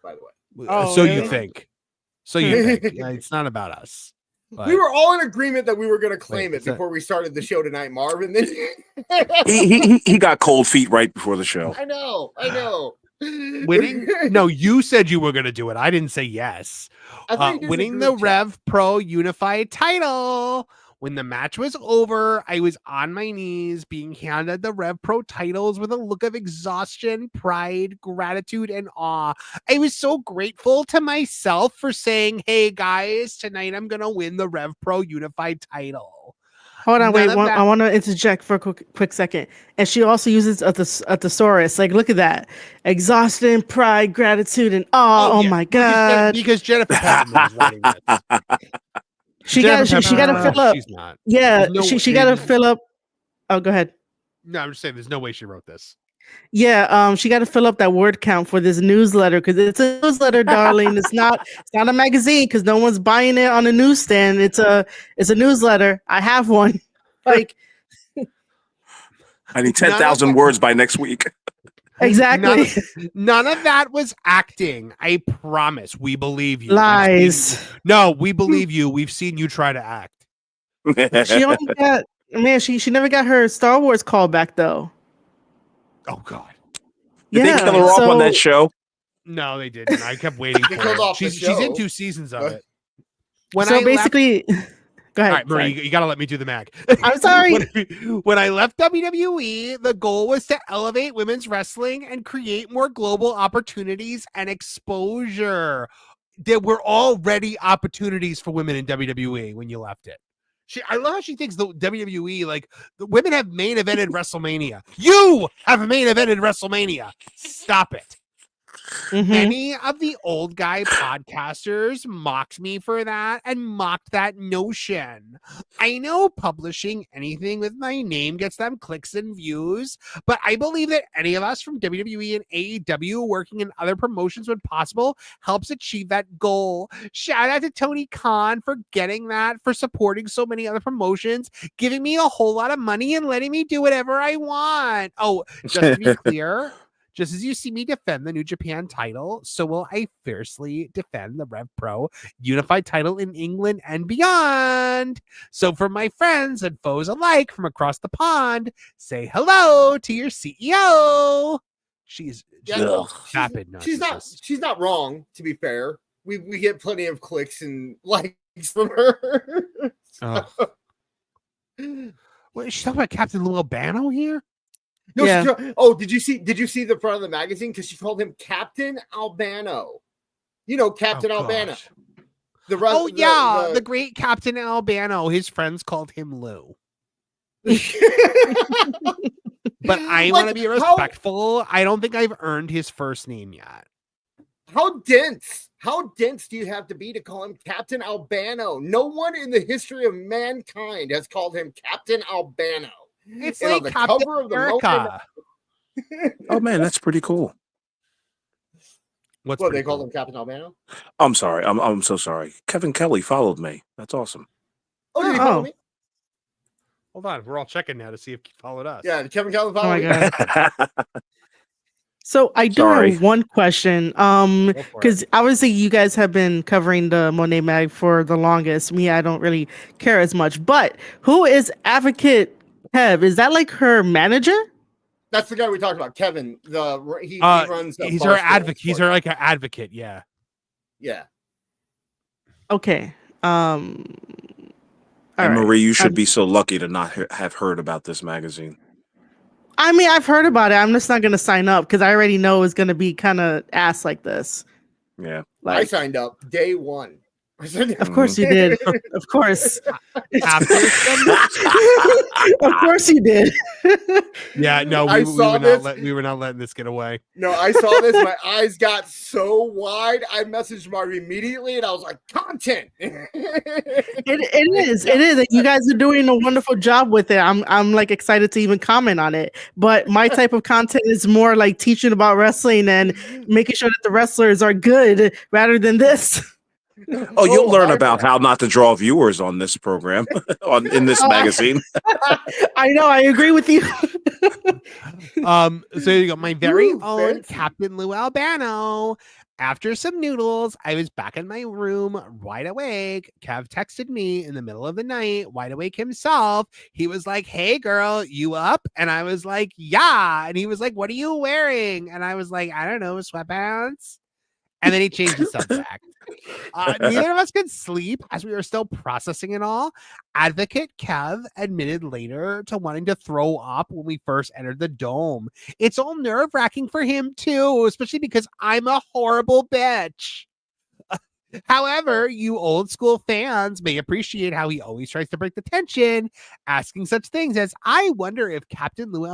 By the way. Oh, so really? you think? So you think? Yeah, it's not about us. But we were all in agreement that we were going to claim it before we started the show tonight, Marvin. Then he got cold feet right before the show. I know. Winning? No, you said you were going to do it. I didn't say yes. Winning the Rev Pro Unified title. When the match was over, I was on my knees being handed the Rev Pro titles with a look of exhaustion, pride, gratitude, and awe. I was so grateful to myself for saying, hey guys, tonight I'm going to win the Rev Pro Unified title. Hold on, I want to interject for a quick second. And she also uses a thesaurus. Like, look at that. Exhaustion, pride, gratitude, and awe. Oh, my God. Because Jennifer Patton was writing this. She got to fill up. She's not. Yeah, she got to fill up. Oh, go ahead. No, I'm just saying there's no way she wrote this. Yeah, she got to fill up that word count for this newsletter, because it's a newsletter, darling. It's not a magazine, because no one's buying it on a newsstand. It's a newsletter. I have one. Like, I need 10,000 words by next week. Exactly. None of that was acting. I promise. We believe you. Lies. We believe you. We've seen you try to act. She only got, man, she never got her Star Wars call back though. Oh God. Did they kill her off on that show? No, they didn't. I kept waiting for her. She's in 2 seasons of it. Go ahead. All right, Marie, you got to let me do the mag. I'm sorry. When I left WWE, the goal was to elevate women's wrestling and create more global opportunities and exposure. There were already opportunities for women in WWE when you left it. I love how she thinks the WWE, like, the women have main evented WrestleMania. You have main evented WrestleMania. Stop it. Mm-hmm. Any of the old guy podcasters mocked me for that and mocked that notion. I know publishing anything with my name gets them clicks and views, but I believe that any of us from WWE and AEW working in other promotions when possible helps achieve that goal. Shout out to Tony Khan for getting that, for supporting so many other promotions, giving me a whole lot of money and letting me do whatever I want. Oh, just to be clear, just as you see me defend the New Japan title, so will I fiercely defend the Rev Pro Unified title in England and beyond. So for my friends and foes alike from across the pond, say hello to your CEO. She's vapid narcissist. She's not wrong, to be fair. We get plenty of clicks and likes from her. What is she talking about? Captain Lou Albano here? No, did you see the front of the magazine? Because she called him Captain Albano. You know, Captain Albano. The great Captain Albano. His friends called him Lou. But I want to be respectful. I don't think I've earned his first name yet. How dense do you have to be to call him Captain Albano? No one in the history of mankind has called him Captain Albano. It's like the cover of the America. Oh man, that's pretty cool. What's What pretty they call cool? him, Captain Albano? I'm sorry. I'm so sorry. Kevin Kelly followed me. That's awesome. Oh, did he follow me? Hold on, we're all checking now to see if he followed us. Yeah, Kevin Kelly Oh followed my me. god. So I do Sorry. have one question. Go for Because it. obviously you guys have been covering the Monet Mag for the longest. Me, I don't really care as much. But who is Advocate Kev? Is that like her manager? That's the guy we talked about, Kevin. He runs. He's her advocate. He's her like an advocate. Yeah. Yeah. Okay. All And right. Marie, you should be so lucky to not have heard about this magazine. I mean, I've heard about it. I'm just not gonna sign up because I already know it's gonna be kind of ass like this. Yeah. I Like, signed up day one. of course you did. Of course. After Of course you did. yeah, no, I saw this. We were not letting this get away. No, I saw this. My eyes got so wide. I messaged Marvin immediately, and I was like, "Content." It is. It is. You guys are doing a wonderful job with it. I'm like excited to even comment on it. But my type of content is more like teaching about wrestling and making sure that the wrestlers are good rather than this. Oh, you'll learn I about how not to draw viewers on this program, in this magazine. I know. I agree with you. So you got my very Ooh, own fancy. Captain Lou Albano. After some noodles, I was back in my room, wide awake. Kev texted me in the middle of the night, wide awake himself. He was like, "Hey, girl, you up?" And I was like, "Yeah." And he was like, "What are you wearing?" And I was like, "I don't know, sweatpants." And then he changed the subject. Neither of us could sleep as we were still processing it all. Advocate Kev admitted later to wanting to throw up when we first entered the dome. It's all nerve-wracking for him too, especially because I'm a horrible bitch. However, you old school fans may appreciate how he always tries to break the tension, asking such things as, "I wonder if Captain Lou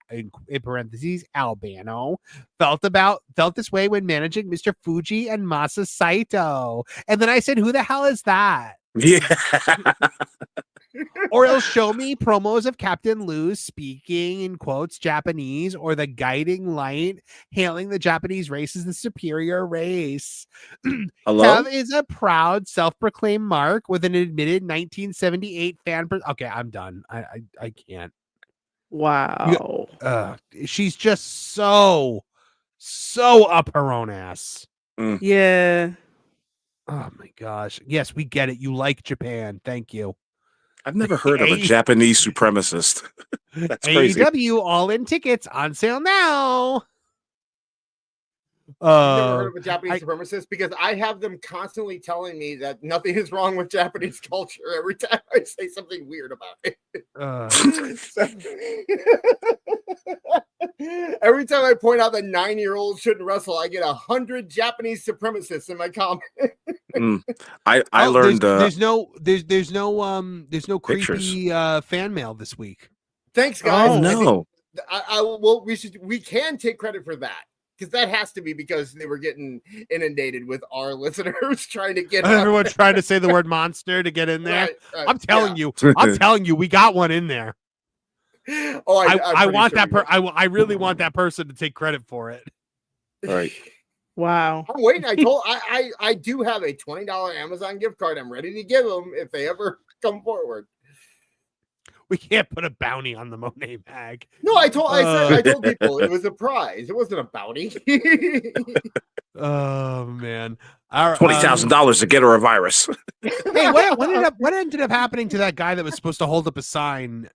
in parentheses Albano felt this way when managing Mr. Fuji and Masa Saito." And then I said, "Who the hell is that?" Yeah. Or he'll show me promos of Captain Lou speaking in quotes Japanese, or the guiding light hailing the Japanese race as the superior race. Hello? Kev is a proud self-proclaimed mark with an admitted 1978 fan. Okay, I'm done. I can't. Wow. She's just so up her own ass. Yeah. Oh my gosh. Yes, we get it. You like Japan. Thank you. I've never heard of a Japanese supremacist. That's crazy. AEW All In tickets on sale now. I've never heard of a Japanese supremacist because I have them constantly telling me that nothing is wrong with Japanese culture every time I say something weird about it. Every time I point out that 9-year-olds shouldn't wrestle, I get 100 Japanese supremacists in my comment. I learned there's no pictures. creepy fan mail this week. Thanks, guys. Oh no. We can take credit for that. Because that has to be because they were getting inundated with our listeners trying to get everyone trying to say the word monster to get in there. Right, I'm telling you, we got one in there. Oh, I want that. I really want that person to take credit for it. Right. Wow. I'm waiting. I do have a $20 Amazon gift card. I'm ready to give them if they ever come forward. We can't put a bounty on the Monet Mag. No, I told people it was a prize. It wasn't a bounty. Oh man, $20,000 to get her a virus. Hey, what ended up happening to that guy that was supposed to hold up a sign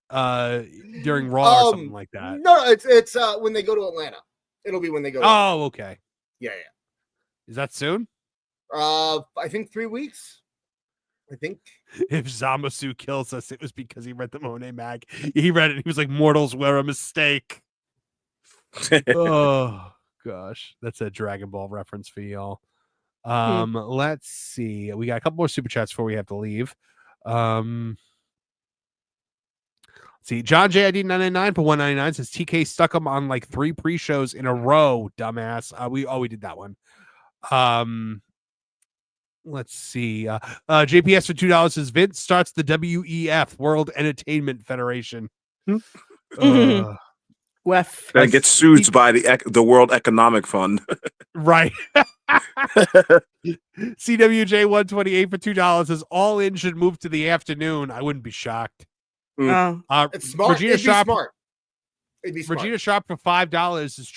during Raw or something like that? No, it's when they go to Atlanta. It'll be when they go. Oh, okay. Yeah. Is that soon? I think 3 weeks. I think. If Zamasu kills us, it was because he read the Monet Mag. He read it and he was like, "Mortals were a mistake." Oh gosh, that's a Dragon Ball reference for y'all. Let's see. We got a couple more super chats before we have to leave. See, John JID 999 for 199 says TK stuck him on like 3 pre-shows in a row, dumbass. We did that one. Let's see. JPS for $2 says Vince starts the WEF, World Entertainment Federation. Wef. And get sued by the World Economic Fund. Right. CWJ 128 for $2 says All In should move to the afternoon. I wouldn't be shocked. It's smart. Regina It'd be Sharp, smart. It'd be smart. Regina Sharp for $5 is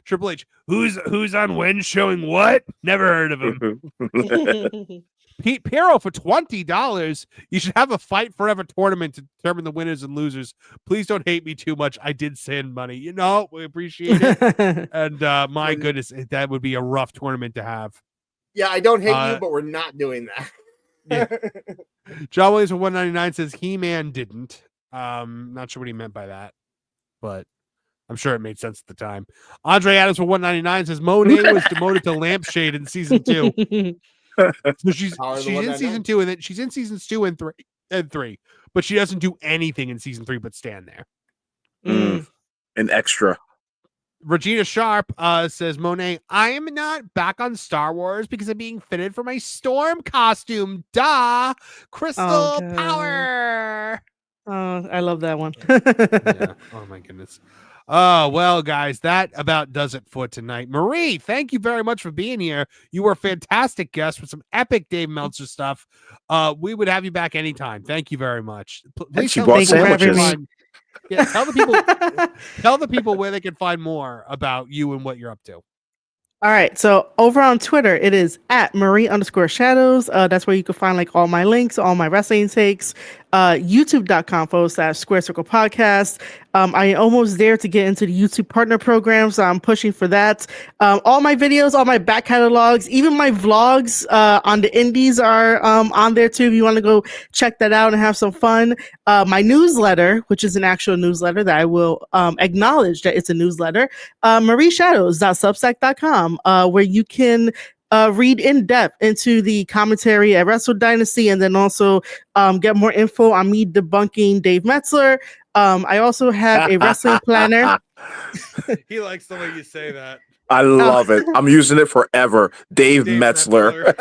Triple H. Who's on when showing what? Never heard of him. Pete Pero for $20. You should have a Fight Forever tournament to determine the winners and losers. Please don't hate me too much. I did send money. You know, we appreciate it. And my goodness, that would be a rough tournament to have. Yeah, I don't hate you, but we're not doing that. Yeah. John Williams for $199 says He-Man didn't. Not sure what he meant by that, but I'm sure it made sense at the time. Andre Adams for $199 says Monet was demoted to Lampshade in season 2. So she's in season 2, and then she's in seasons 2 and 3, but she doesn't do anything in season 3 but stand there. An extra. Regina Sharp says, Monet, I am not back on Star Wars because I'm being fitted for my Storm costume. Duh. Crystal Power. Oh, I love that one. Yeah. Oh, my goodness. Oh, well, guys, that about does it for tonight. Marie, thank you very much for being here. You were a fantastic guest with some epic Dave Meltzer stuff. We would have you back anytime. Thank you very much. Please she bought sandwiches. Yeah, tell the people where they can find more about you and what you're up to. All right. So over on Twitter, it is at Marie_Shadows. That's where you can find like all my links, all my wrestling takes. YouTube.com/Square Circle Podcast. I am almost there to get into the YouTube partner program, so I'm pushing for that. All my videos, all my back catalogs, even my vlogs on the indies are on there too. If you want to go check that out and have some fun. My newsletter, which is an actual newsletter that I will acknowledge that it's a newsletter, marieshadows.substack.com, where you can read in depth into the commentary at Wrestle Dynasty, and then also get more info on me debunking Dave Meltzer. I also have a wrestling planner. He likes the way you say that. I love it. I'm using it forever. Dave Meltzer.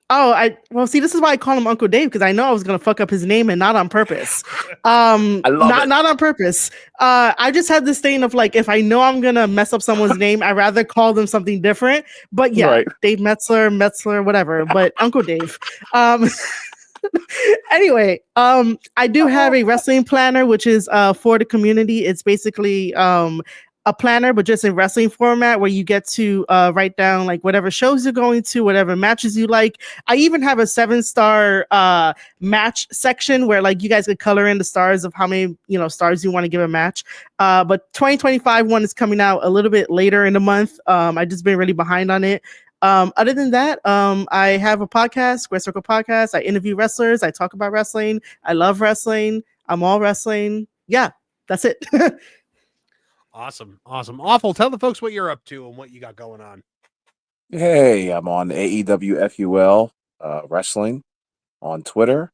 Well, see, this is why I call him Uncle Dave, because I know I was gonna fuck up his name and not on purpose. Not on purpose. I just had this thing of like, if I know I'm gonna mess up someone's name, I'd rather call them something different. But yeah, right. Dave Meltzer, whatever. But Uncle Dave. Anyway, I do have a wrestling planner, which is for the community. It's basically a planner, but just in wrestling format, where you get to write down like whatever shows you're going to, whatever matches you like. I even have a 7-star match section where like you guys could color in the stars of how many stars you want to give a match. But 2025 one is coming out a little bit later in the month. I just been really behind on it. Other than that, I have a podcast, Square Circle Podcast. I interview wrestlers. I talk about wrestling. I love wrestling. I'm all wrestling. Yeah, that's it. Awesome. Awful. Tell the folks what you're up to and what you got going on. Hey, I'm on AEW FUL Wrestling on Twitter.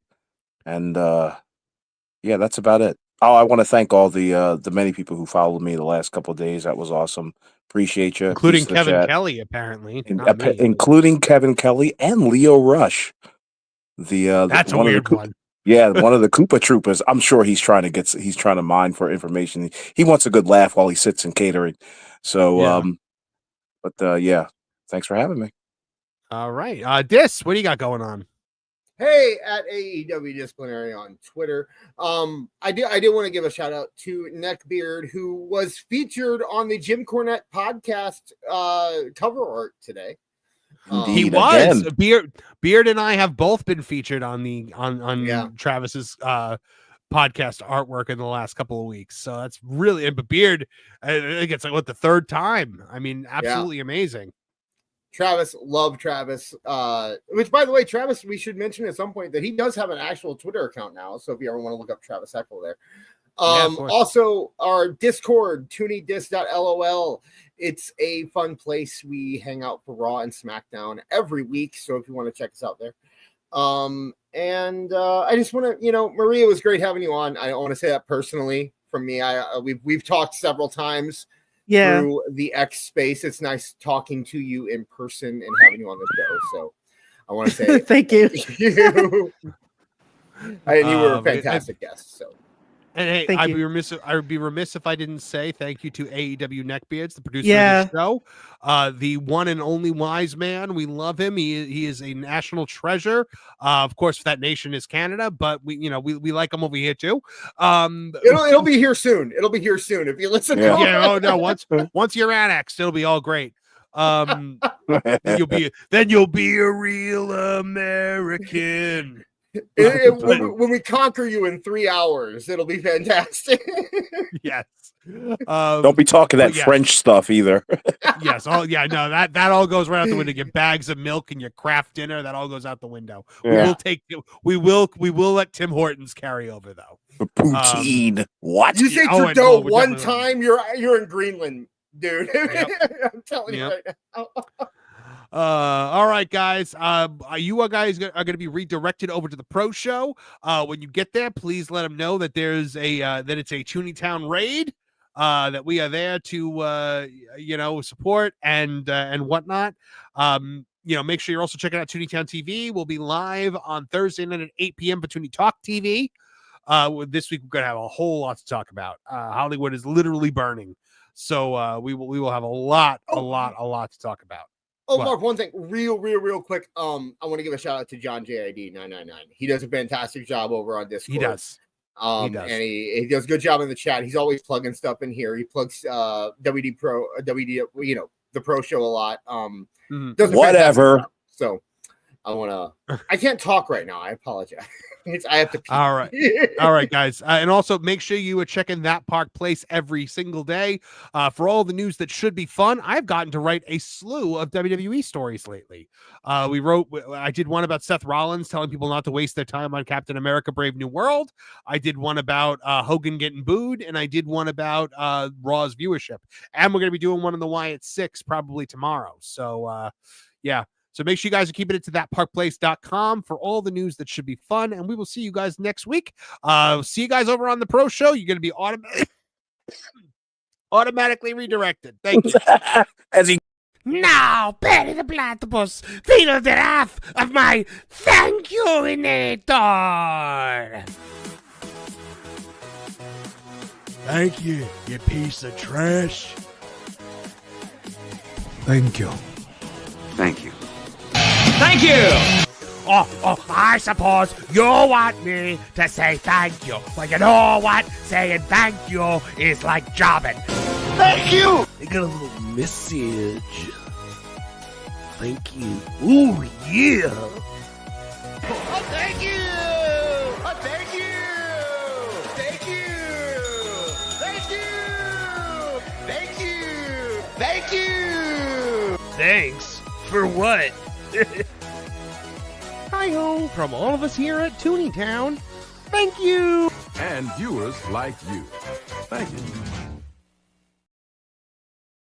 And yeah, that's about it. Oh, I want to thank all the many people who followed me the last couple of days. That was awesome. Appreciate you. Including Kevin Kelly, apparently. Including Kevin Kelly and Leo Rush. That's a weird one. Yeah, one of the Koopa Troopers. I'm sure he's trying to mine for information. He wants a good laugh while he sits in catering. So, yeah. Yeah, thanks for having me. All right. Dis, what do you got going on? Hey, at AEW Disciplinary on Twitter. I do want to give a shout out to Neckbeard, who was featured on the Jim Cornette podcast cover art today. He was. Beard and I have both been featured on Travis's podcast artwork in the last couple of weeks. So that's really, but Beard, I think it's like the third time. I mean, absolutely amazing. Love Travis. Which, by the way, Travis, we should mention at some point that he does have an actual Twitter account now. So if you ever want to look up Travis Heckle there. Also, our Discord, tooney.dis.lol. It's a fun place. We hang out for Raw and SmackDown every week. So if you want to check us out there. And I just want to, Maria, it was great having you on. I don't want to say that personally from me. We've talked several times through the X space. It's nice talking to you in person and having you on the show. So I want to say thank you. And you were a fantastic guest. So And hey, Thank I'd you. be remiss if I didn't say thank you to AEW Neckbeards, the producer Yeah. of the show, the one and only wise man. We love him. He is a national treasure. Of course, that nation is Canada, but we like him over here too. It'll be here soon. It'll be here soon if you listen. Yeah. Yeah. Oh no. Once you're annexed, it'll be all great. Then you'll be a real American. When we conquer you in 3 hours, it'll be fantastic. Yes. Don't be talking that yes. French stuff either. Yes. Oh yeah. No, that all goes right out the window. Your bags of milk and your craft dinner, that all goes out the window. Yeah. We will let Tim Hortons carry over though. Poutine. What? You say Oh, Trudeau we're one definitely- time, you're in Greenland, dude. Yep. I'm telling you Yep. right now. All right, guys. You guys are going to be redirected over to the pro show. When you get there, please let them know that there's that it's a Tooney Town raid. That we are there to support and whatnot. Make sure you're also checking out Tooney Town TV. We'll be live on Thursday night at 8 p.m. for Tooney Talk TV. This week we're gonna have a whole lot to talk about. Hollywood is literally burning, so we will have a lot to talk about. Oh, What? Mark, one thing, real quick. I want to give a shout out to John JID 999. He does a fantastic job over on Discord. He does. And he does a good job in the chat. He's always plugging stuff in here. He plugs WD Pro, the pro show a lot. Does a Whatever. fantastic job. So I can't talk right now. I apologize. I have to pee. All right, guys. And also make sure you are checking That Park Place every single day for all the news that should be fun. I've gotten to write a slew of WWE stories lately. I did one about Seth Rollins telling people not to waste their time on Captain America Brave New World. I did one about Hogan getting booed, and I did one about Raw's viewership. And we're going to be doing one on the Wyatt 6 probably tomorrow. So, yeah. So make sure you guys are keeping it to thatparkplace.com for all the news that should be fun. And we will see you guys next week. See you guys over on the pro show. You're going to be automatically redirected. Thank you. As he Now, Betty the Platypus, feel the wrath of my thank you-inator. Thank you, you piece of trash. Thank you. Thank you. Thank you. Oh, I suppose you want me to say thank you. Well, you know what? Saying thank you is like jobbing. Thank you! I got a little message. Thank you. Ooh, yeah. Oh, thank you! Oh, thank you! Thank you! Thank you! Thank you! Thank you! Thanks for what? Hi-ho from all of us here at Tooney Town. Thank you. And viewers like you. Thank you.